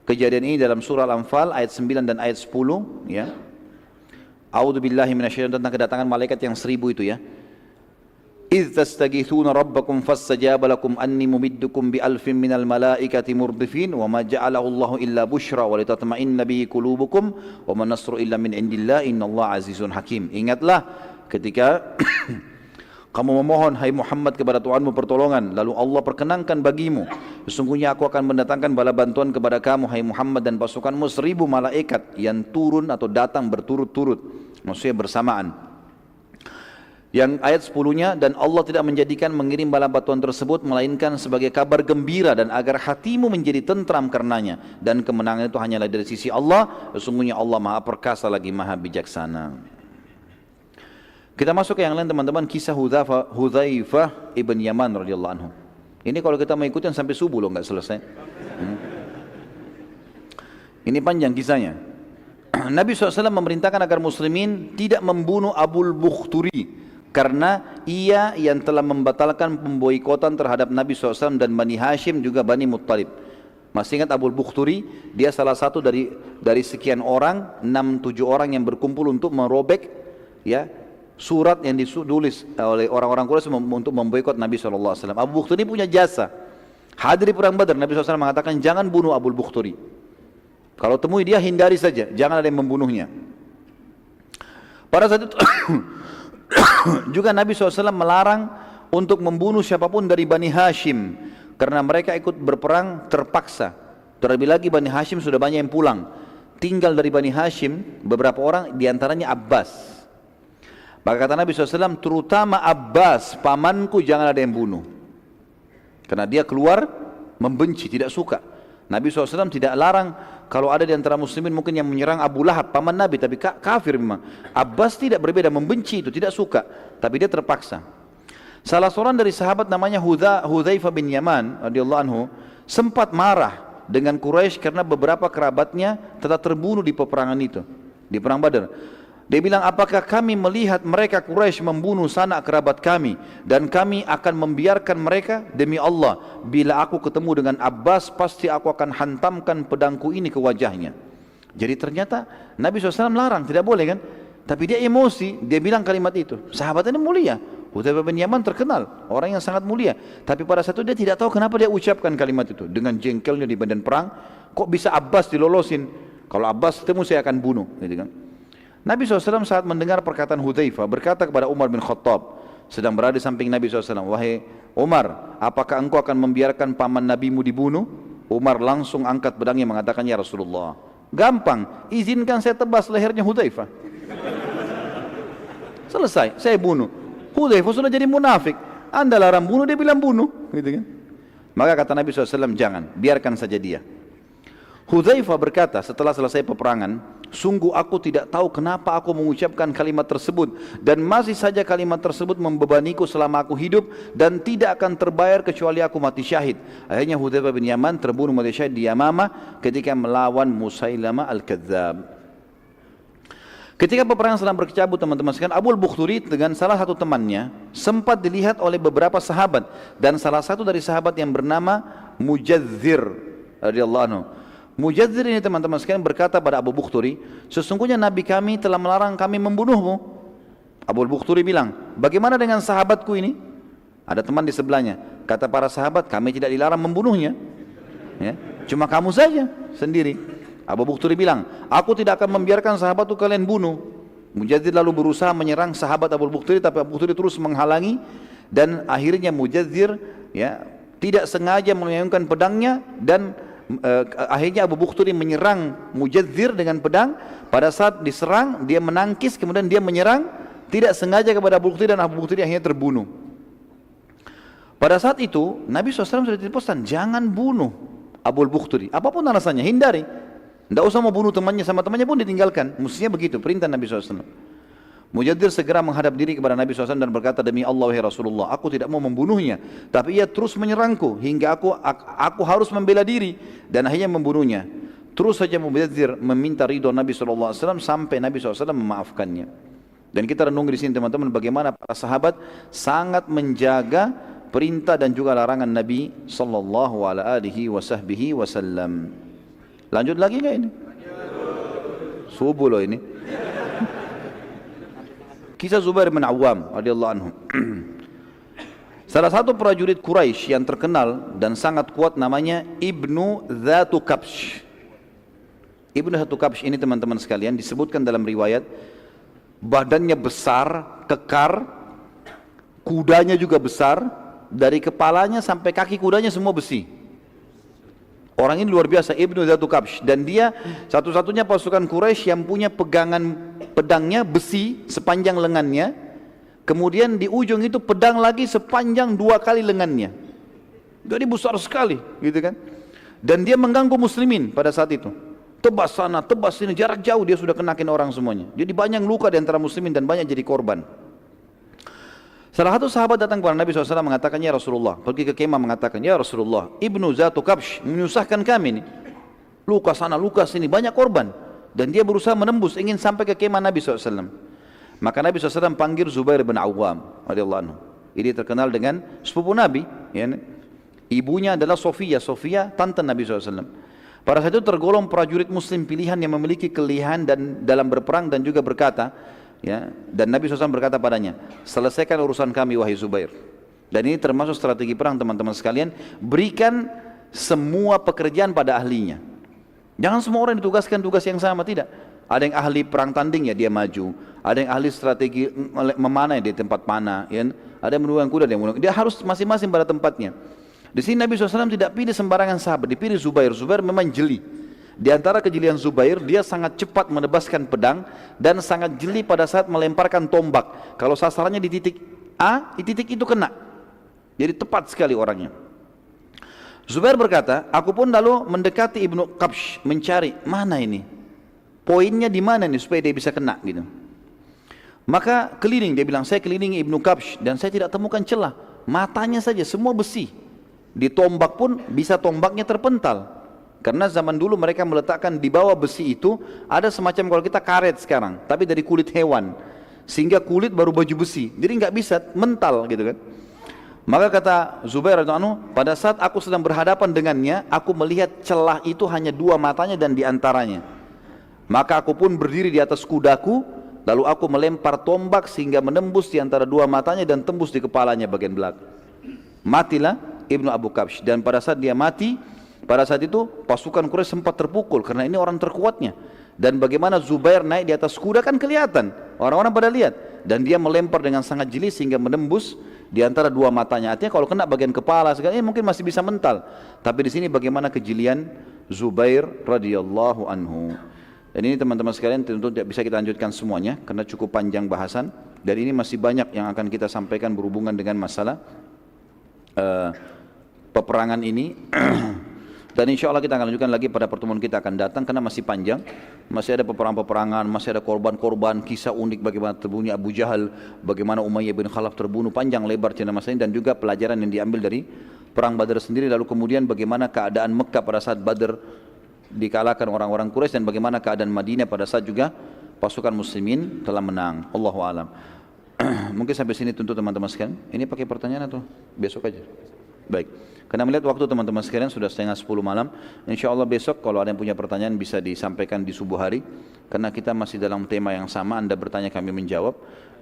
kejadian ini dalam surah Al-Anfal ayat 9 dan ayat 10 ya. A'udzu billahi minasyaitonir tentang kedatangan malaikat yang 1000 itu ya. إذ تستغيثون ربكم فاستجاب لكم أني ممدكم بألف من الملائكة مردفين وما جعله الله إلا بشرى ولتطمئن به قلوبكم وما النصر إلا من عند الله إن الله عزيز حكيم. Ingatlah ketika kamu memohon hai Muhammad kepada Tuhanmu pertolongan, lalu Allah perkenankan bagimu, sesungguhnya aku akan mendatangkan bala bantuan kepada kamu hai Muhammad dan pasukanmu 1000 malaikat yang turun atau datang berturut-turut, maksudnya bersamaan. Yang ayat 10-nya, dan Allah tidak menjadikan mengirim bala bantuan tersebut melainkan sebagai kabar gembira dan agar hatimu menjadi tentram karenanya, dan kemenangan itu hanyalah dari sisi Allah, sesungguhnya Allah maha perkasa lagi maha bijaksana. Kita masuk ke yang lain teman-teman, kisah Hudzaifah ibn Yaman radhiyallahu anhu. Ini kalau kita mau ikutin sampai subuh loh, nggak selesai. Ini panjang kisahnya. Nabi SAW memerintahkan agar muslimin tidak membunuh Abul Bukhturi karena ia yang telah membatalkan pemboikotan terhadap Nabi SAW dan Bani Hashim juga Bani Muttalib. Masih ingat Abul Bukhturi? Dia salah satu dari sekian orang, 6-7 orang yang berkumpul untuk merobek ya surat yang ditulis oleh orang-orang Quraisy untuk memboikot Nabi SAW. Abu Bukhturi punya jasa. Hadir di perang Badar, Nabi SAW mengatakan jangan bunuh Abul Bukhturi. Kalau temui dia hindari saja, jangan ada yang membunuhnya. Pada saat itu juga Nabi SAW melarang untuk membunuh siapapun dari Bani Hashim karena mereka ikut berperang terpaksa. Terlebih lagi Bani Hashim sudah banyak yang pulang. Tinggal dari Bani Hashim beberapa orang, diantaranya Abbas. Maka kata Nabi SAW, terutama Abbas pamanku jangan ada yang bunuh, karena dia keluar membenci, tidak suka. Nabi SAW tidak larang. Kalau ada di antara muslimin mungkin yang menyerang Abu Lahab, paman Nabi, tapi kafir memang. Abbas tidak berbeda, membenci itu, tidak suka, tapi dia terpaksa. Salah seorang dari sahabat namanya Hudzaifah bin Yaman radhiyallahu anhu sempat marah dengan Quraisy karena beberapa kerabatnya telah terbunuh di peperangan itu, di perang Badar. Dia bilang, apakah kami melihat mereka Quraisy membunuh sanak kerabat kami dan kami akan membiarkan mereka? Demi Allah, bila aku ketemu dengan Abbas pasti aku akan hantamkan pedangku ini ke wajahnya. Jadi ternyata Nabi SAW larang, tidak boleh kan? Tapi dia emosi, dia bilang kalimat itu. Sahabat ini mulia, Hudzaifah bin Yaman terkenal, orang yang sangat mulia. Tapi pada saat itu dia tidak tahu kenapa dia ucapkan kalimat itu. Dengan jengkelnya di badan perang, kok bisa Abbas dilolosin? Kalau Abbas ketemu saya akan bunuh, gitu kan? Nabi SAW saat mendengar perkataan Hudzaifah berkata kepada Umar bin Khattab, sedang berada di samping Nabi SAW, wahai Umar, apakah engkau akan membiarkan paman nabimu dibunuh? Umar langsung angkat pedangnya mengatakan, ya Rasulullah, gampang, izinkan saya tebas lehernya Hudzaifah. Selesai, saya bunuh. Hudzaifah sudah jadi munafik, anda larang bunuh, dia bilang bunuh, gitu kan? Maka kata Nabi SAW, jangan, biarkan saja dia. Hudzaifah berkata setelah selesai peperangan, sungguh aku tidak tahu kenapa aku mengucapkan kalimat tersebut dan masih saja kalimat tersebut membebaniku selama aku hidup dan tidak akan terbayar kecuali aku mati syahid. Akhirnya Hudzaifah bin Yaman terbunuh mati syahid di Yamamah ketika melawan Musailamah al-Kadzab. Ketika peperangan sedang berkecamuk teman-teman sekalian, Abul Bukhturi dengan salah satu temannya sempat dilihat oleh beberapa sahabat dan salah satu dari sahabat yang bernama Mujadzir radhiyallahu anhu Mujadzir ini teman-teman sekalian berkata pada Abu Bukhturi, sesungguhnya Nabi kami telah melarang kami membunuhmu. Abu Bukhturi bilang, bagaimana dengan sahabatku ini? Ada teman di sebelahnya. Kata para sahabat, kami tidak dilarang membunuhnya. Ya, cuma kamu saja sendiri. Abu Bukhturi bilang, aku tidak akan membiarkan sahabatku kalian bunuh. Mujadzir lalu berusaha menyerang sahabat Abu Bukhturi, tapi Abu Bukhturi terus menghalangi. Dan akhirnya Mujadzir ya, tidak sengaja mengayunkan pedangnya dan akhirnya Abu Bukhturi menyerang Mujadzir dengan pedang. Pada saat diserang dia menangkis, kemudian dia menyerang tidak sengaja kepada Abu Bukhturi dan Abu Bukhturi akhirnya terbunuh. Pada saat itu Nabi SAW sudah dipesan, jangan bunuh Abu Bukhturi, apapun alasannya hindari, tidak usah mau bunuh temannya, sama temannya pun ditinggalkan. Mestinya begitu perintah Nabi SAW. Mujadzir segera menghadap diri kepada Nabi SAW dan berkata, demi Allah wahai Rasulullah, aku tidak mau membunuhnya, tapi ia terus menyerangku hingga aku harus membela diri dan akhirnya membunuhnya. Terus saja Mujadzir meminta ridho Nabi SAW sampai Nabi SAW memaafkannya. Dan kita renung di sini teman-teman, bagaimana para sahabat sangat menjaga perintah dan juga larangan Nabi SAW. Lanjut lagi nggak ini? Subuh loh ini. Kisah Zubair bin Awam radhiyallahu anhu. Salah satu prajurit Quraisy yang terkenal dan sangat kuat namanya Ibnu Dzatu Kabsh. Ibnu Dzatu Kabsh ini teman-teman sekalian disebutkan dalam riwayat, badannya besar, kekar, kudanya juga besar, dari kepalanya sampai kaki kudanya semua besi. Orang ini luar biasa, Ibnu Dzatu Kabsh, dan dia satu-satunya pasukan Quraisy yang punya pegangan pedangnya besi sepanjang lengannya, kemudian di ujung itu pedang lagi sepanjang 2 kali lengannya. Jadi besar sekali, gitu kan? Dan dia mengganggu muslimin pada saat itu. Tebas sana, tebas sini, jarak jauh dia sudah kenakin orang semuanya. Jadi banyak luka di antara muslimin dan banyak jadi korban. Salah satu sahabat datang kepada Nabi SAW mengatakan, ya Rasulullah, pergi ke kemah mengatakan, ya Rasulullah, Ibnu Dzatu Kabsh menyusahkan kami nih. Luka sana, luka sini, banyak korban. Dan dia berusaha menembus, ingin sampai ke kemah Nabi SAW. Maka Nabi SAW panggil Zubair bin Awam radhiyallahu anhu. Ini terkenal dengan sepupu Nabi. Ya. Ibunya adalah Sofia, tante Nabi SAW. Pada saat itu tergolong prajurit muslim pilihan yang memiliki kelihan dan dalam berperang dan juga berkata, ya, dan Nabi SAW berkata padanya, selesaikan urusan kami wahai Zubair. Dan ini termasuk strategi perang teman-teman sekalian, berikan semua pekerjaan pada ahlinya. Jangan semua orang ditugaskan tugas yang sama, tidak. Ada yang ahli perang tanding, ya dia maju. Ada yang ahli strategi memanah di tempat panah, ya. Ada yang menunggang kuda, dia harus masing-masing pada tempatnya. Di sini Nabi SAW tidak pilih sembarangan sahabat, dipilih Zubair. Zubair memang jeli. Di antara kejelian Zubair, dia sangat cepat menebaskan pedang dan sangat jeli pada saat melemparkan tombak. Kalau sasarannya di titik A, di titik itu kena. Jadi tepat sekali orangnya. Zubair berkata, aku pun lalu mendekati Ibnu Kabsh, mencari mana ini, poinnya di mana nih supaya dia bisa kena gitu. Maka keliling, dia bilang, saya kelilingi Ibnu Kabsh dan saya tidak temukan celah. Matanya saja semua besi. Di tombak pun bisa tombaknya terpental. Karena zaman dulu mereka meletakkan di bawah besi itu ada semacam kalau kita karet sekarang, tapi dari kulit hewan, sehingga kulit baru baju besi, jadi nggak bisa mental gitu kan. Maka kata Zubair radhiyallahu anhu, pada saat aku sedang berhadapan dengannya, aku melihat celah itu hanya 2 matanya dan diantaranya. Maka aku pun berdiri di atas kudaku, lalu aku melempar tombak sehingga menembus di antara 2 matanya dan tembus di kepalanya bagian belakang. Matilah Ibnu Abu Kabsh, dan pada saat dia mati, pada saat itu pasukan Quraisy sempat terpukul karena ini orang terkuatnya. Dan bagaimana Zubair naik di atas kuda kan kelihatan, orang-orang pada lihat, dan dia melempar dengan sangat jeli sehingga menembus di antara 2 matanya. Artinya kalau kena bagian kepala segala mungkin masih bisa mental. Tapi di sini bagaimana kejelian Zubair radhiyallahu anhu. Dan ini teman-teman sekalian tentu tidak bisa kita lanjutkan semuanya karena cukup panjang bahasan, dan ini masih banyak yang akan kita sampaikan berhubungan dengan masalah peperangan ini. Dan insya Allah kita akan lanjutkan lagi pada pertemuan kita akan datang karena masih panjang, masih ada peperangan-peperangan, masih ada korban-korban, kisah unik bagaimana terbunuhnya Abu Jahal, bagaimana Umayyah bin Khalaf terbunuh, panjang lebar cerita masa ini, dan juga pelajaran yang diambil dari perang Badar sendiri. Lalu kemudian bagaimana keadaan Mekah pada saat Badar dikalahkan orang-orang Quraisy, dan bagaimana keadaan Madinah pada saat juga pasukan muslimin telah menang. Allahu a'lam. Mungkin sampai sini tentu teman-teman sekalian. Ini pakai pertanyaan atau besok aja? Baik, karena melihat waktu teman-teman sekalian sudah setengah 10 malam, insya Allah besok kalau ada yang punya pertanyaan bisa disampaikan di subuh hari, karena kita masih dalam tema yang sama, Anda bertanya kami menjawab,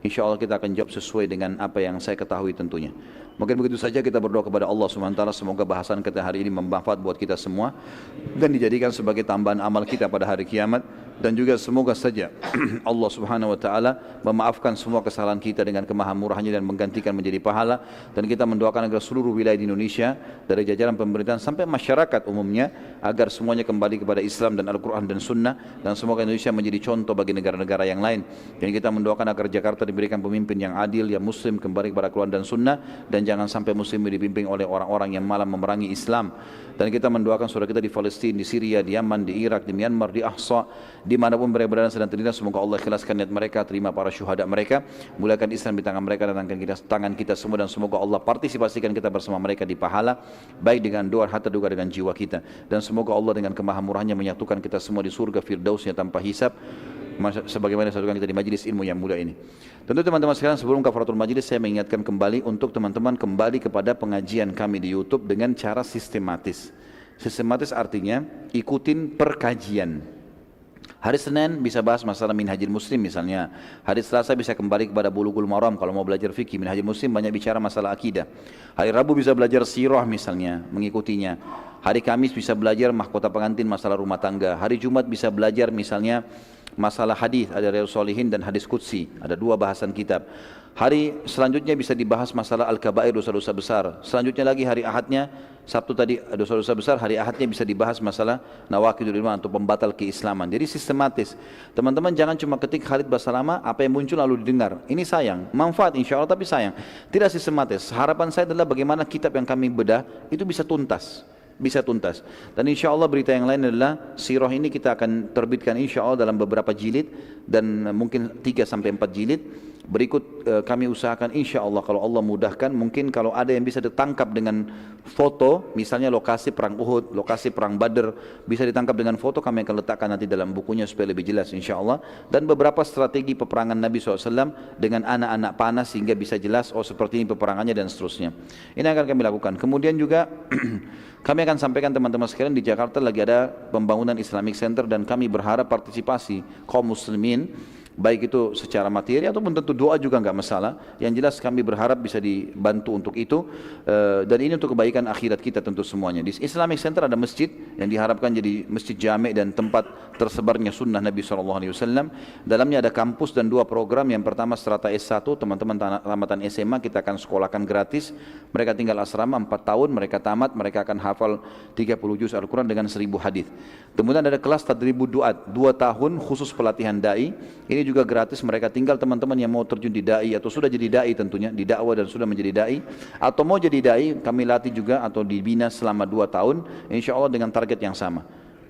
insya Allah kita akan jawab sesuai dengan apa yang saya ketahui tentunya. Mungkin begitu saja, kita berdoa kepada Allah SWT, semoga bahasan kita hari ini bermanfaat buat kita semua, dan dijadikan sebagai tambahan amal kita pada hari kiamat, dan juga semoga saja Allah Subhanahu wa taala memaafkan semua kesalahan kita dengan kemahamurahannya dan menggantikan menjadi pahala, dan kita mendoakan agar seluruh wilayah di Indonesia dari jajaran pemerintahan sampai masyarakat umumnya agar semuanya kembali kepada Islam dan Al-Qur'an dan Sunnah, dan semoga Indonesia menjadi contoh bagi negara-negara yang lain. Dan kita mendoakan agar Jakarta diberikan pemimpin yang adil, yang muslim, kembali kepada Al-Qur'an dan Sunnah, dan jangan sampai muslim dipimpin oleh orang-orang yang malah memerangi Islam. Dan kita mendoakan saudara kita di Palestina, di Syria, di Yaman, di Irak, di Myanmar, di Ahsa, dimanapun mereka berada sedang terlibat, semoga Allah ikhlaskan niat mereka, terima para syuhada mereka, mulakan Islam di tangan mereka dan tangan kita semua, dan semoga Allah partisipasikan kita bersama mereka di pahala, baik dengan doa, harta, juga dengan jiwa kita. Dan semoga Allah dengan kemahamurahannya menyatukan kita semua di surga firdausnya tanpa hisab, sebagaimana disatukan kita di majlis ilmu yang mulia ini. Tentu teman-teman sekalian, sebelum kafaratul majlis, saya mengingatkan kembali untuk teman-teman kembali kepada pengajian kami di YouTube dengan cara sistematis. Sistematis artinya ikutin perkajian. Hari Senin bisa bahas masalah Minhajul Muslim misalnya. Hari Selasa bisa kembali kepada Bulughul Maram kalau mau belajar fikih. Minhajul Muslim banyak bicara masalah akidah. Hari Rabu bisa belajar sirah misalnya, mengikutinya. Hari Kamis bisa belajar mahkota pengantin, masalah rumah tangga. Hari Jumat bisa belajar misalnya masalah hadis, ada Riyadhus Shalihin dan hadis qudsi, ada 2 bahasan kitab. Hari selanjutnya bisa dibahas masalah al-kabair, dosa-dosa besar. Selanjutnya lagi hari Ahadnya, Sabtu tadi dosa-dosa besar, hari Ahadnya bisa dibahas masalah nawaqidul iman atau pembatal keislaman. Jadi sistematis. Teman-teman jangan cuma ketik Khalid Basalamah, apa yang muncul lalu didengar. Ini sayang, manfaat insya Allah tapi sayang. Tidak sistematis. Harapan saya adalah bagaimana kitab yang kami bedah itu bisa tuntas. Dan insya Allah berita yang lain adalah sirah ini kita akan terbitkan insya Allah dalam beberapa jilid, dan mungkin 3-4 jilid. Berikut kami usahakan insya Allah kalau Allah mudahkan, mungkin kalau ada yang bisa ditangkap dengan foto, misalnya lokasi perang Uhud, lokasi perang Badr, bisa ditangkap dengan foto, kami akan letakkan nanti dalam bukunya supaya lebih jelas insya Allah. Dan beberapa strategi peperangan Nabi SAW dengan anak-anak panah sehingga bisa jelas, oh seperti ini peperangannya dan seterusnya. Ini akan kami lakukan. Kemudian juga kami akan sampaikan teman-teman sekalian, di Jakarta lagi ada pembangunan Islamic Center, dan kami berharap partisipasi kaum muslimin, baik itu secara materi ataupun tentu doa juga enggak masalah. Yang jelas kami berharap bisa dibantu untuk itu, dan ini untuk kebaikan akhirat kita tentu semuanya. Di Islamic Center ada masjid yang diharapkan jadi masjid jami' dan tempat tersebarnya sunnah Nabi SAW. Dalamnya ada kampus dan 2 program. Yang pertama strata S1, teman-teman tamatan SMA kita akan sekolahkan gratis. Mereka tinggal asrama 4 tahun, mereka tamat, mereka akan hafal 30 juz Al-Quran dengan 1000 hadis. Kemudian ada kelas tadribud du'at 2 tahun khusus pelatihan da'i. Ini juga gratis, mereka tinggal teman-teman yang mau terjun di da'i atau sudah jadi da'i tentunya, di dakwah dan sudah menjadi da'i, atau mau jadi da'i, kami latih juga atau dibina selama 2 tahun, insya Allah dengan target yang sama.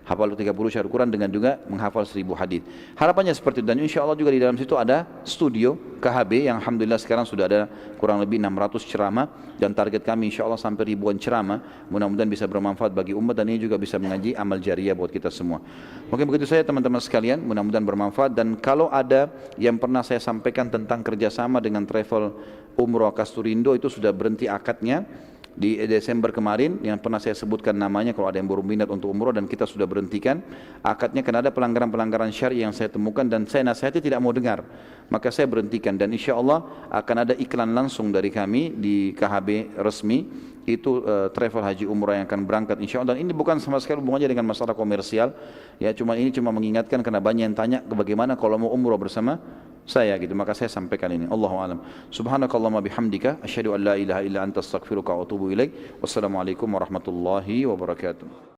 Hafal 30 syair Quran dengan juga menghafal 1000 hadis. Harapannya seperti itu, dan insya Allah juga di dalam situ ada studio KHB yang alhamdulillah sekarang sudah ada kurang lebih 600 ceramah, dan target kami insya Allah sampai ribuan ceramah. Mudah-mudahan bisa bermanfaat bagi umat, dan ini juga bisa mengaji amal jariah buat kita semua. Mungkin begitu saja teman-teman sekalian, mudah-mudahan bermanfaat. Dan kalau ada yang pernah saya sampaikan tentang kerjasama dengan travel umroh Kasturindo, itu sudah berhenti akadnya di Desember kemarin, yang pernah saya sebutkan namanya kalau ada yang baru minat untuk umroh, dan kita sudah berhentikan akadnya karena ada pelanggaran-pelanggaran syar'i yang saya temukan dan saya nasihati tidak mau dengar, maka saya berhentikan. Dan insya Allah akan ada iklan langsung dari kami di KHB resmi, itu travel haji umrah yang akan berangkat insya Allah. Dan ini bukan sama sekali hubungannya dengan masalah komersial ya, ini cuma mengingatkan karena banyak yang tanya bagaimana kalau mau umrah bersama saya gitu, maka saya sampaikan ini. Allahu a'lam. Subhanakallahumma bihamdika asyhadu an la ilaha illa anta astaghfiruka wa atubu ilaik. Wassalamualaikum warahmatullahi wabarakatuh.